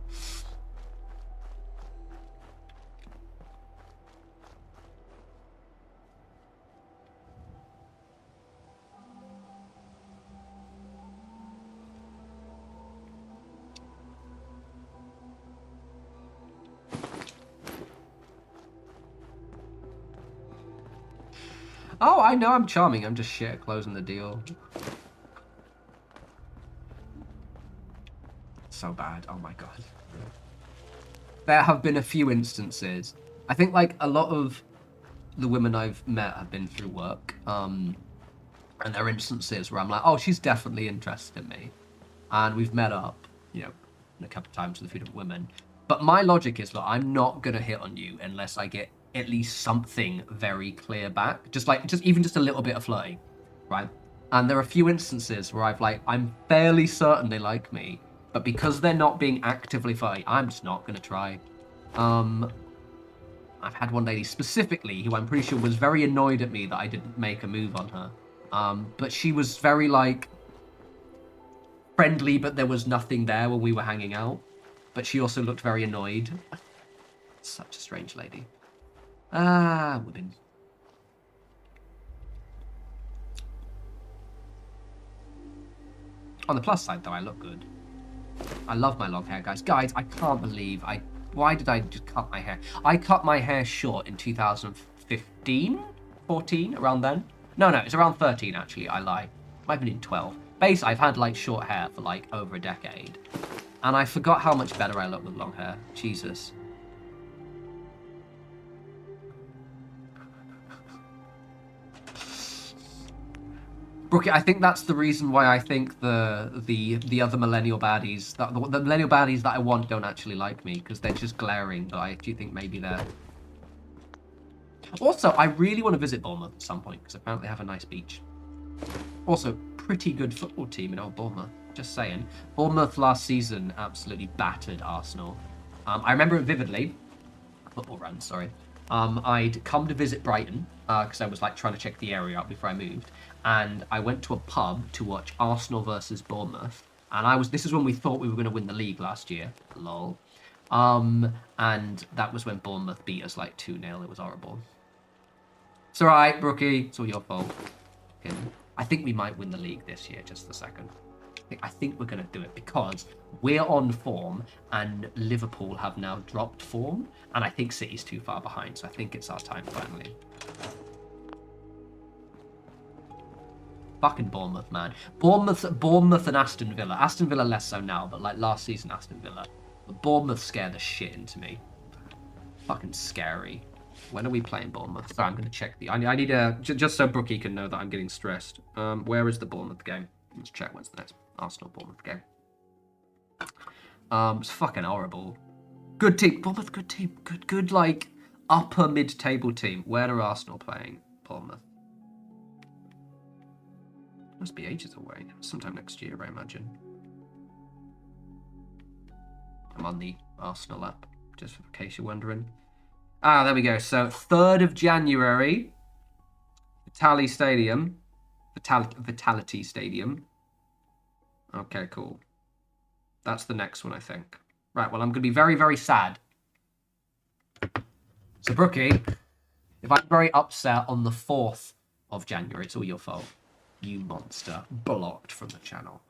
A: Oh, I know I'm charming. I'm just shit at closing the deal. So bad. Oh my god. There have been a few instances. I think like a lot of the women I've met have been through work. And there are instances where I'm like, oh, she's definitely interested in me. And we've met up, you know, a couple of times with a few different women. But my logic is, look, I'm not going to hit on you unless I get at least something very clear back. Just a little bit of flirting, right? And there are a few instances where I'm fairly certain they like me, but because they're not being actively flirty, I'm just not going to try. I've had one lady specifically who I'm pretty sure was very annoyed at me that I didn't make a move on her. But she was very, like, friendly, but there was nothing there when we were hanging out. But she also looked very annoyed. Such a strange lady. Women. On the plus side, though, I look good. I love my long hair, guys. Guys, I can't believe why did I just cut my hair? I cut my hair short in 2015? 14? Around then? No, it's around 13, actually. I lie. Might have been in 12. Basically, I've had, like, short hair for, like, over a decade. And I forgot how much better I look with long hair. Jesus. Brookie, I think that's the reason why I think the other millennial baddies, the millennial baddies that I want don't actually like me, because they're just glaring, but I do think maybe they're... Also, I really want to visit Bournemouth at some point, because apparently they have a nice beach. Also, pretty good football team in old Bournemouth, just saying. Bournemouth last season absolutely battered Arsenal. I remember it vividly. Football run, sorry. I'd come to visit Brighton, because I was like trying to check the area out before I moved. And I went to a pub to watch Arsenal versus Bournemouth. And this is when we thought we were going to win the league last year. Lol. And that was when Bournemouth beat us like 2-0. It was horrible. It's alright, Brookie. It's all your fault. Okay. I think we might win the league this year, just a second. I think we're going to do it because we're on form and Liverpool have now dropped form. And I think City's too far behind. So I think it's our time finally. Fucking Bournemouth, man. Bournemouth and Aston Villa. Aston Villa less so now, but like last season, Aston Villa. But Bournemouth scared the shit into me. Fucking scary. When are we playing Bournemouth? Sorry, I'm going to check the... I need a... Just so Brookie can know that I'm getting stressed. Where is the Bournemouth game? Let's check when's the next Arsenal-Bournemouth game. It's fucking horrible. Good team. Bournemouth, good team. Good, like, upper mid-table team. Where are Arsenal playing? Bournemouth. Must be ages away. Sometime next year, I imagine. I'm on the Arsenal app, just in case you're wondering. There we go. So, 3rd of January, Vitality Stadium. Vitality Stadium. Okay, cool. That's the next one, I think. Right, well, I'm going to be very, very sad. So, Brookie, if I'm very upset on the 4th of January, it's all your fault. You monster. Blocked from the channel.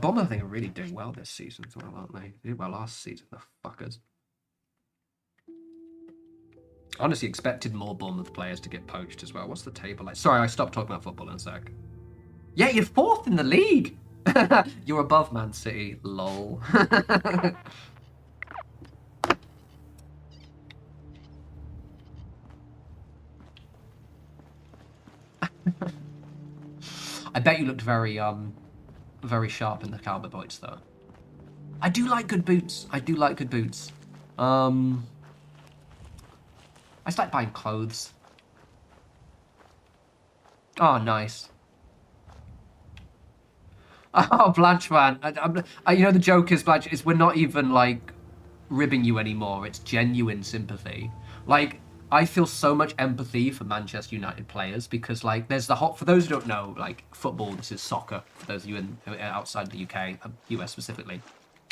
A: Bournemouth, I think, are really doing well this season as well, aren't they? They did well last season, the fuckers. Honestly, expected more Bournemouth players to get poached as well. What's the table like? Sorry, I stopped talking about football in a sec. Yeah, you're 4th in the league! You're above Man City. Lol. I bet you looked very very sharp in the cowboy boots, though. I do like good boots. I do like good boots. I just like buying clothes. Oh, nice. Oh, Blanche, man. You know, the joke is, Blanche, is we're not even, like, ribbing you anymore. It's genuine sympathy. Like, I feel so much empathy for Manchester United players because, like, there's the for those who don't know, like, football, this is soccer, for those of you outside the UK, US specifically.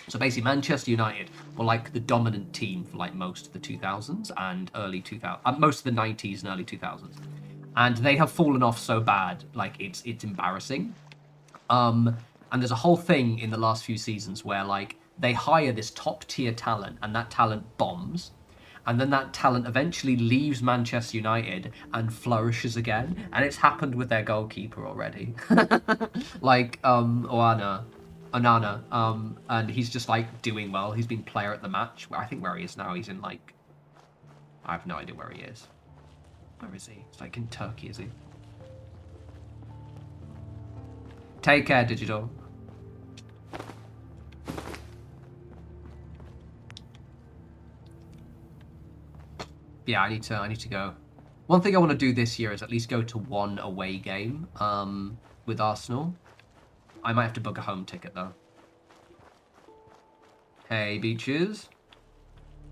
A: So basically, Manchester United were like the dominant team for like most of the 2000s and early 2000s, most of the 90s and early 2000s, and they have fallen off so bad, like it's embarrassing. And there's a whole thing in the last few seasons where like they hire this top tier talent, and that talent bombs, and then that talent eventually leaves Manchester United and flourishes again, and it's happened with their goalkeeper already, like Onana, and he's just like doing well. He's been player at the match. I think where he is now, he's in like, I have no idea where he is. Where is he? It's like in Turkey, is he? Take care, Digital. Yeah, I need to go. One thing I want to do this year is at least go to one away game with Arsenal. I might have to book a home ticket, though. Hey, beaches.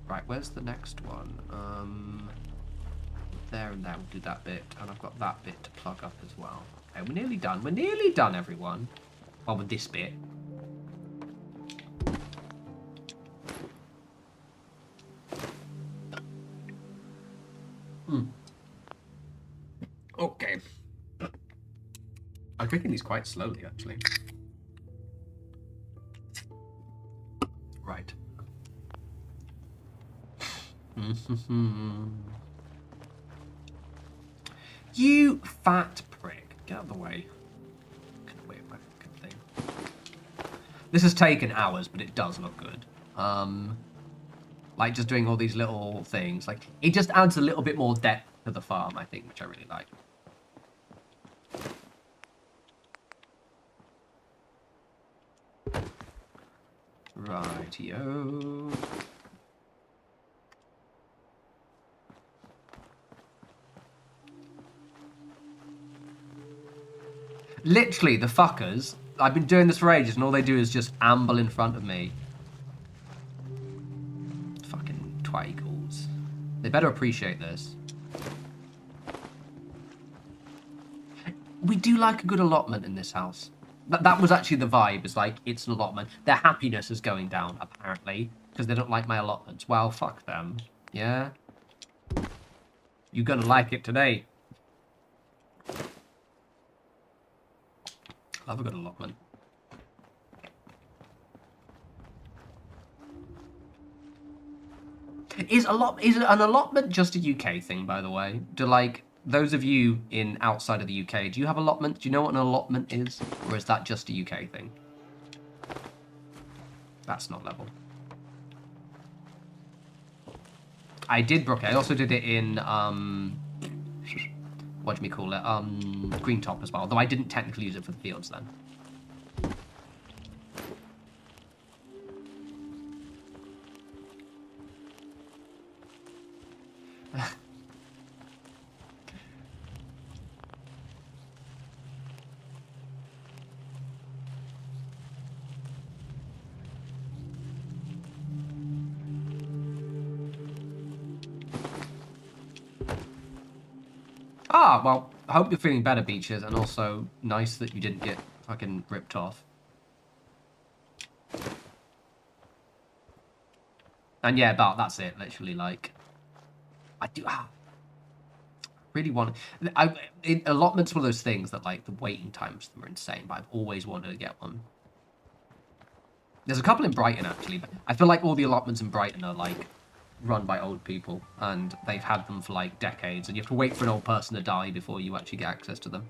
A: Right, where's the next one? There and there, we'll do that bit. And I've got that bit to plug up as well. Okay, we're nearly done. We're nearly done, everyone. Well, with this bit. Okay. I'm drinking these quite slowly, actually. Right. You fat prick. Get out of the way. Wait, good thing. This has taken hours, but it does look good. Like, just doing all these little things. Like, it just adds a little bit more depth to the farm, I think, which I really like. Rightio. Literally, the fuckers. I've been doing this for ages, and all they do is just amble in front of me. Fucking twaggles. They better appreciate this. We do like a good allotment in this house. That was actually the vibe. It's like, it's an allotment. Their happiness is going down, apparently, because they don't like my allotments. Well, fuck them. Yeah? You're gonna like it today. Love a good allotment. Is an allotment just a UK thing, by the way? Do, like, those of you in outside of the UK, do you have allotment? Do you know what an allotment is? Or is that just a UK thing? That's not level. I did Brooke. I also did it in, what do we call it? Green Top as well. Though I didn't technically use it for the fields then. Ah, well, I hope you're feeling better, Beaches, and also nice that you didn't get fucking ripped off. And yeah, that's it, literally, like, I do, really want, allotment's one of those things that, like, the waiting times for them are insane, but I've always wanted to get one. There's a couple in Brighton, actually, but I feel like all the allotments in Brighton are, like, run by old people, and they've had them for like decades, and you have to wait for an old person to die before you actually get access to them.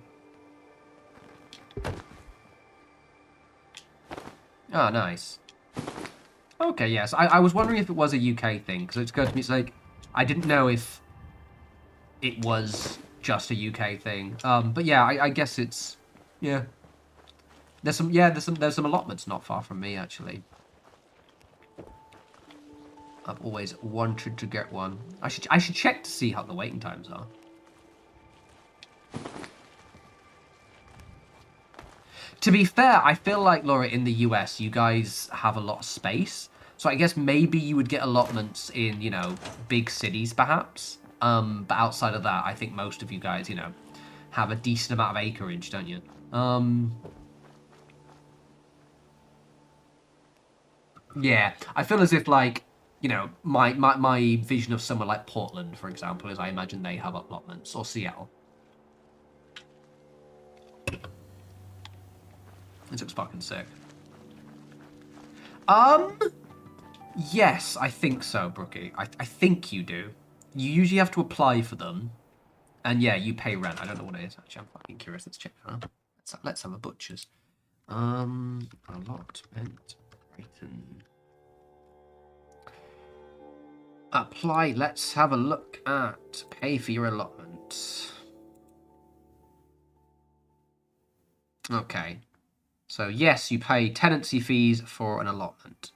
A: Oh, nice. Okay, yes. I was wondering if it was a UK thing, because it occurred to me, it's like, I didn't know if it was just a UK thing. But yeah, I guess it's, yeah. There's some, yeah, there's some allotments not far from me, actually. I've always wanted to get one. I should check to see how the waiting times are. To be fair, I feel like, Laura, in the US, you guys have a lot of space. So I guess maybe you would get allotments in, you know, big cities, perhaps. But outside of that, I think most of you guys, you know, have a decent amount of acreage, don't you? Yeah, I feel as if, like, you know, my vision of somewhere like Portland, for example, is I imagine they have allotments, or Seattle. This looks fucking sick. Yes, I think so, Brookie. I think you do. You usually have to apply for them. And yeah, you pay rent. I don't know what it is, actually. I'm fucking curious. Let's check it out. Let's have a butcher's. Allotment. Brighton. Apply. Let's have a look at pay for your allotment. Okay. So yes, you pay tenancy fees for an allotment.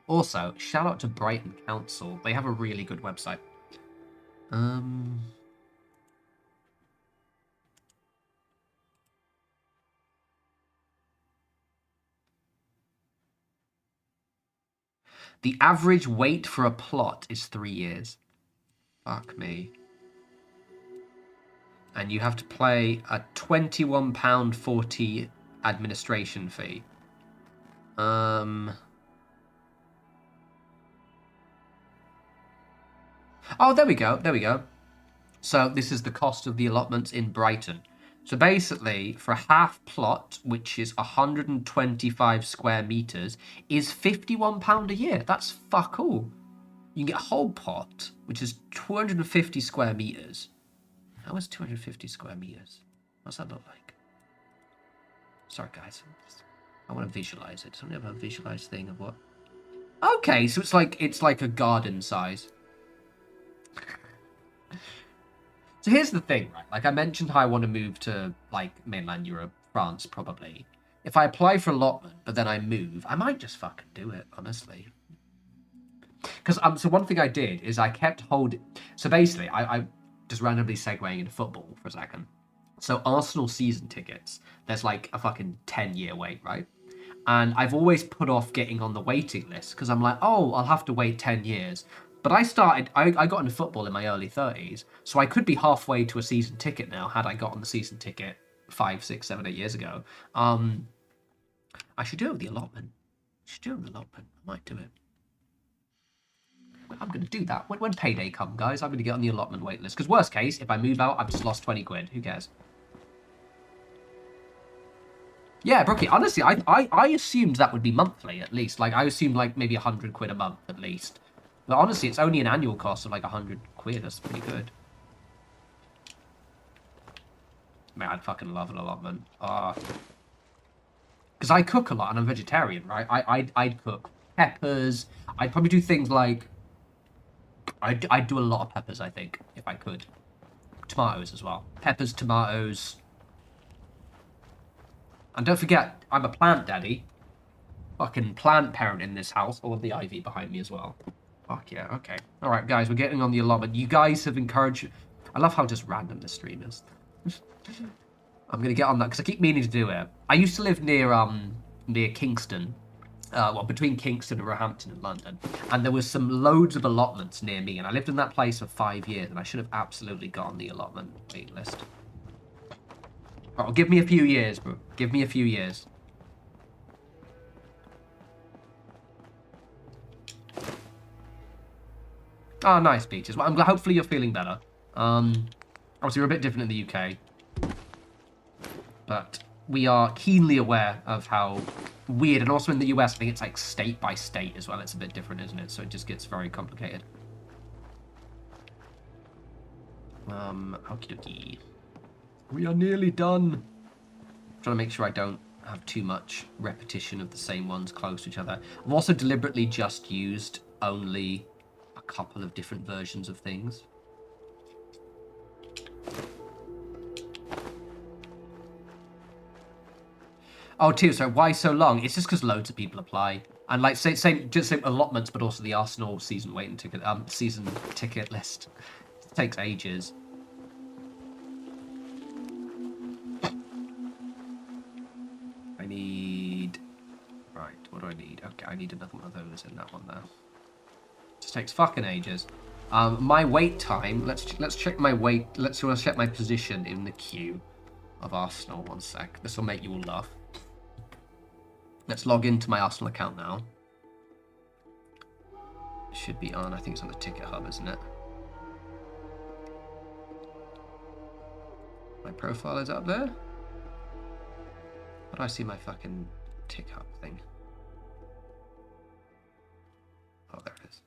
A: Also, shout out to Brighton Council. They have a really good website. The average wait for a plot is 3 years. Fuck me. And you have to pay a £21.40 administration fee. Oh, there we go. There we go. So this is the cost of the allotments in Brighton. So basically, for a half plot, which is 125 square meters, is £51 a year. That's fuck all. You can get a whole pot, which is 250 square meters. How is 250 square meters? What's that look like? Sorry, guys. I want to visualize it. Something have a visualized thing of what? Okay, so it's like a garden size. So here's the thing, right? Like I mentioned how I want to move to like mainland Europe, France probably. If I apply for allotment, but then I move, I might just fucking do it, honestly. Because so one thing I did is I kept holding. So basically, I just randomly segueing into football for a second. So Arsenal season tickets, there's like a fucking 10-year wait, right? And I've always put off getting on the waiting list because I'm like, oh, I'll have to wait 10 years. But I got into football in my early 30s, so I could be halfway to a season ticket now had I got on the season ticket 5, 6, 7, 8 years ago. I should do it with the allotment. I might do it. I'm going to do that. When payday comes, guys, I'm going to get on the allotment wait list. Because worst case, if I move out, I've just lost 20 quid. Who cares? Yeah, Brookie, honestly, I assumed that would be monthly, at least. Like, I assumed, like, maybe 100 quid a month, at least. But honestly, it's only an annual cost of, like, 100 quid. That's pretty good. Man, I'd fucking love an allotment. Because I cook a lot, and I'm vegetarian, right? I'd cook peppers. I'd probably do things like... I'd do a lot of peppers, I think, if I could. Tomatoes as well. Peppers, tomatoes. And don't forget, I'm a plant daddy. Fucking plant parent in this house. All of the ivy behind me as well. Fuck yeah, okay. Alright, guys, we're getting on the allotment. You guys have encouraged... I love how just random this stream is. I'm going to get on that, because I keep meaning to do it. I used to live near Kingston. Well, between Kingston and Roehampton in London. And there was some loads of allotments near me. And I lived in that place for 5 years. And I should have absolutely got on the allotment wait list. Oh, give me a few years, bro. Give me a few years. Oh, nice, Peaches. Well, I'm glad. Hopefully you're feeling better. Obviously, we're a bit different in the UK. But we are keenly aware of how weird, and also in the US, I think it's like state by state as well. It's a bit different, isn't it? So it just gets very complicated. Okie dokie. We are nearly done. I'm trying to make sure I don't have too much repetition of the same ones close to each other. I've also deliberately just used only a couple of different versions of things. Oh, too. So why so long? It's just because loads of people apply, and like same allotments, but also the Arsenal season ticket list. It takes ages. I need. Right, what do I need? Okay, I need another one of those in that one there. Just takes fucking ages. My wait time. Let's check my wait. Let's check my position in the queue of Arsenal. 1 sec. This will make you all laugh. Let's log into my Arsenal account now. It should be on. I think it's on the ticket hub, isn't it? My profile is up there. How do I see my fucking tick hub thing? Oh, there it is.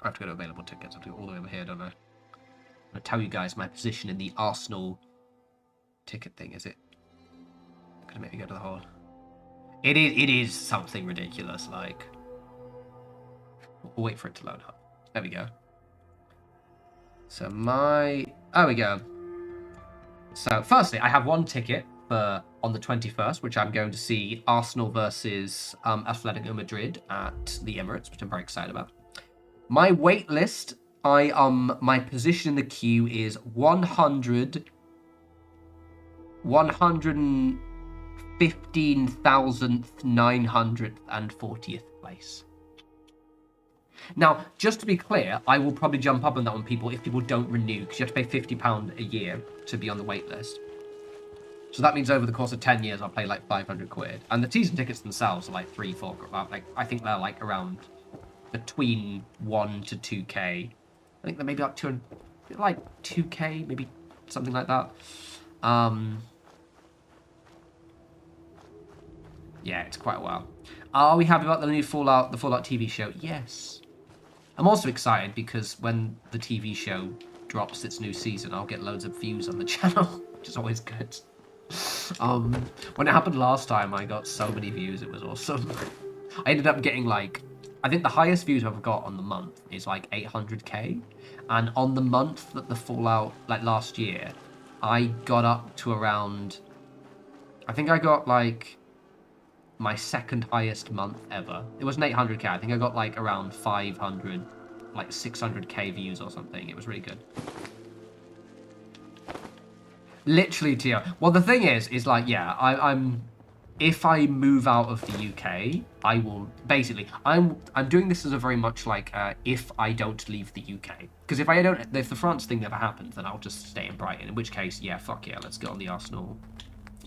A: I have to go to available tickets. I'll do it all the way over here, don't I? I'm going to tell you guys my position in the Arsenal ticket thing. Is it going to make me go to the hole? It is something ridiculous, like... We'll wait for it to load up. There we go. So there we go. So, firstly, I have one ticket for on the 21st, which I'm going to see Arsenal versus Atletico Madrid at the Emirates, which I'm very excited about. My wait list, my position in the queue is 115,940th place. Now, just to be clear, I will probably jump up on that one, people, if people don't renew, because you have to pay £50 a year to be on the wait list. So that means over the course of 10 years, I'll pay like 500 quid. And the season tickets themselves are like 3-4, like I think they're like around between 1 to 2k. I think they're maybe up to like 2k, maybe something like that. Yeah, it's quite a while. Are we happy about the new Fallout TV show? Yes. I'm also excited because when the TV show drops its new season, I'll get loads of views on the channel, which is always good. When it happened last time, I got so many views, it was awesome. I ended up getting like, I think the highest views I've got on the month is like 800k, and on the month that the Fallout, like last year, I got up to around, I think I got like my second highest month ever. It wasn't 800k, I think I got like around 500, like 600k views or something. It was really good. Literally, Tio. Well, the thing is like, yeah, I'm if I move out of the UK, I will basically. I'm doing this as a very much like if I don't leave the UK, because if the France thing never happens, then I'll just stay in Brighton. In which case, yeah, fuck yeah, let's get on the Arsenal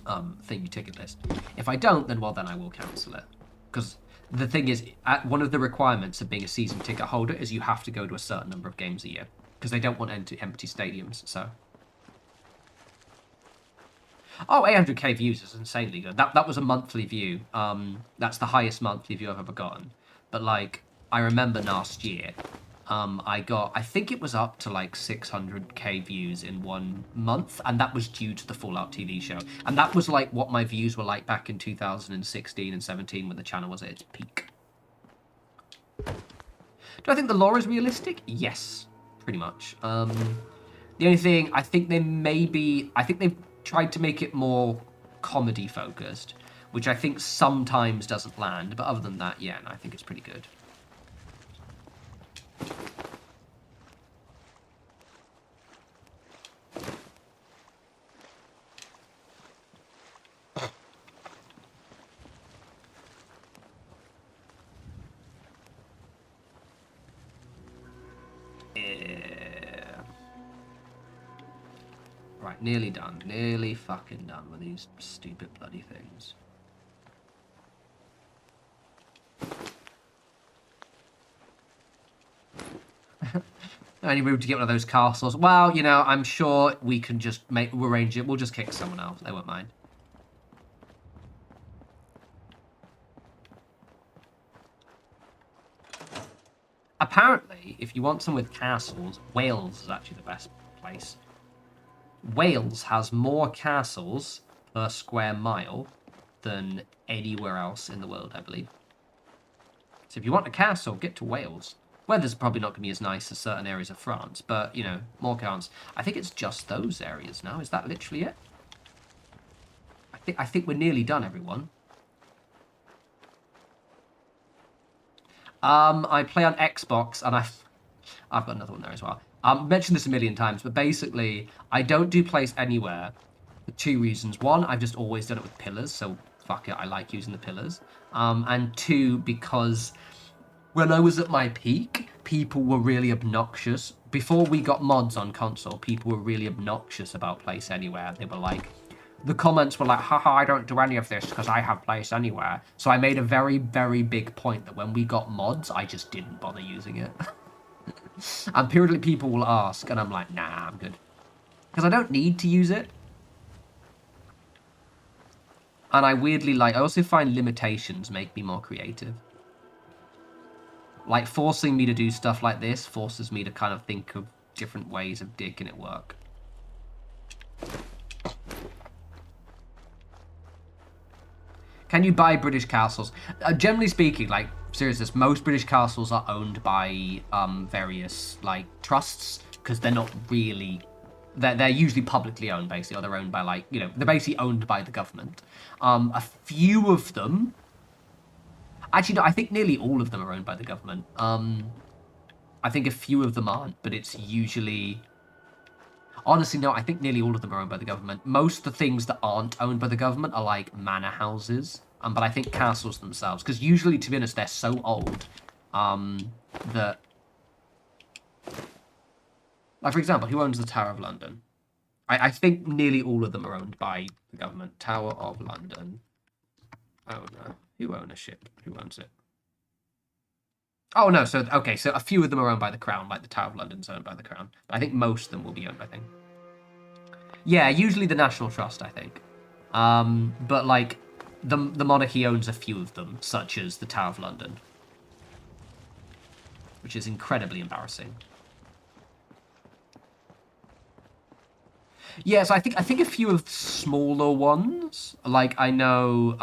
A: thingy ticket list. If I don't, then I will cancel it. Because the thing is, one of the requirements of being a season ticket holder is you have to go to a certain number of games a year, because they don't want empty stadiums. So. Oh, 800k views is insanely good. That was a monthly view. That's the highest monthly view I've ever gotten. But like, I remember last year, I think it was up to like 600k views in 1 month, and that was due to the Fallout TV show. And that was like what my views were like back in 2016 and 17 when the channel was at its peak. Do I think the lore is realistic? Yes, pretty much. The only thing, I think they've tried to make it more comedy focused, which I think sometimes doesn't land, but other than that, yeah, no, I think it's pretty good. Right, nearly done. Nearly fucking done with these stupid bloody things. Only room to get one of those castles. Well, you know, I'm sure we can just arrange it. We'll just kick someone else. They won't mind. Apparently, if you want some with castles, Wales is actually the best place. Wales has more castles per square mile than anywhere else in the world, I believe. So if you want a castle, get to Wales. Weather's probably not going to be as nice as certain areas of France, but, you know, more counts. I think it's just those areas now. Is that literally it? I I think we're nearly done, everyone. I play on Xbox, and I've got another one there as well. Mentioned this a million times, but basically, I don't do Place Anywhere for 2 reasons. One, I've just always done it with pillars, so fuck it, I like using the pillars. And 2, because when I was at my peak, people were really obnoxious. Before we got mods on console, people were really obnoxious about Place Anywhere. They were like, the comments were like, haha, I don't do any of this because I have Place Anywhere. So I made a very, very big point that when we got mods, I just didn't bother using it. And periodically people will ask, and I'm like, nah, I'm good. Because I don't need to use it. And I weirdly like, I also find limitations make me more creative. Like, forcing me to do stuff like this forces me to kind of think of different ways of making it work. Can you buy British castles? Generally speaking, like, seriously, most British castles are owned by various, like, trusts, because they're not really... They're usually publicly owned, basically, or they're owned by, like, you know, they're basically owned by the government. A few of them... Actually, no, I think nearly all of them are owned by the government. I think a few of them aren't, but it's usually... Honestly, no, I think nearly all of them are owned by the government. Most of the things that aren't owned by the government are, like, manor houses. But I think castles themselves, because usually, to be honest, they're so old that... Like, for example, who owns the Tower of London? I think nearly all of them are owned by the government. Tower of London. Owner. Who ownership? Who owns it? Oh, no, so, okay, so a few of them are owned by the Crown, like the Tower of London's owned by the Crown. But I think most of them will be owned by the thing. Yeah, usually the National Trust, I think. But, like, the monarchy owns a few of them, such as the Tower of London. Which is incredibly embarrassing. Yeah, so I think a few of the smaller ones, like, I know,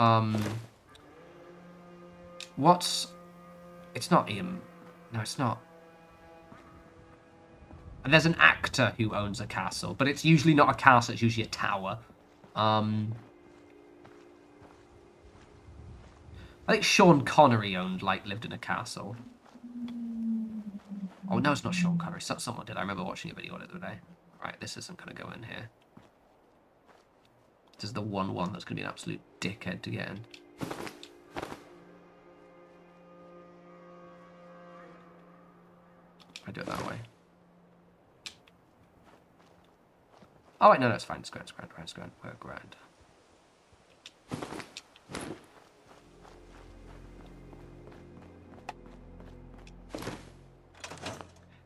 A: it's not Ian. No, it's not. And there's an actor who owns a castle, but it's usually not a castle, it's usually a tower. I think Sean Connery lived in a castle. Oh, no, it's not Sean Connery. Someone did. I remember watching a video on it the other day. Right, this isn't going to go in here. This is the one that's going to be an absolute dickhead to get in. I do it that way. Oh, wait, no, it's fine. It's grand. We're grand.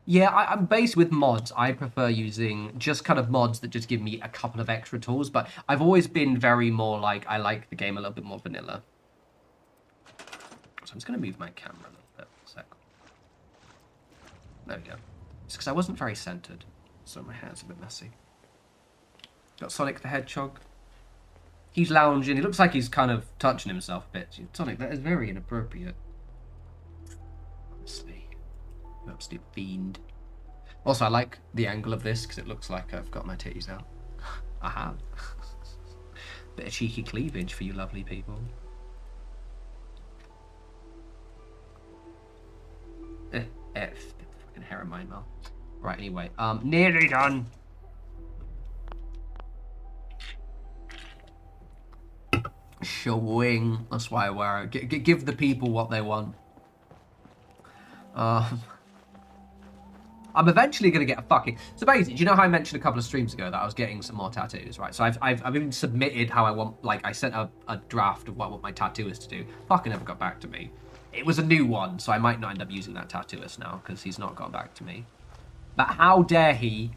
A: Yeah, I'm based with mods. I prefer using just kind of mods that just give me a couple of extra tools, but I've always been very more like, I like the game a little bit more vanilla. So I'm just going to move my camera a little bit. A sec. There we go. It's because I wasn't very centered, so my hair's a bit messy. Got Sonic the Hedgehog. He's lounging. He looks like he's kind of touching himself a bit. Sonic, that is very inappropriate. Honestly. You absolute fiend. Also, I like the angle of this because it looks like I've got my titties out. I have. Bit of cheeky cleavage for you lovely people. Fucking hair in my mouth. Right, anyway. Nearly done. Showing. That's why I wear it. Give the people what they want. I'm eventually going to get a fucking... So basically, do you know how I mentioned a couple of streams ago that I was getting some more tattoos, right? So I've even submitted how I want... Like, I sent a draft of what I want my tattooist to do. Fucking never got back to me. It was a new one, so I might not end up using that tattooist now, because he's not got back to me. But how dare he...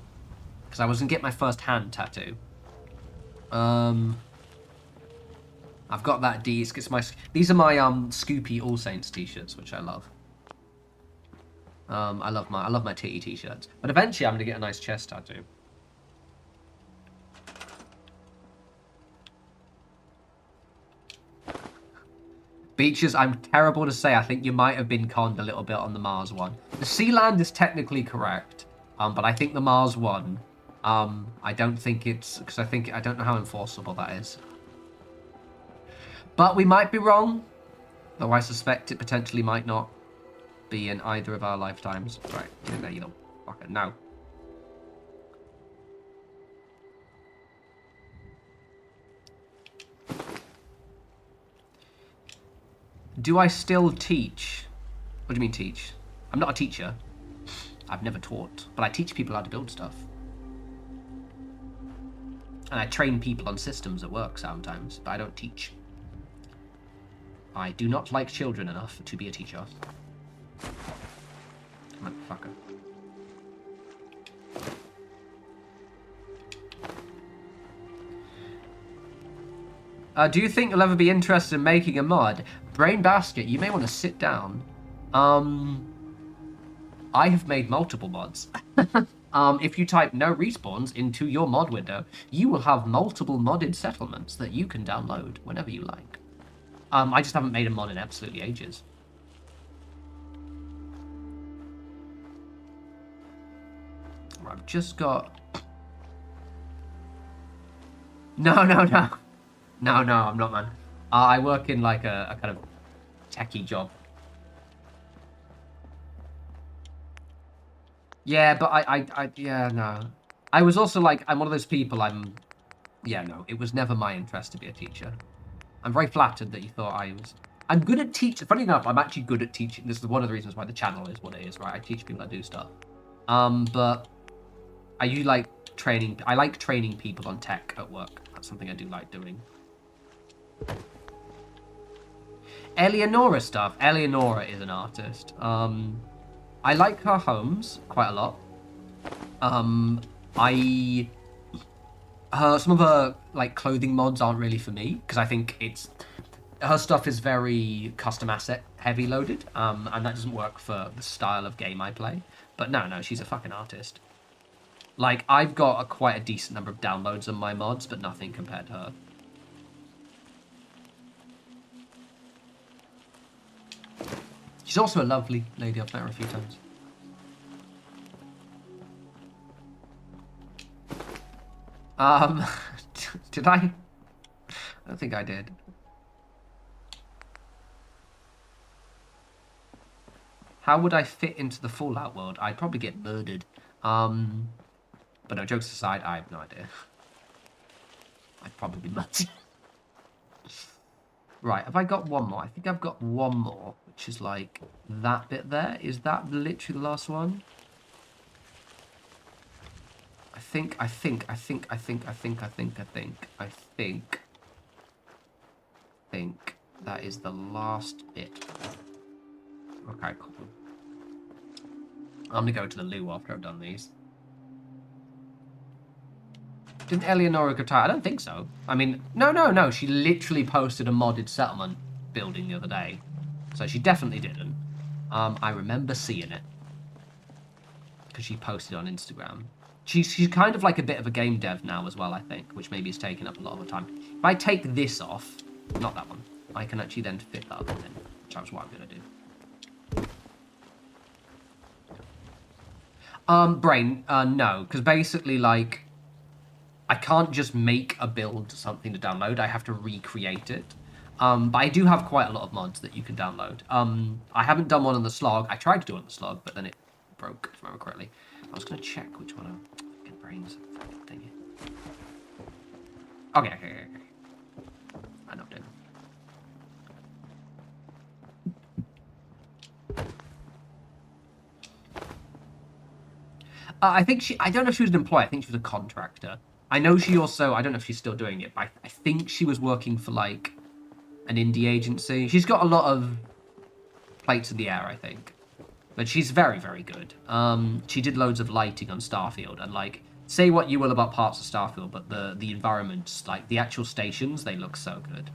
A: Because I was going to get my first hand tattoo. I've got that D. It's my... These are my Scoopy All Saints t-shirts, which I love. I love my titty t-shirts. But eventually I'm going to get a nice chest tattoo. Beaches, I'm terrible to say. I think you might have been conned a little bit on the Mars one. The Sealand is technically correct. But I think the Mars one, I don't think it's... Because I don't know how enforceable that is. But we might be wrong, though I suspect it potentially might not be in either of our lifetimes. Right, get in there, you little fucker. Now. Do I still teach? What do you mean teach? I'm not a teacher. I've never taught, but I teach people how to build stuff. And I train people on systems at work sometimes, but I don't teach. I do not like children enough to be a teacher. Motherfucker. Do you think you'll ever be interested in making a mod? Brain Basket, you may want to sit down. I have made multiple mods. If you type no respawns into your mod window, you will have multiple modded settlements that you can download whenever you like. I just haven't made a mod in absolutely ages. I've just got... No, I'm not, man. I work in like a kind of techie job. Yeah, but yeah, no. I was also like, I'm one of those people, yeah, no, it was never my interest to be a teacher. I'm very flattered that you thought I was... I'm good at teaching. Funny enough, I'm actually good at teaching. This is one of the reasons why the channel is what it is, right? I teach people how to do stuff. But I usually like training. I like training people on tech at work. That's something I do like doing. Eleonora stuff. Eleonora is an artist. I like her homes quite a lot. Some of her like clothing mods aren't really for me because I think her stuff is very custom asset heavy loaded, and that doesn't work for the style of game I play. But no, she's a fucking artist. Like, I've got quite a decent number of downloads on my mods, but nothing compared to her. She's also a lovely lady. I've met her a few times. Did I? I don't think I did. How would I fit into the Fallout world? I'd probably get murdered. But no, jokes aside, I have no idea. I'd probably be murdered. Right, have I got one more? I think I've got one more, which is like that bit there. Is that literally the last one? I think that is the last bit. Okay, cool. I'm gonna go to the loo after I've done these. Didn't Eleonora go tired? I don't think so. I mean, no. She literally posted a modded settlement building the other day. So she definitely didn't. I remember seeing it. Because she posted on Instagram. She's kind of like a bit of a game dev now as well, I think. Which maybe is taking up a lot of her time. If I take this off, not that one, I can actually then fit that other one in. Which is what I'm going to do. Brain, no. Because basically, like... I can't just make a build something to download. I have to recreate it. But I do have quite a lot of mods that you can download. I haven't done one on the Slog. I tried to do it on the Slog, but then it broke, if I remember correctly. I was going to check which one. Fucking brains. Fucking thingy. Okay. I know, dude. I think I don't know if she was an employee. I think she was a contractor. I know she also, I don't know if she's still doing it, but I think she was working for, like, an indie agency. She's got a lot of plates in the air, I think. But she's very, very good. She did loads of lighting on Starfield, and, like, say what you will about parts of Starfield, but the environments, like, the actual stations, they look so good.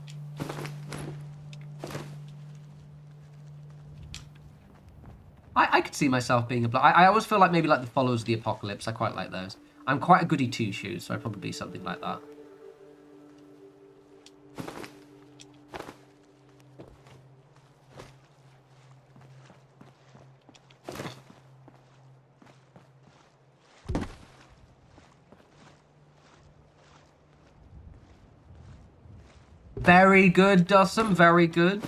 A: I could see myself being I always feel like maybe, like, the Follows the Apocalypse. I quite like those. I'm quite a goody two-shoes, so I'd probably be something like that. Very good, Dussum. Very good.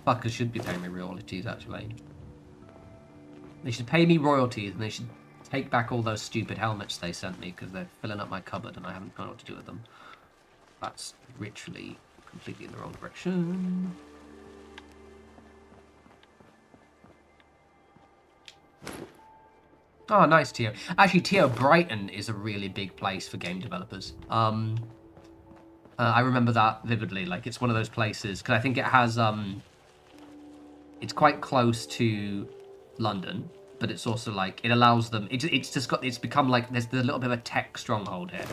A: Fuckers should be paying me royalties, actually. They should pay me royalties, and they should take back all those stupid helmets they sent me, because they're filling up my cupboard, and I haven't known what to do with them. That's literally completely in the wrong direction. Oh, nice, Tio. Actually, Tio, Brighton is a really big place for game developers. I remember that vividly. Like, it's one of those places, because I think it has, it's quite close to London, but it's also, like, it allows them, it's become, like, there's a little bit of a tech stronghold here.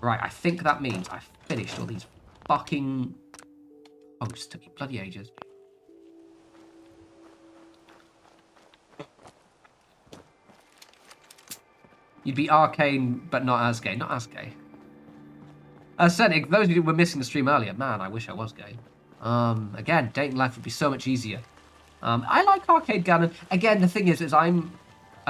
A: Right, I think that means I've finished all these fucking posts. Took me bloody ages. You'd be arcane, but not as gay. Not as gay. Scenic, those of you who were missing the stream earlier, man, I wish I was gay. Again, dating life would be so much easier. I like Arcade Gannon. Again, the thing is I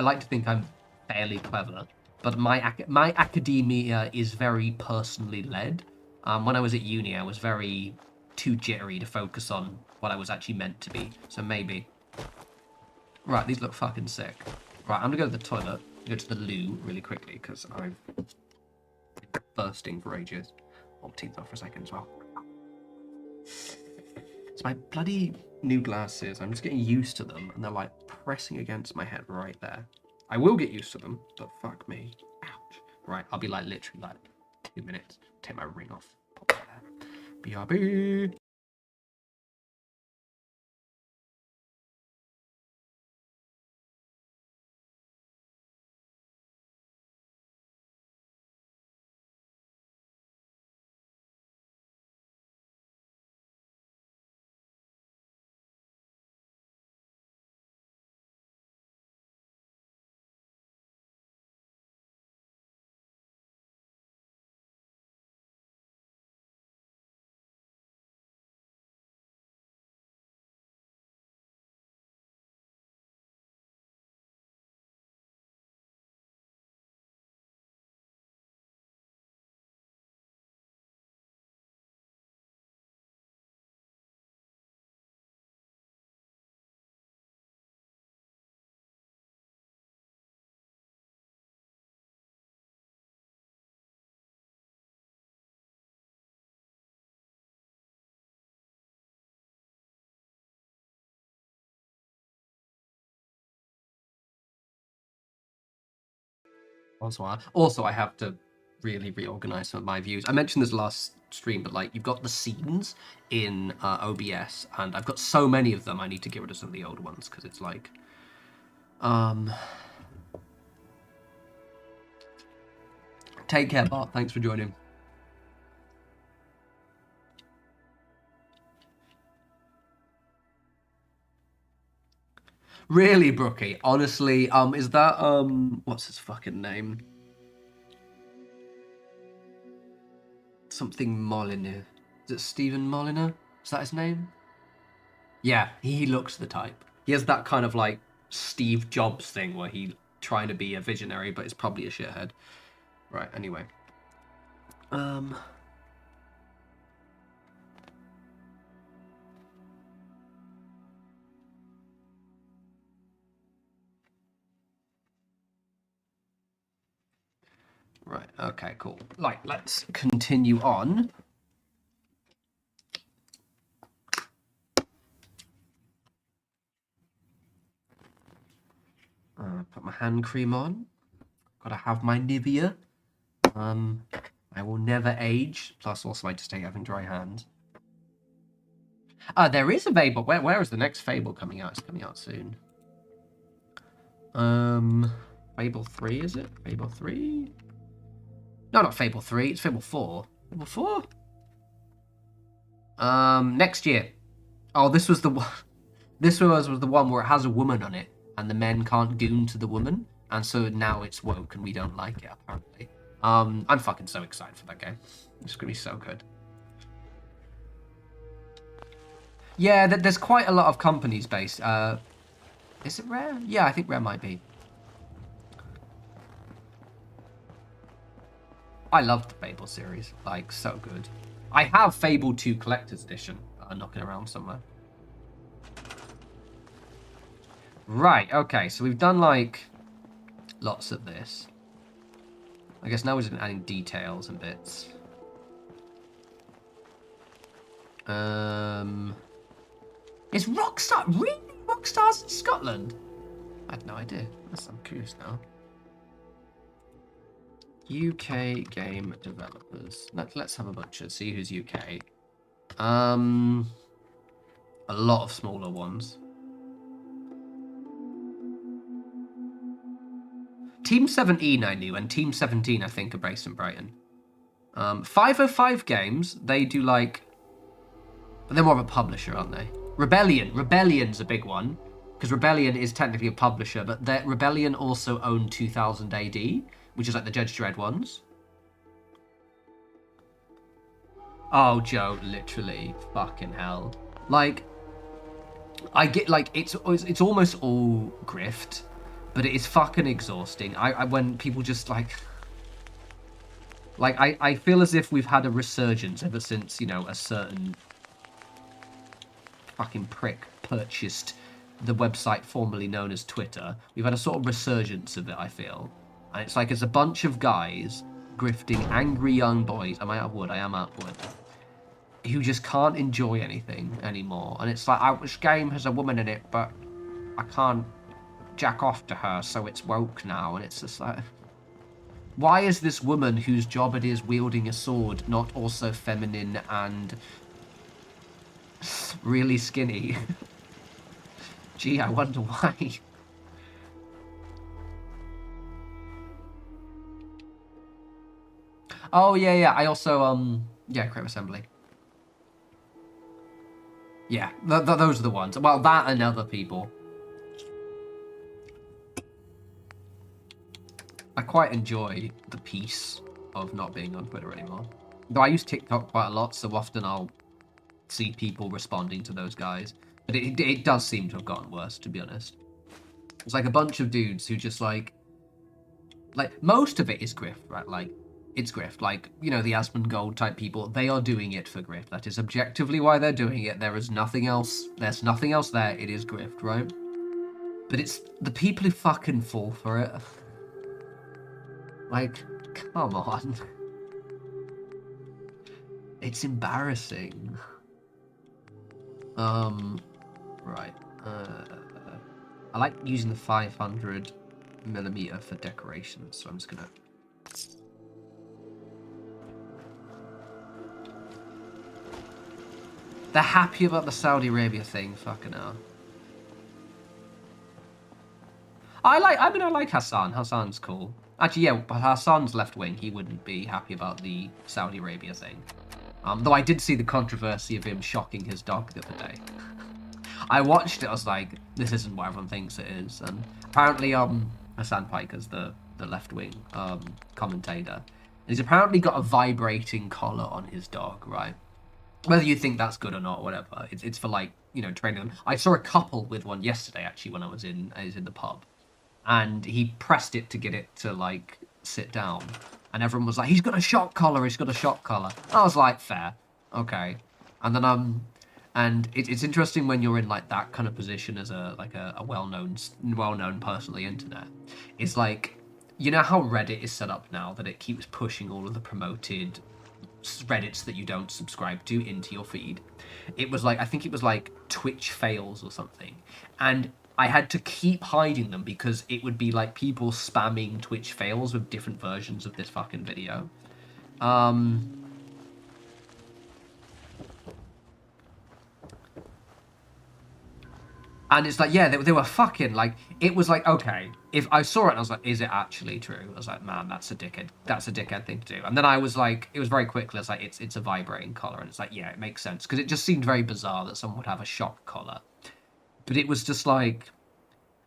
A: like to think I'm fairly clever, but my academia is very personally led. When I was at uni, I was very too jittery to focus on what I was actually meant to be. So maybe. Right, these look fucking sick. Right, I'm gonna go to the toilet, go to the loo really quickly, because I'm bursting for ages. Hold my teeth off for a second as well. It's my bloody new glasses. I'm just getting used to them, and they're like pressing against my head right there. I will get used to them, but fuck me. Ouch. Right, I'll be like literally like 2 minutes. Take my ring off. Pop that there. BRB. Also, I have to really reorganize some of my views. I mentioned this last stream, but like you've got the scenes in OBS, and I've got so many of them. I need to get rid of some of the old ones because it's like, Take care, Bart. Thanks for joining. Really, Brookie? Honestly, is that, what's his fucking name? Something Molyneux. Is it Stephen Molyneux? Is that his name? Yeah, he looks the type. He has that kind of, like, Steve Jobs thing where he trying to be a visionary, but is probably a shithead. Right, anyway. Right, okay, cool. Like, let's continue on. Put my hand cream on. Gotta have my Nivea. I will never age. Plus, also, I just hate having dry hands. There is a Fable. Where is the next Fable coming out? It's coming out soon. Fable 3, is it? Fable 3? No, not Fable 3. It's Fable 4. Fable 4? Next year. Oh, this was the one. This was the one where it has a woman on it, and the men can't goon to the woman, and so now it's woke, and we don't like it, apparently. I'm fucking so excited for that game. It's gonna be so good. Yeah, there's quite a lot of companies based. Is it Rare? Yeah, I think Rare might be. I love the Fable series. Like, so good. I have Fable 2 Collector's Edition knocking around somewhere. Right, okay, so we've done, like, lots of this. I guess now we're just adding details and bits. Is Rockstar... Really? Rockstar's in Scotland? I had no idea. I'm curious now. UK game developers. Let's have a butcher. See who's UK. A lot of smaller ones. Team 17 I knew, and Team 17 I think are based in Brighton. 505 Games, they do like... They're more of a publisher, aren't they? Rebellion's a big one, because Rebellion is technically a publisher, but Rebellion also owned 2000 AD, which is like the Judge Dredd ones. Oh, Joe, literally, fucking hell. Like, I get, like, it's almost all grift, but it is fucking exhausting. When people just, like, I feel as if we've had a resurgence ever since, you know, a certain fucking prick purchased the website formerly known as Twitter. We've had a sort of resurgence of it, I feel. And it's like it's a bunch of guys grifting angry young boys. Am I out of wood? I am out of wood. Who just can't enjoy anything anymore. And it's like, this game has a woman in it, but I can't jack off to her, so it's woke now. And it's just like, why is this woman whose job it is wielding a sword not also feminine and really skinny? Gee, I wonder why. Oh, yeah. I also, yeah, Crate Assembly. Yeah, those are the ones. Well, that and other people. I quite enjoy the peace of not being on Twitter anymore. Though I use TikTok quite a lot, so often I'll see people responding to those guys. But it does seem to have gotten worse, to be honest. It's like a bunch of dudes who just like most of it is grift, right? Like, it's grift. Like, you know, the Asmongold type people, they are doing it for grift. That is objectively why they're doing it. There is nothing else. There's nothing else there. It is grift, right? But it's the people who fucking fall for it. Like, come on. It's embarrassing. Right. I like using the 500mm for decorations, so I'm just gonna... They're happy about the Saudi Arabia thing, fucking hell. I like Hassan. Hassan's cool. Actually, yeah, but Hassan's left wing. He wouldn't be happy about the Saudi Arabia thing. Though I did see the controversy of him shocking his dog the other day. I watched it, I was like, this isn't what everyone thinks it is. And apparently, Hassan Piker's the left-wing commentator. And he's apparently got a vibrating collar on his dog, right? Whether you think that's good or not, whatever. It's for, like, you know, training them. I saw a couple with one yesterday, actually, when I was in the pub. And he pressed it to get it to, like, sit down. And everyone was like, he's got a shock collar, he's got a shock collar. I was like, fair. Okay. And then, and it's interesting when you're in, like, that kind of position as a well-known person on the internet. It's like, you know how Reddit is set up now, that it keeps pushing all of the promoted Reddits that you don't subscribe to into your feed? It was like, I think it was like Twitch fails or something. And I had to keep hiding them because it would be like people spamming Twitch fails with different versions of this fucking video. And it's like, yeah, they were fucking, like, it was like, okay, if I saw it and I was like, is it actually true? I was like, man, that's a dickhead thing to do. And then I was like, it was very quickly, it's like, it's a vibrating collar. And it's like, yeah, it makes sense. Because it just seemed very bizarre that someone would have a shock collar. But it was just like,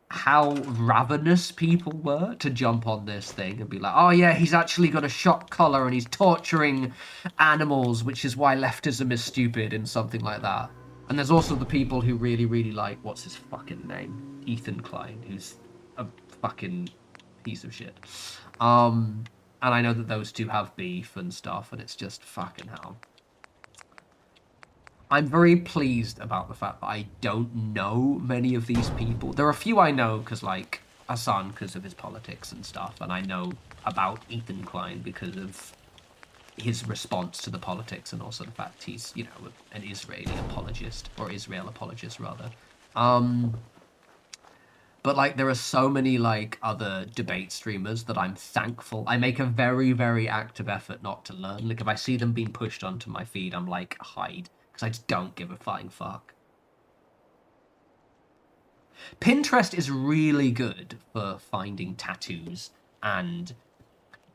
A: how ravenous people were to jump on this thing and be like, oh yeah, he's actually got a shock collar and he's torturing animals, which is why leftism is stupid and something like that. And there's also the people who really, really like, what's his fucking name? Ethan Klein, who's a fucking piece of shit. And I know that those two have beef and stuff, and it's just fucking hell. I'm very pleased about the fact that I don't know many of these people. There are a few I know because, like, Hassan, because of his politics and stuff, and I know about Ethan Klein because of his response to the politics and also the fact he's, you know, an Israeli apologist, or Israel apologist, rather. But, like, there are so many, like, other debate streamers that I'm thankful. I make a very, very active effort not to learn. Like, if I see them being pushed onto my feed, I'm like, hide. Because I just don't give a flying fuck. Pinterest is really good for finding tattoos and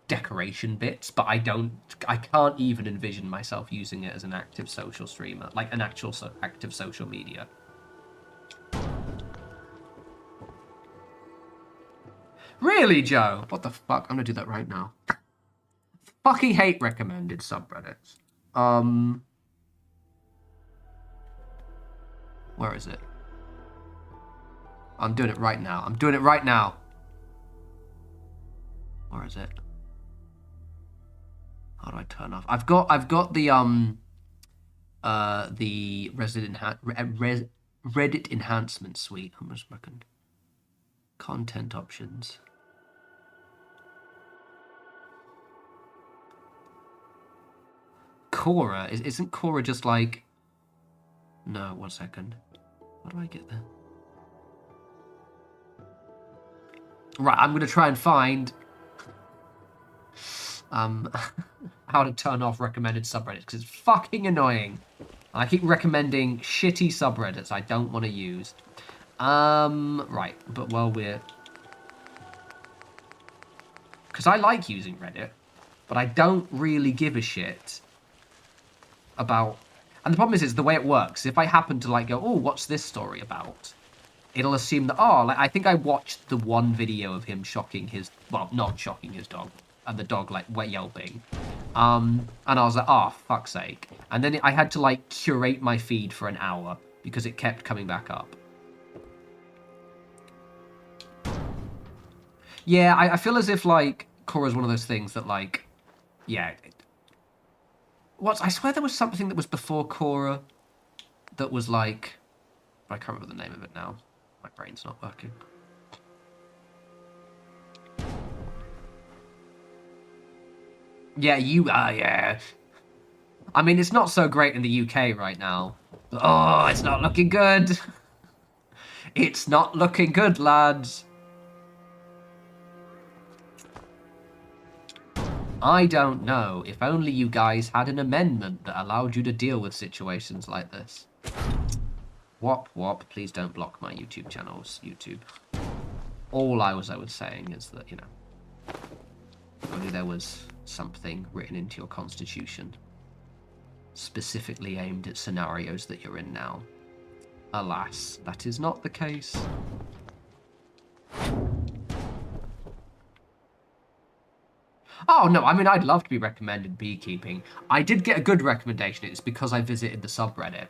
A: decoration bits, but I can't even envision myself using it as an active social streamer, like an actual active social media. Really, Joe? What the fuck? I'm gonna do that right now. Fucking hate recommended subreddits. Where is it? I'm doing it right now. I'm doing it right now. Where is it? How do I turn off? I've got the Reddit enhancement suite. I'm just looking. Content options. Quora isn't Quora just like? No, 1 second. How do I get there? Right, I'm gonna try and find how to turn off recommended subreddits because it's fucking annoying. I keep recommending shitty subreddits I don't want to use. Right, but while we're... Because I like using Reddit, but I don't really give a shit about... And the problem is the way it works. If I happen to, like, go, oh, what's this story about? It'll assume that, oh, like, I think I watched the one video of him shocking his... Well, not shocking his dog. And the dog, like, yelping. And I was like, oh, fuck's sake. And then I had to, like, curate my feed for an hour because it kept coming back up. Yeah, I feel as if, like, Quora is one of those things that, like, yeah. I swear there was something that was before Quora that was, like... I can't remember the name of it now. My brain's not working. Yeah, yeah. I mean, it's not so great in the UK right now. Oh, it's not looking good. It's not looking good, lads. I don't know. If only you guys had an amendment that allowed you to deal with situations like this. Wop, wop. Please don't block my YouTube channels, YouTube. All I was saying is that, you know, only there was something written into your constitution specifically aimed at scenarios that you're in now. Alas, that is not the case. Oh, no, I mean, I'd love to be recommended beekeeping. I did get a good recommendation. It's because I visited the subreddit.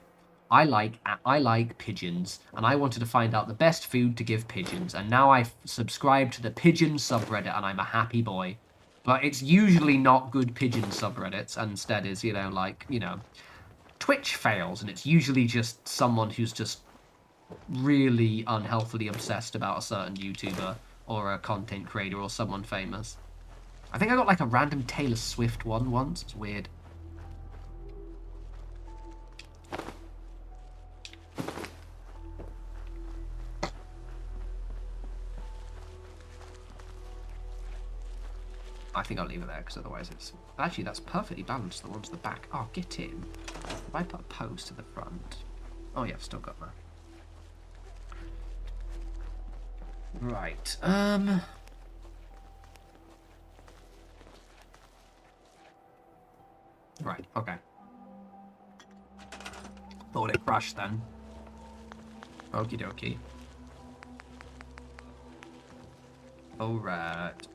A: I like pigeons, and I wanted to find out the best food to give pigeons, and now I've subscribed to the pigeon subreddit, and I'm a happy boy. But it's usually not good pigeon subreddits, and instead is, you know, like, you know, Twitch fails, and it's usually just someone who's just really unhealthily obsessed about a certain YouTuber or a content creator or someone famous. I think I got like a random Taylor Swift one once. It's weird. I think I'll leave it there because otherwise it's... Actually, that's perfectly balanced. The one's the back. Oh, get in. If I put a post to the front... Oh, yeah, I've still got that. Right. Right, okay. Thought it crashed then. Okie dokie. Alright.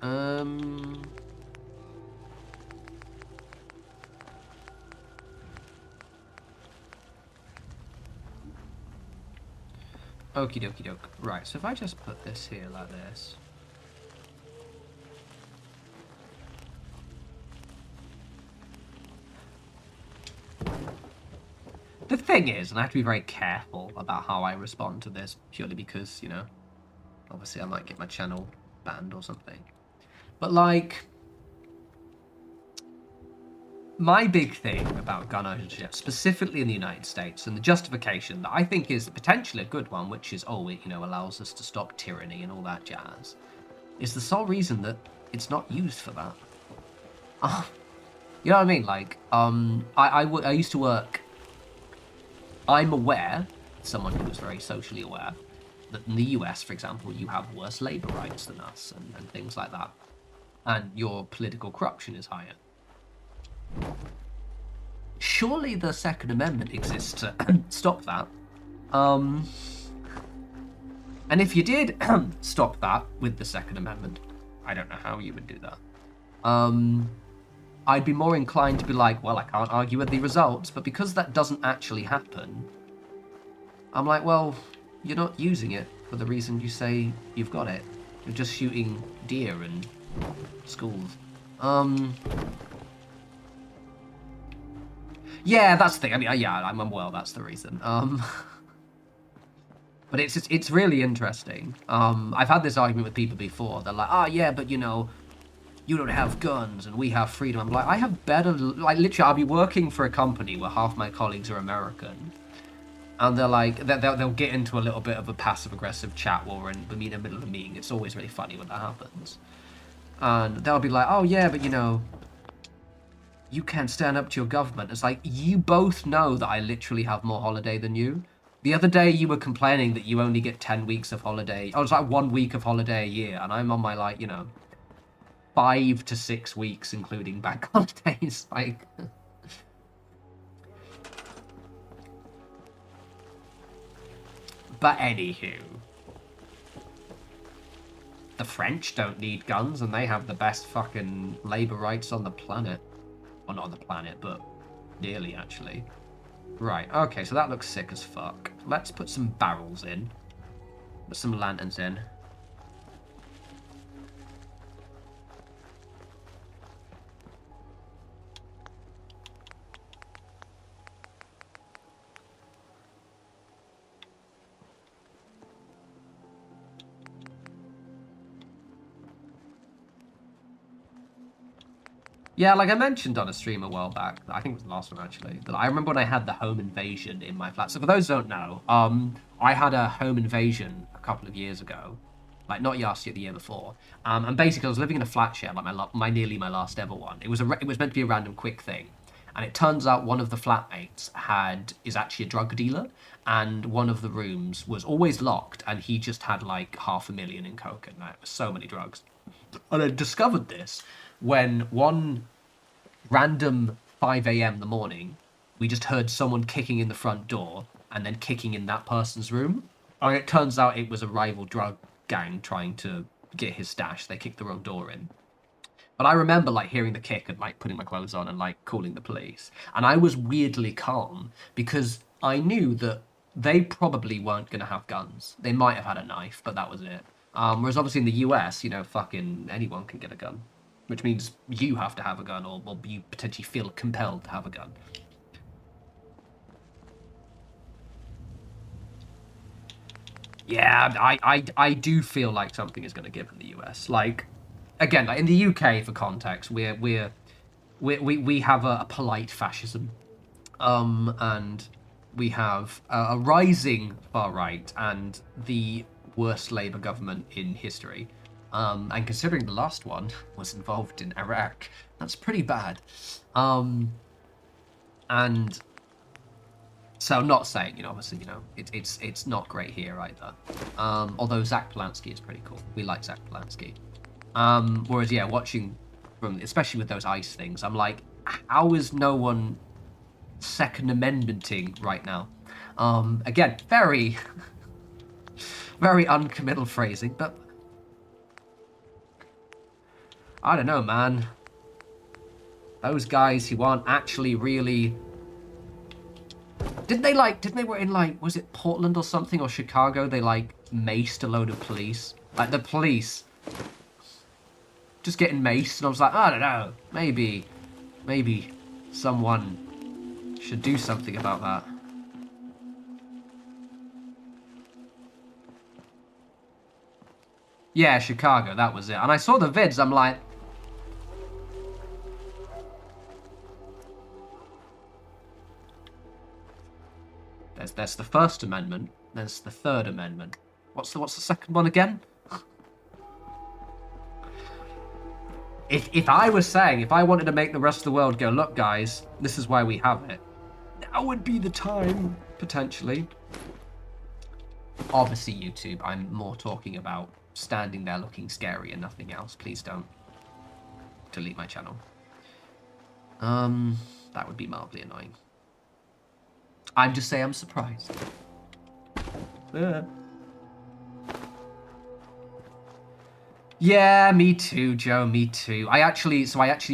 A: Okie dokie doke. Right, so if I just put this here like this. thing is, and I have to be very careful about how I respond to this, purely because, you know, obviously I might get my channel banned or something. But, like, my big thing about gun ownership, specifically in the United States, and the justification that I think is potentially a good one, which is, oh, it, you know, allows us to stop tyranny and all that jazz, is the sole reason that it's not used for that. You know what I mean? Like, I used to work... I'm aware, someone who is very socially aware, that in the US, for example, you have worse labor rights than us and things like that. And your political corruption is higher. Surely the Second Amendment exists to stop that. And if you did stop that with the Second Amendment, I don't know how you would do that. I'd be more inclined to be like, well, I can't argue with the results, but because that doesn't actually happen, I'm like, well, you're not using it for the reason you say you've got it. You're just shooting deer in schools. Yeah, that's the thing. I mean, yeah, I'm well, that's the reason. But it's really interesting. I've had this argument with people before. They're like, oh, yeah, but, you know, you don't have guns and we have freedom. I'm like, I have better... Like, literally, I'll be working for a company where half my colleagues are American. And they're like... They'll get into a little bit of a passive-aggressive chat while we're in the middle of a meeting. It's always really funny when that happens. And they'll be like, oh, yeah, but, you know... You can't stand up to your government. It's like, you both know that I literally have more holiday than you. The other day, you were complaining that you only get 10 weeks of holiday. Oh, it's like 1 week of holiday a year. And I'm on my, like, you know... 5 to 6 weeks, including bank holidays. Like, but anywho, the French don't need guns, and they have the best fucking labor rights on the planet. Well, not on the planet, but nearly actually. Right. Okay. So that looks sick as fuck. Let's put some barrels in. Put some lanterns in. Yeah, like I mentioned on a stream a while back, I think it was the last one actually, that I remember when I had the home invasion in my flat. So for those who don't know, I had a home invasion a couple of years ago. Like, not last year, the year before. And basically I was living in a flat share, like nearly my last ever one. It was meant to be a random quick thing. And it turns out one of the flatmates is actually a drug dealer, and one of the rooms was always locked, and he just had like 500,000 in coke, and it was so many drugs. And I discovered this when one random 5 a.m. in the morning, we just heard someone kicking in the front door and then kicking in that person's room. And it turns out it was a rival drug gang trying to get his stash. They kicked the wrong door in. But I remember like hearing the kick and like putting my clothes on and like calling the police. And I was weirdly calm because I knew that they probably weren't going to have guns. They might have had a knife, but that was it. Whereas obviously in the US, you know, fucking anyone can get a gun. Which means you have to have a gun, or you potentially feel compelled to have a gun. Yeah, I do feel like something is going to give in the US. Like, again, like in the UK, for context, we have a polite fascism, and we have a rising far right and the worst Labour government in history. And considering the last one was involved in Iraq, that's pretty bad. And so I'm not saying, you know, obviously, you know, it's not great here either. Although Zach Polanski is pretty cool. We like Zach Polanski. Whereas, yeah, watching from, especially with those ICE things, I'm like, how is no one Second Amendmenting right now? Again, very, very uncommittal phrasing, but I don't know, man. Those guys who aren't actually really... Didn't they were in, like, was it Portland or something, or Chicago? They, like, maced a load of police. Like, the police just getting maced, and I was like, I don't know. Maybe someone should do something about that. Yeah, Chicago, that was it. And I saw the vids, I'm like... There's the First Amendment, there's the Third Amendment. What's the second one again? If I was saying, if I wanted to make the rest of the world go, look guys, this is why we have it, now would be the time, potentially. Obviously YouTube, I'm more talking about standing there looking scary and nothing else. Please don't delete my channel. That would be mildly annoying. I'm just saying I'm surprised. Yeah, me too, Joe, me too. I actually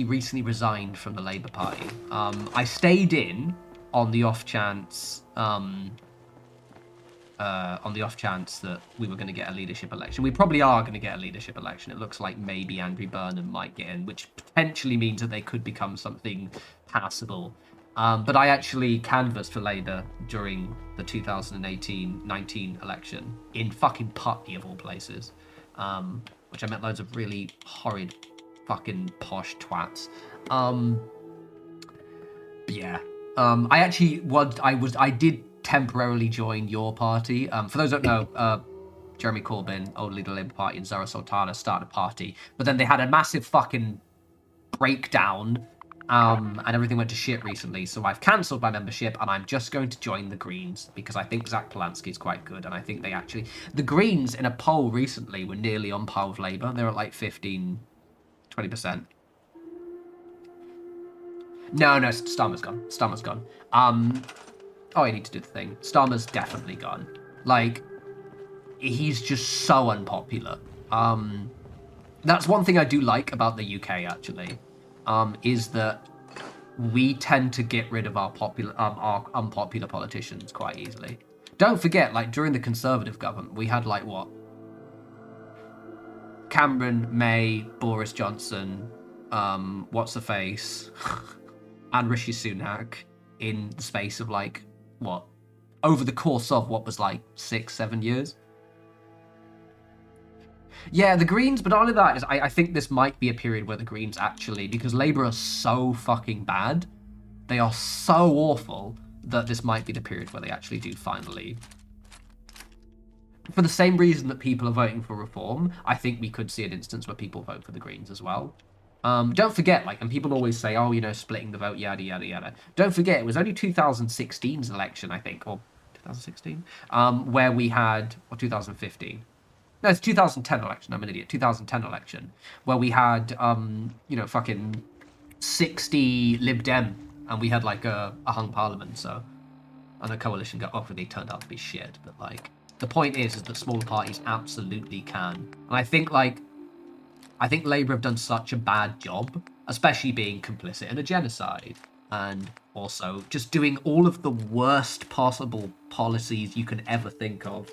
A: recently resigned from the Labour Party. I stayed in on the off chance that we were going to get a leadership election. We probably are going to get a leadership election. It looks like maybe Andrew Burnham might get in, which potentially means that they could become something passable. But I actually canvassed for Labour during the 2018-19 election in fucking Putney, of all places, which I met loads of really horrid fucking posh twats. Yeah. I did temporarily join your party. For those who don't know, Jeremy Corbyn, old leader of the Labour Party, and Zara Sultana started a party, but then they had a massive fucking breakdown, and everything went to shit recently, so I've cancelled my membership, and I'm just going to join the Greens, because I think Zach Polanski's quite good, and I think they actually... The Greens, in a poll recently, were nearly on par with Labour. They were at like 15, 20%. No, Starmer's gone. Starmer's gone. Oh, I need to do the thing. Starmer's definitely gone. Like, he's just so unpopular. That's one thing I do like about the UK, actually, is that we tend to get rid of our unpopular politicians quite easily. Don't forget, like, during the Conservative government, we had, like, what? Cameron, May, Boris Johnson, what's-her-face, and Rishi Sunak in the space of, like, what? Over the course of what was, like, 6-7 years? Yeah, the Greens, but not only that, is I think this might be a period where the Greens actually, because Labour are so fucking bad, they are so awful, that this might be the period where they actually do finally. For the same reason that people are voting for reform, I think we could see an instance where people vote for the Greens as well. Don't forget, like, and people always say, oh, you know, splitting the vote, yada, yada, yada. Don't forget, it was only 2016's election, I think, or 2016, where we had, or 2015. No, it's 2010 election. I'm an idiot. 2010 election, where we had, you know, fucking 60 Lib Dem, and we had, like, a hung parliament, so... And a coalition got... Obviously, they turned out to be shit, but, like... The point is that smaller parties absolutely can. And I think, like... I think Labour have done such a bad job, especially being complicit in a genocide, and also just doing all of the worst possible policies you can ever think of.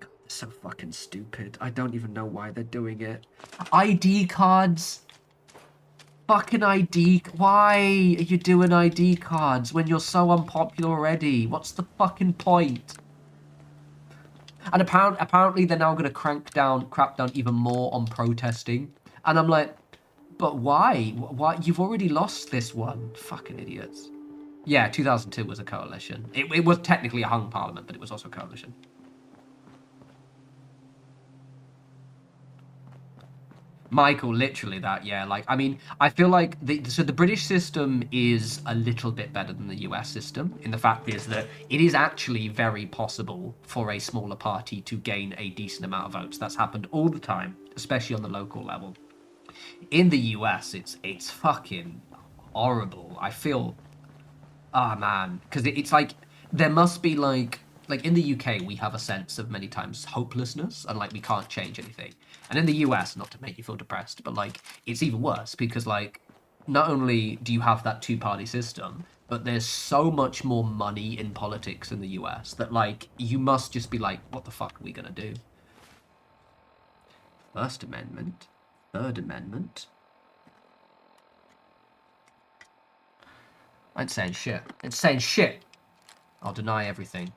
A: God, they're so fucking stupid. I don't even know why they're doing it. ID cards. Fucking ID. Why are you doing ID cards when you're so unpopular already? What's the fucking point? And apparently they're now going to crack down even more on protesting. And I'm like, but why? Why? You've already lost this one. Fucking idiots. Yeah, 2002 was a coalition. It was technically a hung parliament, but it was also a coalition. Michael, literally that, yeah. Like, I mean, I feel like the British system is a little bit better than the US system, in the fact is that it is actually very possible for a smaller party to gain a decent amount of votes. That's happened all the time, especially on the local level. In the US, it's fucking horrible. I feel, ah, man, because it's like, there must be like in the UK, we have a sense of many times hopelessness and like we can't change anything. And in the US, not to make you feel depressed, but like it's even worse because like not only do you have that two-party system, but there's so much more money in politics in the US that like you must just be like, what the fuck are we gonna do? First Amendment, Third Amendment. It's saying shit. It's saying shit. I'll deny everything.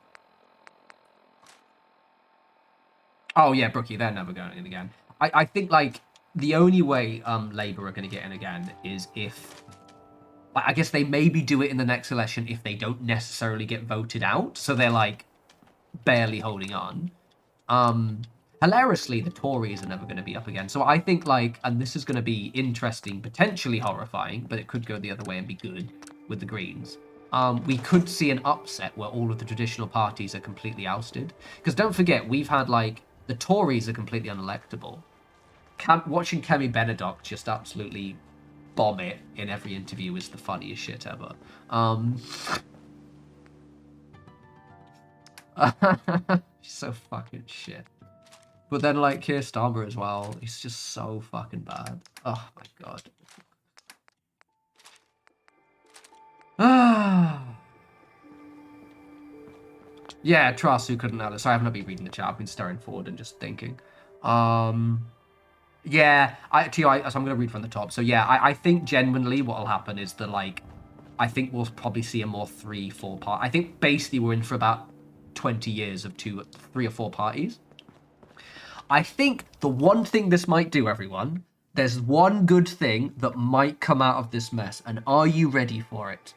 A: Oh yeah, Brookie, they're never going in again. I think like the only way Labour are going to get in again is if, I guess they maybe do it in the next election if they don't necessarily get voted out, so they're like barely holding on. Hilariously, the Tories are never going to be up again. So I think like, and this is going to be interesting, potentially horrifying, but it could go the other way and be good with the Greens. We could see an upset where all of the traditional parties are completely ousted. Because don't forget, we've had like, the Tories are completely unelectable. Watching Kemi Benedok just absolutely bomb it in every interview is the funniest shit ever. She's so fucking shit. But then, like, Keir Starmer as well, he's just so fucking bad. Oh, my God. Yeah, trust who couldn't have it. Sorry, I've not been reading the chat. I've been staring forward and just thinking. Yeah, so I'm going to read from the top. So, yeah, I think genuinely what will happen is that, like, I think we'll probably see a more 3-4 part. I think basically we're in for about 20 years of 3 or 4 parties. I think the one thing this might do, everyone, there's one good thing that might come out of this mess, and are you ready for it?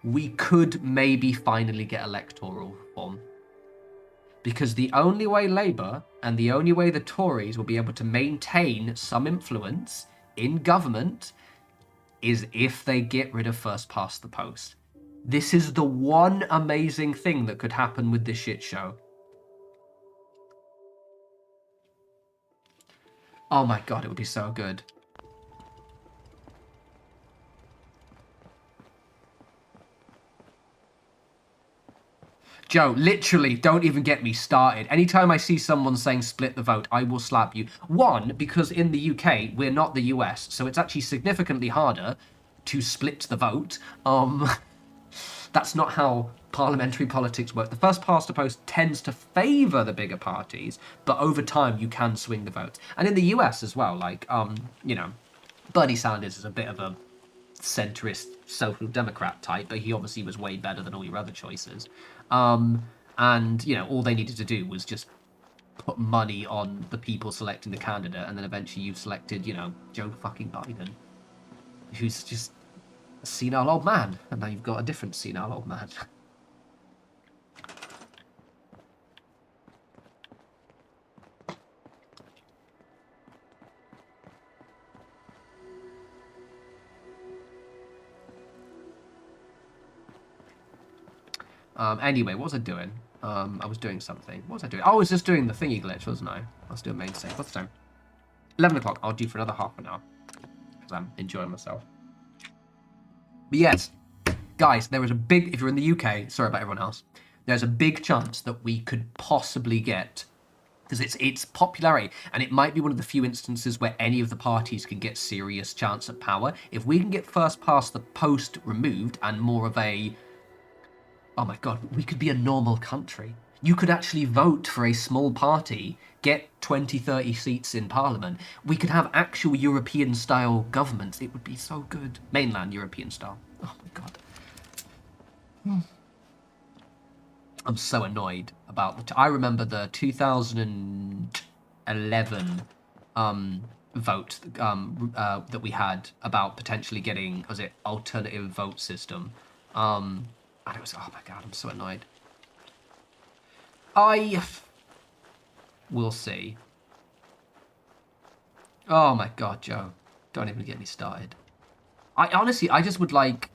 A: We could maybe finally get electoral reform. Because the only way Labour and the only way the Tories will be able to maintain some influence in government is if they get rid of first past the post. This is the one amazing thing that could happen with this shit show. Oh my God, it would be so good. Joe, literally, don't even get me started. Anytime I see someone saying split the vote, I will slap you. One, because in the UK, we're not the US, so it's actually significantly harder to split the vote. That's not how parliamentary politics work. The first past the post tends to favour the bigger parties, but over time you can swing the vote. And in the US as well, like, you know, Bernie Sanders is a bit of a centrist social democrat type, but he obviously was way better than all your other choices. And, you know, all they needed to do was just put money on the people selecting the candidate, and then eventually you selected, you know, Joe fucking Biden, who's just a senile old man, and now you've got a different senile old man. Anyway, what was I doing? I was doing something. What was I doing? Oh, I was just doing the thingy glitch, wasn't I? I was doing main save. What's the time? 11 o'clock. I'll do for another half an hour, because I'm enjoying myself. But yes, guys, there is a big, if you're in the UK, sorry about everyone else, there's a big chance that we could possibly get, because it's popularity, and it might be one of the few instances where any of the parties can get serious chance at power. If we can get first past the post removed and more of a, oh my God, we could be a normal country. You could actually vote for a small party, get 20, 30 seats in parliament. We could have actual European-style governments. It would be so good. Mainland European style. Oh my God. I'm so annoyed about I remember the 2011 vote that we had about potentially getting, was it alternative vote system? And it was, oh my God, I'm so annoyed. We'll see. Oh my God, Joe. Don't even get me started. I honestly, I would like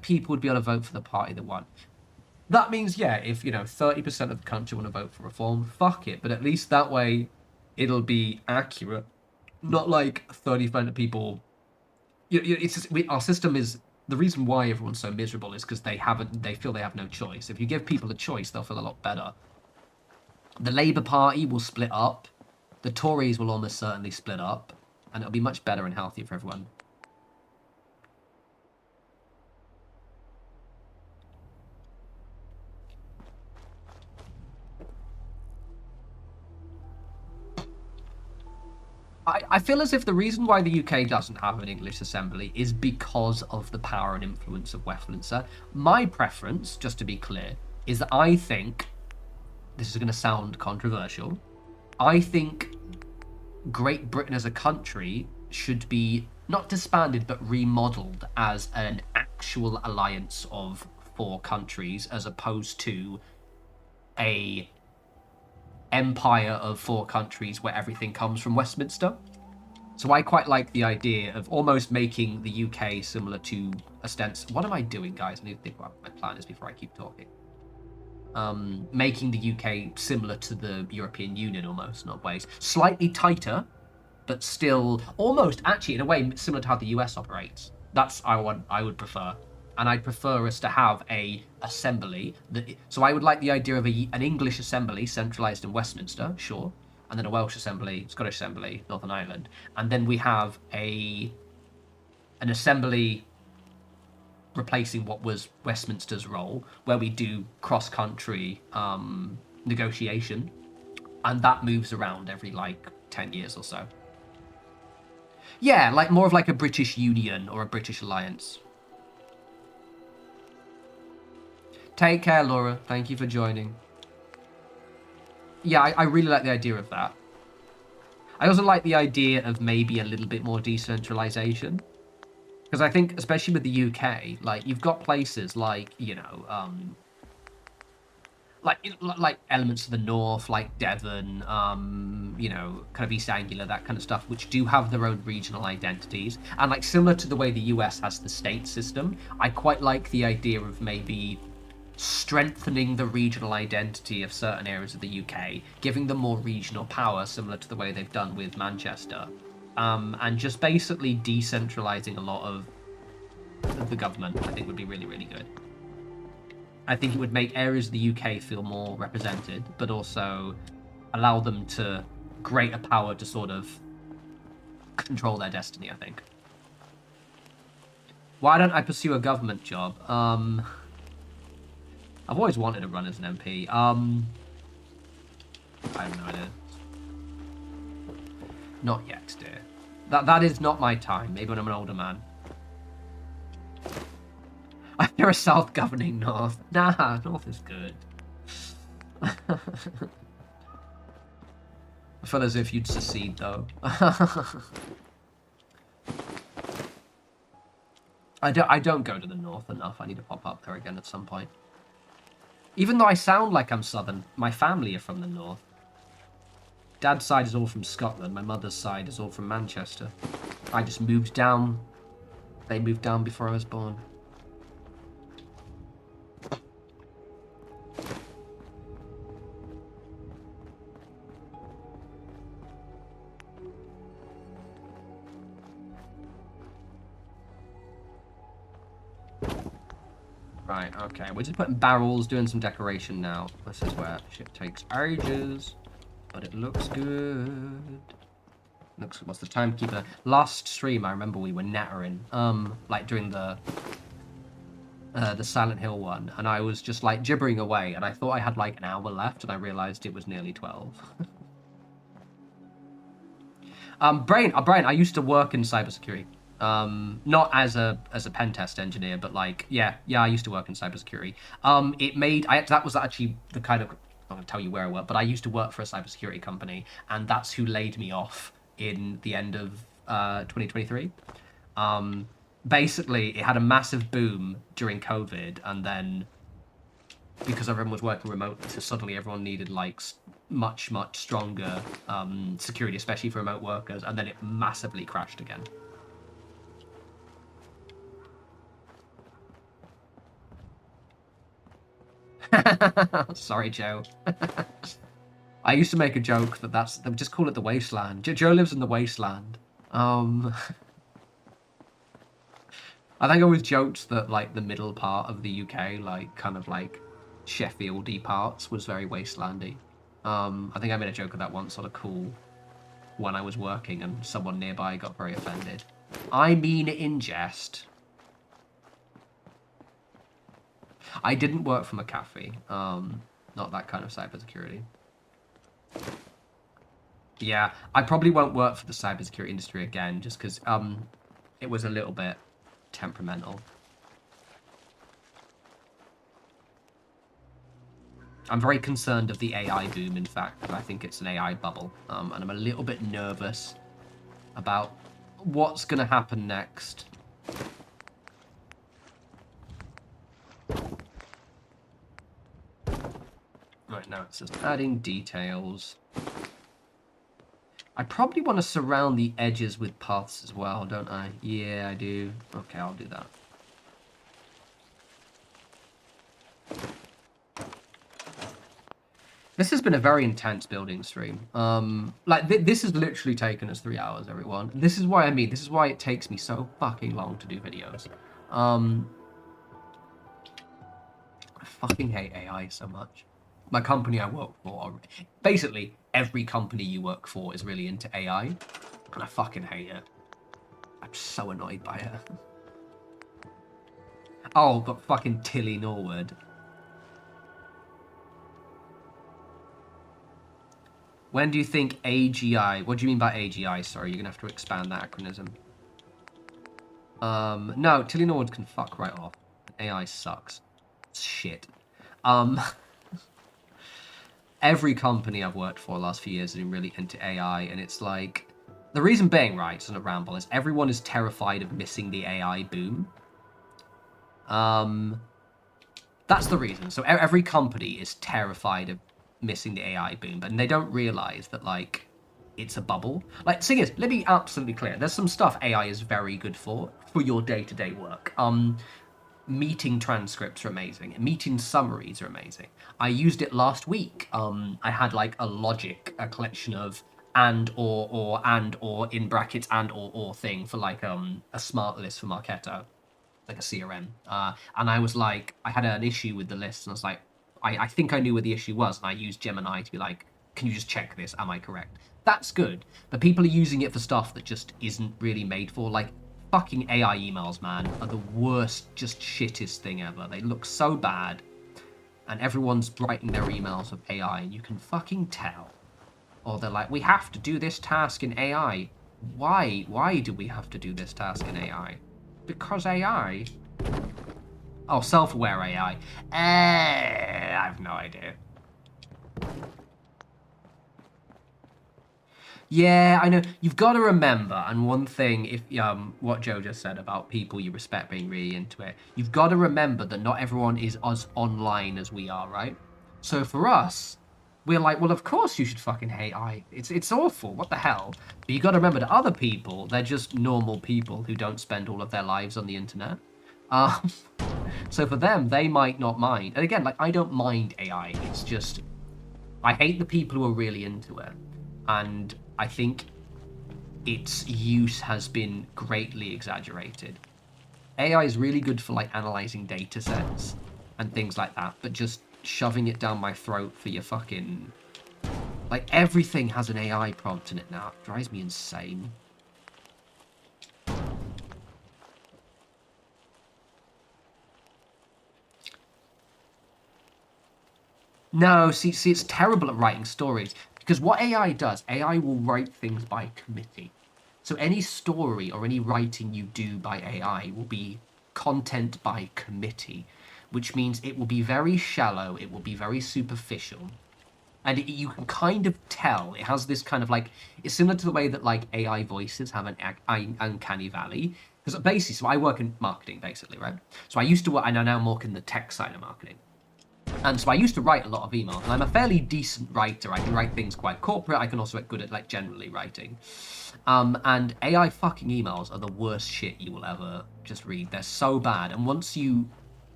A: people to be able to vote for the party that won. That means, yeah, if, you know, 30% of the country want to vote for reform, fuck it. But at least that way, it'll be accurate. Not like 30% of people. It's just, our system is, the reason why everyone's so miserable is because they feel they have no choice. If you give people a choice, they'll feel a lot better. The Labour Party will split up. The Tories will almost certainly split up. And it'll be much better and healthier for everyone. I feel as if the reason why the UK doesn't have an English assembly is because of the power and influence of Westminster. My preference, just to be clear, is that I think this is going to sound controversial. I think Great Britain as a country should be not disbanded but remodeled as an actual alliance of 4 countries as opposed to a empire of 4 countries where everything comes from Westminster. So I quite like the idea of almost making the UK similar to what am I doing, guys? I need to think what my plan is before I keep talking. Making the UK similar to the European Union almost, not ways. Slightly tighter, but still almost actually in a way similar to how the US operates. That's I would prefer. And I'd prefer us to have a assembly. So I would like the idea of an English assembly centralised in Westminster, sure. And then a Welsh assembly, Scottish assembly, Northern Ireland. And then we have an assembly replacing what was Westminster's role, where we do cross-country negotiation. And that moves around every, 10 years or so. Yeah, more of a British Union or a British alliance. Take care, Laura. Thank you for joining. Yeah, I really like the idea of that. I also like the idea of maybe a little bit more decentralization. Because I think, especially with the UK, you've got places like elements of the north, like Devon, kind of East Anglia, that kind of stuff, which do have their own regional identities. And similar to the way the US has the state system, I quite like the idea of maybe strengthening the regional identity of certain areas of the UK, giving them more regional power, similar to the way they've done with Manchester, and just basically decentralizing a lot of the government, I think would be really, really good. I think it would make areas of the UK feel more represented, but also allow them to greater power to sort of control their destiny, I think. Why don't I pursue a government job? I've always wanted to run as an MP. I have no idea. Not yet, dear. That is not my time. Maybe when I'm an older man. After a South governing North. Nah, North is good. I feel as if you'd secede, though. I don't go to the North enough. I need to pop up there again at some point. Even though I sound like I'm Southern, my family are from the North. Dad's side is all from Scotland. My mother's side is all from Manchester. I just moved down. They moved down before I was born. Right, okay. We're just putting barrels, doing some decoration now. This is where shit takes ages, but it looks good. What's the timekeeper? Last stream, I remember we were nattering, during the Silent Hill one, and I was just gibbering away, and I thought I had an hour left, and I realized it was nearly 12. Brian, I used to work in cybersecurity. Not as a pen test engineer, but yeah, I used to work in cybersecurity. That was actually the kind of, I'm not gonna tell you where I work, but I used to work for a cybersecurity company, and that's who laid me off in the end of 2023. Basically, it had a massive boom during COVID, and then because everyone was working remote, so suddenly everyone needed much stronger security, especially for remote workers, and then it massively crashed again. Sorry, Joe. I used to make a joke that they would just call it the wasteland. Joe lives in the wasteland. I think I always joked that the middle part of the UK, kind of Sheffield-y parts, was very wastelandy. I think I made a joke of that once, sort of cool, when I was working, and someone nearby got very offended. I mean it in jest. I didn't work for McAfee. Not that kind of cybersecurity. Yeah, I probably won't work for the cybersecurity industry again, just because it was a little bit temperamental. I'm very concerned of the AI boom, in fact, because I think it's an AI bubble. And I'm a little bit nervous about what's going to happen next. Right, now it's just adding details. I probably want to surround the edges with paths as well, don't I? Yeah, I do. Okay, I'll do that. This has been a very intense building stream. This has literally taken us 3 hours, everyone. This is why this is why it takes me so fucking long to do videos. I fucking hate AI so much. My company I work for, basically every company you work for is really into AI, and I fucking hate it. I'm so annoyed by it. Oh, but fucking Tilly Norwood. When do you think AGI? What do you mean by AGI? Sorry, you're gonna have to expand that acronym. No, Tilly Norwood can fuck right off. AI sucks. It's shit. Every company I've worked for the last few years has been really into AI, and it's like, the reason being, right, it's not a ramble, is everyone is terrified of missing the AI boom. That's the reason. So every company is terrified of missing the AI boom, but they don't realize that, like, it's a bubble. Like, thing is, let me be absolutely clear. There's some stuff AI is very good for your day-to-day work. Meeting transcripts are amazing. Meeting summaries are amazing. I used it last week. I had like a collection of and or in brackets and or thing for like a smart list for Marketo, like a CRM. And I was like, I had an issue with the list, and I was like, I think I knew where the issue was, and I used Gemini to be like, can you just check this? Am I correct? That's good. But people are using it for stuff that just isn't really made for, like, fucking AI emails, man, are the worst, just shittest thing ever. They look so bad, and everyone's writing their emails with AI, and you can fucking tell. Or they're like, we have to do this task in AI. Why? Why do we have to do this task in AI? Because AI? Oh, self-aware AI. I have no idea. Yeah, I know. You've got to remember, and one thing, if what Joe just said about people you respect being really into it, you've got to remember that not everyone is as online as we are, right? So for us, we're like, well, of course you should fucking hate AI. It's awful. What the hell? But you got to remember that other people, they're just normal people who don't spend all of their lives on the internet. So for them, they might not mind. And again, like, I don't mind AI. It's just, I hate the people who are really into it. And I think its use has been greatly exaggerated. AI is really good for like analyzing data sets and things like that, but just shoving it down my throat for your fucking... Like, everything has an AI prompt in it now. It drives me insane. No, see, it's terrible at writing stories. Because what AI does, AI will write things by committee. So any story or any writing you do by AI will be content by committee, which means it will be very shallow, it will be very superficial. And you can kind of tell, it has this kind of like, it's similar to the way that like AI voices have an uncanny valley. Because basically, so I work in marketing basically, right? So I used to work, and I now work in the tech side of marketing. And so I used to write a lot of emails, and I'm a fairly decent writer. I can write things quite corporate. I can also get good at like generally writing. And AI fucking emails are the worst shit you will ever just read. They're so bad, and once you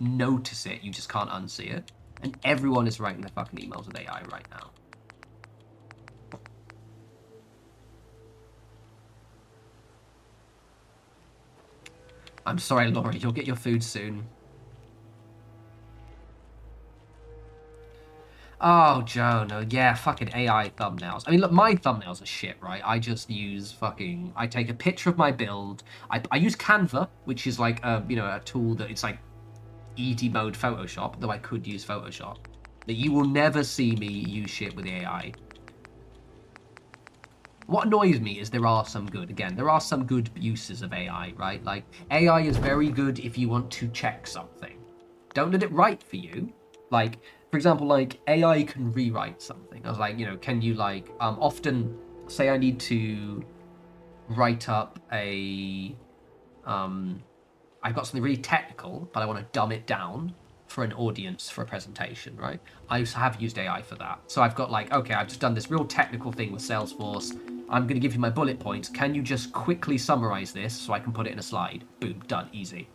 A: notice it, you just can't unsee it. And everyone is writing their fucking emails with AI right now. I'm sorry, Laurie. You'll get your food soon. Oh, Joe, no, yeah, fucking AI thumbnails. I mean, look, my thumbnails are shit, right? I just use fucking, I take a picture of my build. I use Canva, which is like a, you know, a tool that it's like easy mode Photoshop, though I could use Photoshop. But you will never see me use shit with AI. What annoys me is there are some good uses of AI, right? Like, AI is very good if you want to check something. Don't let it write for you. Like, for example, like AI can rewrite something. I was like, can you like often say I need to write up I've got something really technical, but I want to dumb it down for an audience for a presentation, right? I have used AI for that. So I've got like, okay, I've just done this real technical thing with Salesforce. I'm going to give you my bullet points. Can you just quickly summarize this so I can put it in a slide? Boom, done, easy.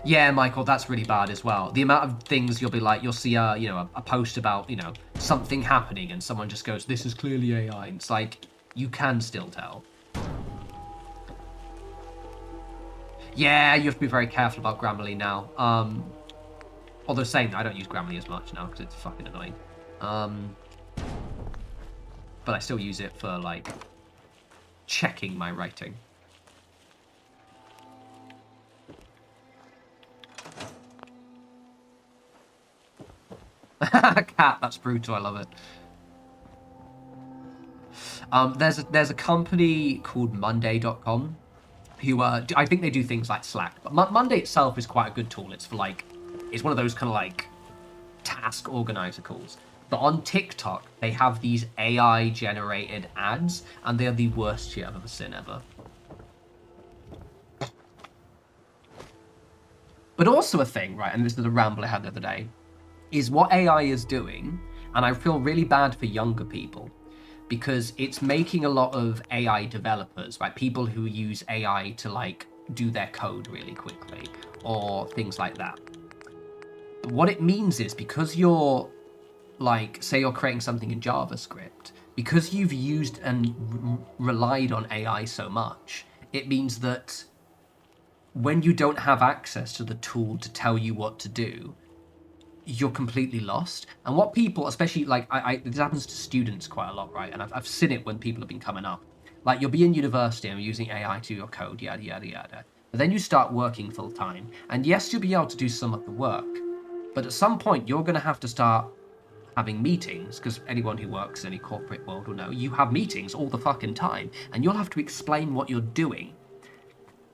A: Yeah, Michael, that's really bad as well. The amount of things you'll see a post about, something happening and someone just goes, this is clearly AI. And it's like, you can still tell. Yeah, you have to be very careful about Grammarly now. Although saying that, I don't use Grammarly as much now because it's fucking annoying. But I still use it for, like, checking my writing. Cat, that's brutal. I love it. There's a company called Monday.com who I think they do things like Slack, but Monday itself is quite a good tool. It's one of those kind of like task organizer tools. But on TikTok, they have these AI generated ads, and they are the worst shit I've ever seen ever. But also a thing, right, and this is a ramble I had the other day, is what AI is doing, and I feel really bad for younger people, because it's making a lot of AI developers, right, people who use AI to, like, do their code really quickly, or things like that. But what it means is, because you're, like, say you're creating something in JavaScript, because you've used and relied on AI so much, it means that when you don't have access to the tool to tell you what to do, you're completely lost. And what people, especially like this happens to students quite a lot, right? And I've seen it when people have been coming up. Like, you'll be in university and using AI to your code, yada yada yada. But then you start working full time, and yes, you'll be able to do some of the work, but at some point you're going to have to start having meetings, because anyone who works in any corporate world will know you have meetings all the fucking time, and you'll have to explain what you're doing.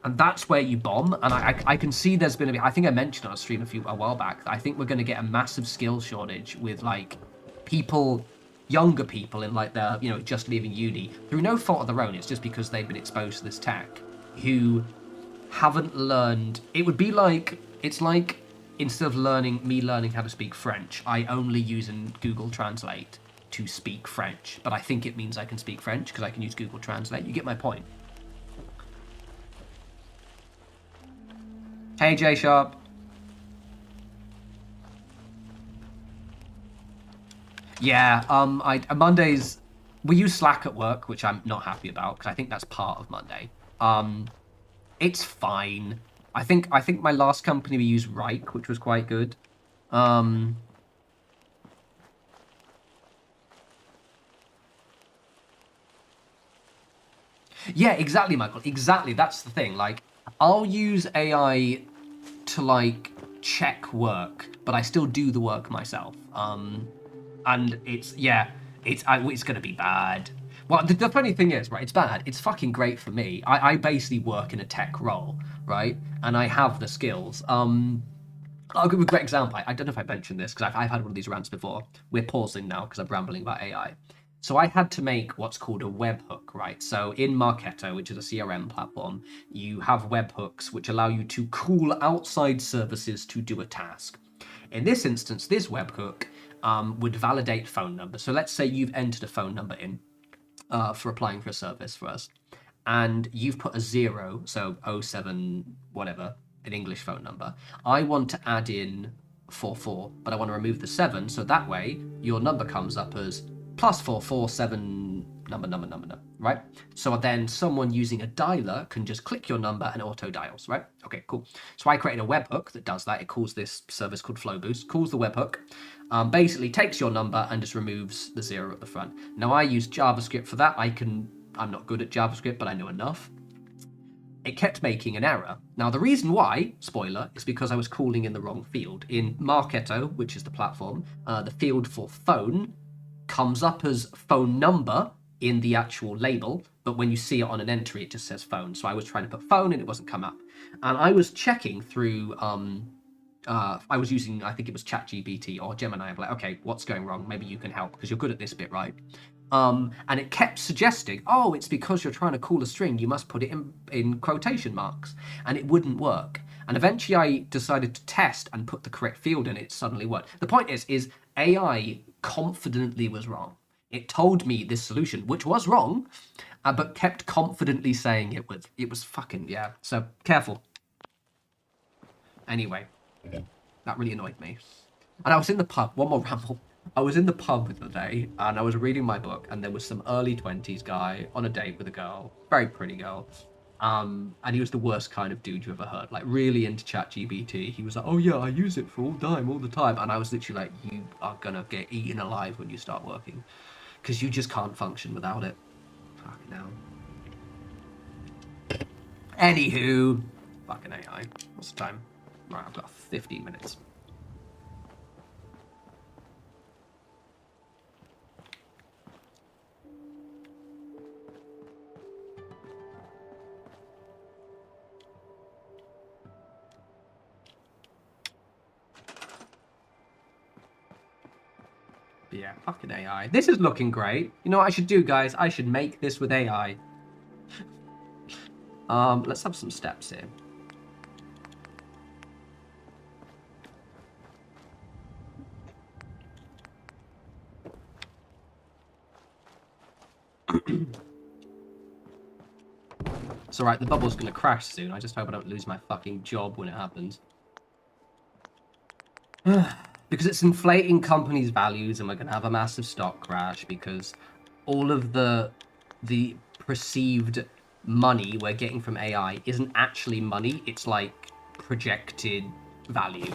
A: And that's where you bomb. And I can see there's going to be, I think I mentioned on a stream a while back, I think we're going to get a massive skill shortage with, like, people, younger people in, like, their, just leaving uni through no fault of their own. It's just because they've been exposed to this tech, who haven't learned. It would be like, it's like, instead of me learning how to speak French, I only use Google Translate to speak French. But I think it means I can speak French because I can use Google Translate. You get my point. Hey, J Sharp. Yeah, Mondays, we use Slack at work, which I'm not happy about, because I think that's part of Monday. It's fine. I think my last company we used Reich, which was quite good. Yeah, exactly, Michael. Exactly. That's the thing. Like, I'll use AI to, like, check work, but I still do the work myself. And it's gonna be bad. Well, the funny thing is, right, it's bad. It's fucking great for me. I basically work in a tech role, right? And I have the skills. I'll give a great example. I don't know if I mentioned this, because I've had one of these rants before. We're pausing now because I'm rambling about AI. So I had to make what's called a webhook, right? So in Marketo, which is a CRM platform, you have webhooks which allow you to call outside services to do a task. In this instance, this webhook would validate phone numbers. So let's say you've entered a phone number in for applying for a service for us, and you've put a 0, so 07 whatever, an English phone number. I want to add in 44, but I want to remove the 7, so that way your number comes up as +447 number, right? So then someone using a dialer can just click your number and auto dials, right? Okay, cool. So I created a webhook that does that. It calls this service called FlowBoost, calls the webhook, basically takes your number and just removes the 0 at the front. Now I use JavaScript for that. I'm not good at JavaScript, but I know enough. It kept making an error. Now, the reason why, spoiler, is because I was calling in the wrong field. In Marketo, which is the platform, the field for phone comes up as phone number in the actual label, but when you see it on an entry, it just says phone. So I was trying to put phone and it wasn't come up. And I was checking through, I was using, I think it was ChatGPT or Gemini. I'm like, okay, what's going wrong? Maybe you can help because you're good at this bit, right? And it kept suggesting, oh, it's because you're trying to call a string, you must put it in quotation marks. And it wouldn't work. And eventually I decided to test and put the correct field in. It suddenly worked. The point is AI confidently was wrong. It told me this solution, which was wrong, but kept confidently saying it was fucking, yeah. So careful. Anyway, that really annoyed me. And I was in the pub, one more ramble. I was in the pub the other day and I was reading my book and there was some early 20s guy on a date with a girl, very pretty girl. And he was the worst kind of dude you ever heard, like really into ChatGPT. He was like, oh yeah, I use it for all the time. And I was literally like, you are gonna get eaten alive when you start working. Because you just can't function without it. Fucking hell. Anywho, fucking AI. What's the time? Right, I've got 15 minutes. Yeah, fucking AI. This is looking great. You know what I should do, guys? I should make this with AI. Let's have some steps here. It's alright, the bubble's gonna crash soon. I just hope I don't lose my fucking job when it happens. Because it's inflating companies' values and we're gonna have a massive stock crash because all of the perceived money we're getting from AI isn't actually money, it's like projected value.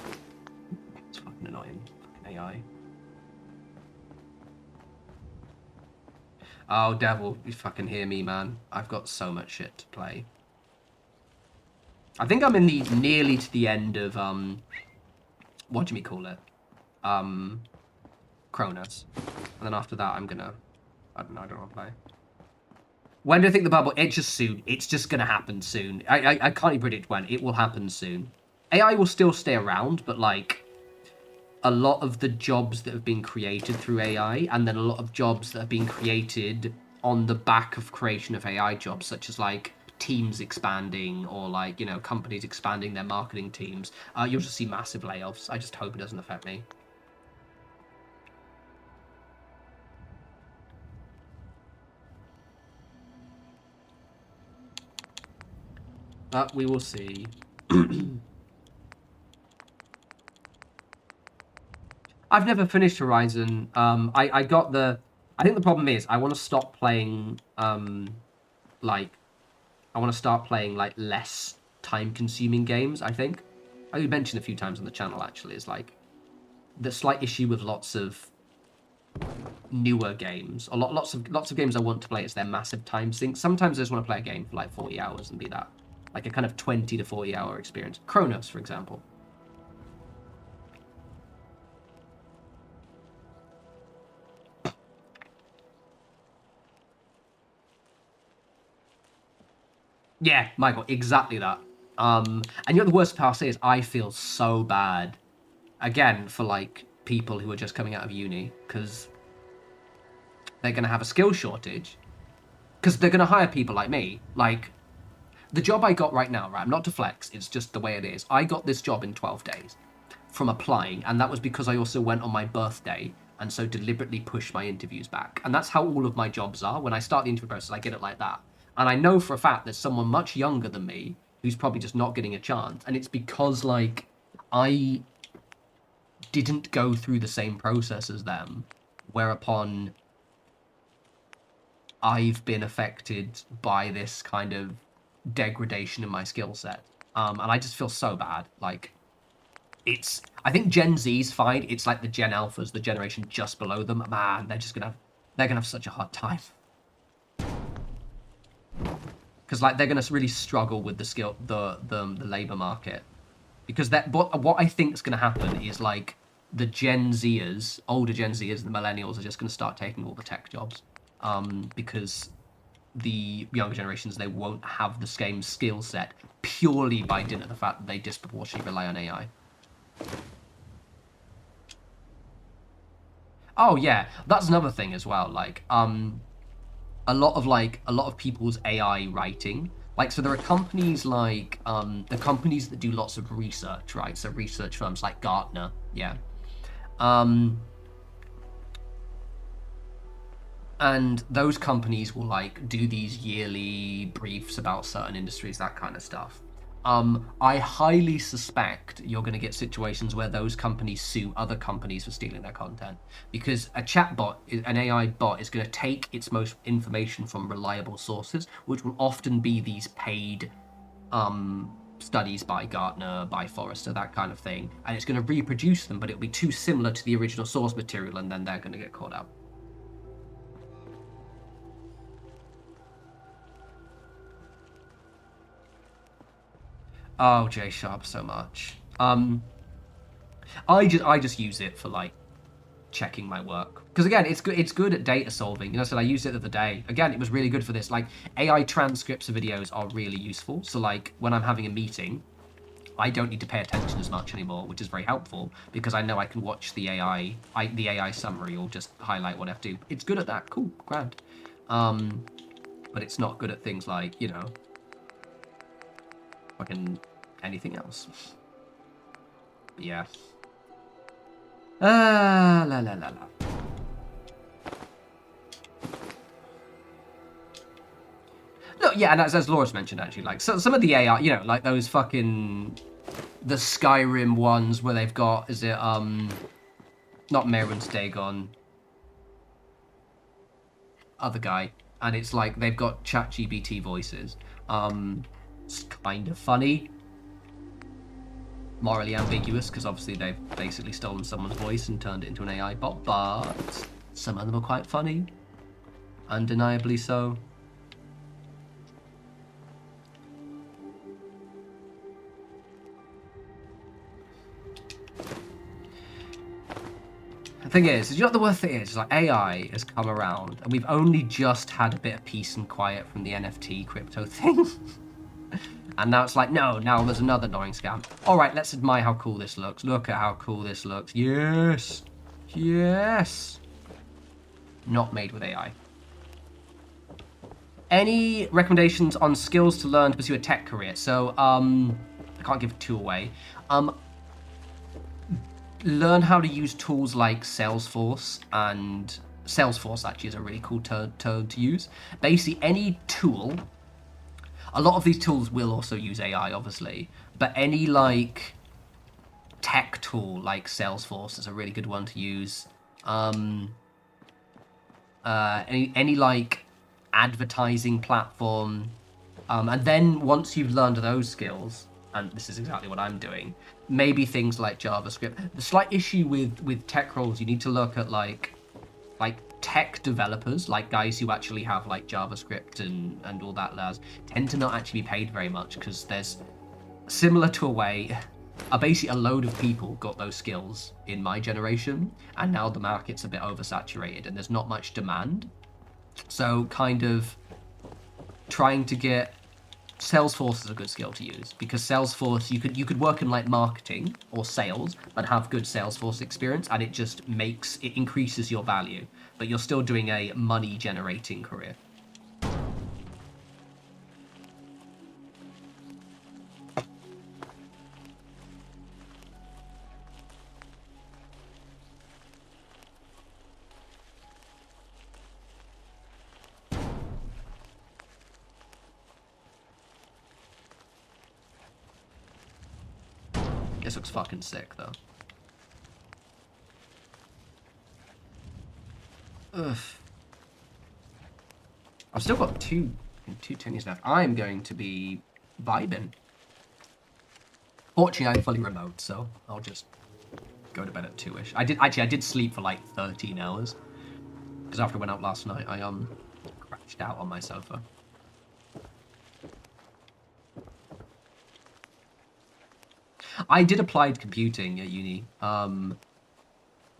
A: It's fucking annoying. Fucking AI. Oh, Devil, you fucking hear me, man. I've got so much shit to play. I think I'm in the nearly to the end of what do we call it? Cronus. And then after that I'm gonna I don't want to play. When do I think the bubble? It's just soon. It's just gonna happen soon. I can't even predict when. It will happen soon. AI will still stay around, but like a lot of the jobs that have been created through AI, and then a lot of jobs that have been created on the back of creation of AI jobs, such as like teams expanding or like, you know, companies expanding their marketing teams, you'll just see massive layoffs. I just hope it doesn't affect me. But we will see. I've never finished Horizon. I got the... I think the problem is I want to stop playing, like... I want to start playing, like, less time-consuming games, I think. I mentioned a few times on the channel, actually, is, like, the slight issue with lots of newer games, or lots of games I want to play, is their massive time sinks. Sometimes I just want to play a game for, like, 40 hours and be that. Like, a kind of 20 to 40-hour experience. Chronos, for example. Yeah, Michael, exactly that. And you know the worst part is I feel so bad, again, for like people who are just coming out of uni, because they're going to have a skill shortage, because they're going to hire people like me. Like, the job I got right now, right, not to flex, it's just the way it is. I got this job in 12 days from applying, and that was because I also went on my birthday, and so deliberately pushed my interviews back. And that's how all of my jobs are. When I start the interview process, I get it like that. And I know for a fact there's someone much younger than me who's probably just not getting a chance. And it's because, like, I didn't go through the same process as them, whereupon I've been affected by this kind of degradation in my skill set. And I just feel so bad. Like, it's... I think Gen Z's fine. It's like the Gen Alphas, the generation just below them. Man, they're gonna have such a hard time. Because like they're gonna really struggle with the labor market, because what I think is gonna happen is like the Gen Zers, older Gen Zers, the millennials are just gonna start taking all the tech jobs, because the younger generations, they won't have the same skill set purely by dint of the fact that they disproportionately rely on AI. Oh yeah, that's another thing as well. Like, a lot of people's AI writing. Like, so there are companies like the companies that do lots of research, right? So research firms like Gartner, yeah. And those companies will like do these yearly briefs about certain industries, that kind of stuff. I highly suspect you're going to get situations where those companies sue other companies for stealing their content, because a chatbot, an AI bot, is going to take its most information from reliable sources, which will often be these paid studies by Gartner, by Forrester, that kind of thing, and it's going to reproduce them, but it'll be too similar to the original source material, and then they're going to get caught out. Oh, J Sharp so much. I just use it for like checking my work, because again, it's good at data solving. You know, so I used it the other day. Again, it was really good for this. Like, AI transcripts of videos are really useful. So like when I'm having a meeting, I don't need to pay attention as much anymore, which is very helpful because I know I can watch the AI summary or just highlight what I have to do. It's good at that. Cool, grand. But it's not good at things like, you know, fucking anything else. But yeah. La la la la. No, yeah, and as Laura's mentioned, actually, like, so some of the AI, you know, like those fucking the Skyrim ones where they've got, is it not Merwin's Dagon, other guy, and it's like they've got ChatGPT voices. It's kind of funny, morally ambiguous, because obviously they've basically stolen someone's voice and turned it into an AI bot, but some of them are quite funny, undeniably so. The thing is, you know what the worst thing is? Like, AI has come around, and we've only just had a bit of peace and quiet from the NFT crypto thing. And now it's like, no, now there's another annoying scam. All right, let's admire how cool this looks. Look at how cool this looks. Yes. Yes. Not made with AI. Any recommendations on skills to learn to pursue a tech career? So, I can't give two away. Learn how to use tools like Salesforce, and Salesforce actually is a really cool term to use. Basically, any tool. A lot of these tools will also use AI, obviously, but any like tech tool like Salesforce is a really good one to use. Any like advertising platform, and then once you've learned those skills, and this is exactly what I'm doing, maybe things like JavaScript. The slight issue with tech roles, you need to look at like tech developers, like guys who actually have like JavaScript and all that jazz, tend to not actually be paid very much, because there's, similar to a way, basically a load of people got those skills in my generation, and now the market's a bit oversaturated and there's not much demand. So kind of trying to get Salesforce is a good skill to use, because Salesforce, you could work in like marketing or sales but have good Salesforce experience, and it increases your value, but you're still doing a money generating career. This looks fucking sick, though. Ugh. I've still got two tennies left. I'm going to be vibing. Fortunately, I'm fully remote, so I'll just go to bed at 2-ish. I did sleep for like 13 hours, because after I went out last night, I crashed out on my sofa. I did applied computing at uni.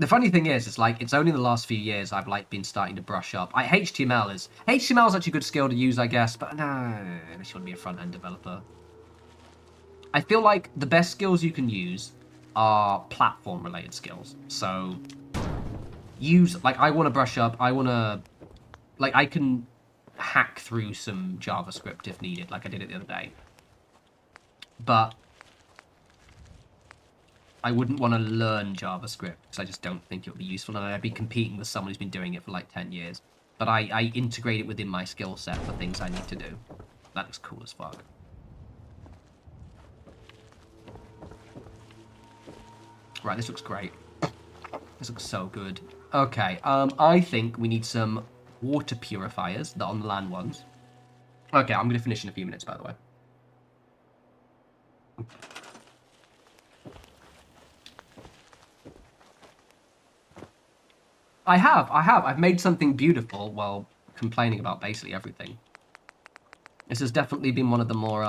A: The funny thing is, it's like, it's only the last few years I've like been starting to brush up. HTML is actually a good skill to use, I guess, but no, I just want to be a front-end developer. I feel like the best skills you can use are platform-related skills. So, I want to brush up, I can hack through some JavaScript if needed, like I did it the other day. But I wouldn't want to learn JavaScript because I just don't think it would be useful, and I'd be competing with someone who's been doing it for like 10 years. But I integrate it within my skill set for things I need to do. That looks cool as fuck. Right, this looks great. This looks so good. Okay, I think we need some water purifiers, the on-land ones. Okay, I'm going to finish in a few minutes, by the way. I have. I've made something beautiful while complaining about basically everything. This has definitely been one of the more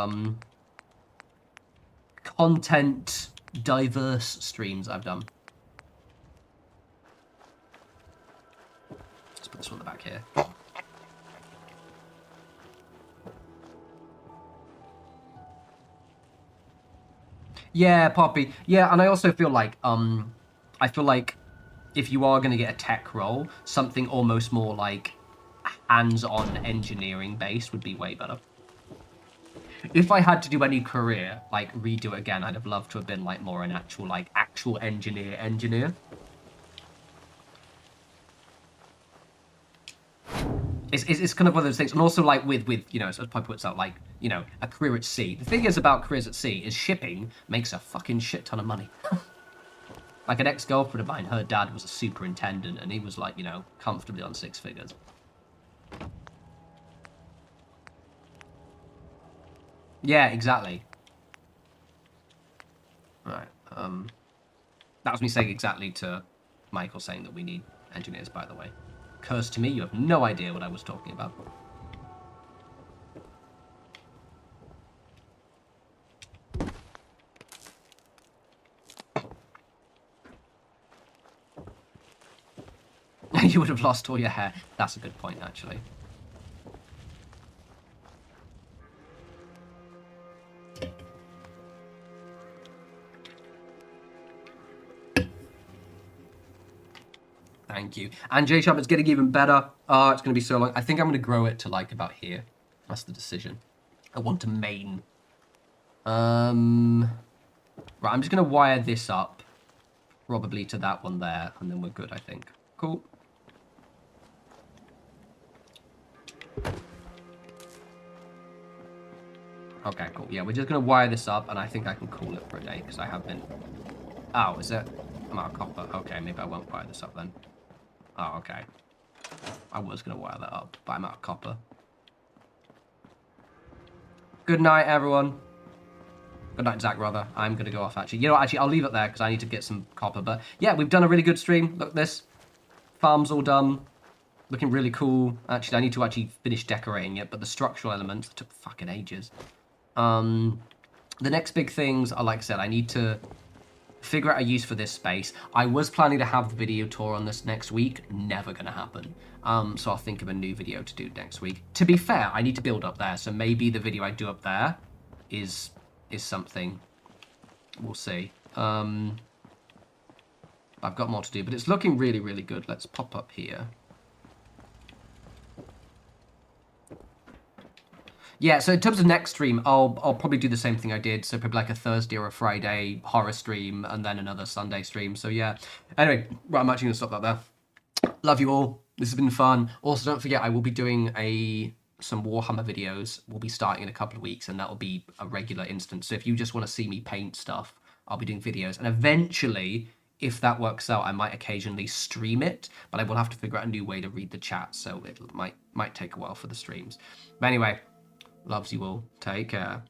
A: content diverse streams I've done. Let's put this one in the back here. Yeah, Poppy. Yeah, and I also feel like if you are going to get a tech role, something almost more like hands-on engineering based would be way better. If I had to do any career, like redo it again, I'd have loved to have been like more an actual engineer. It's kind of one of those things, and also like with you know, as Piper puts out, like, you know, a career at sea. The thing is about careers at sea is shipping makes a fucking shit ton of money. Like an ex-girlfriend of mine, her dad was a superintendent, and he was like, you know, comfortably on 6 figures. Yeah, exactly. Right. That was me saying exactly to Michael saying that we need engineers, by the way. Curse to me, you have no idea what I was talking about. You would have lost all your hair. That's a good point, actually. Thank you. And J-Sharp, it's getting even better. Oh, it's going to be so long. I think I'm going to grow it to, like, about here. That's the decision. I want to main. Right, I'm just going to wire this up. Probably to that one there. And then we're good, I think. Cool. Okay, cool. Yeah, we're just going to wire this up, and I think I can call it for a day, because I have been... Oh, is it? I'm out of copper. Okay, maybe I won't wire this up then. Oh, okay. I was going to wire that up, but I'm out of copper. Good night, everyone. Good night, Zach, rather. I'm going to go off, actually. You know what, actually, I'll leave it there, because I need to get some copper. But, yeah, we've done a really good stream. Look at this. Farm's all done. Looking really cool. Actually, I need to actually finish decorating it, but the structural elements took fucking ages. The next big things are, like I said, I need to figure out a use for this space. I was planning to have the video tour on this next week. Never going to happen. So I'll think of a new video to do next week. To be fair, I need to build up there, so maybe the video I do up there is something. We'll see. I've got more to do, but it's looking really, really good. Let's pop up here. Yeah, so in terms of next stream, I'll probably do the same thing I did. So probably like a Thursday or a Friday horror stream, and then another Sunday stream. So yeah. Anyway, right, I'm actually going to stop that there. Love you all. This has been fun. Also, don't forget, I will be doing some Warhammer videos. We'll be starting in a couple of weeks, and that will be a regular instance. So if you just want to see me paint stuff, I'll be doing videos. And eventually, if that works out, I might occasionally stream it, but I will have to figure out a new way to read the chat. So it might take a while for the streams. But anyway, loves you all. Take care.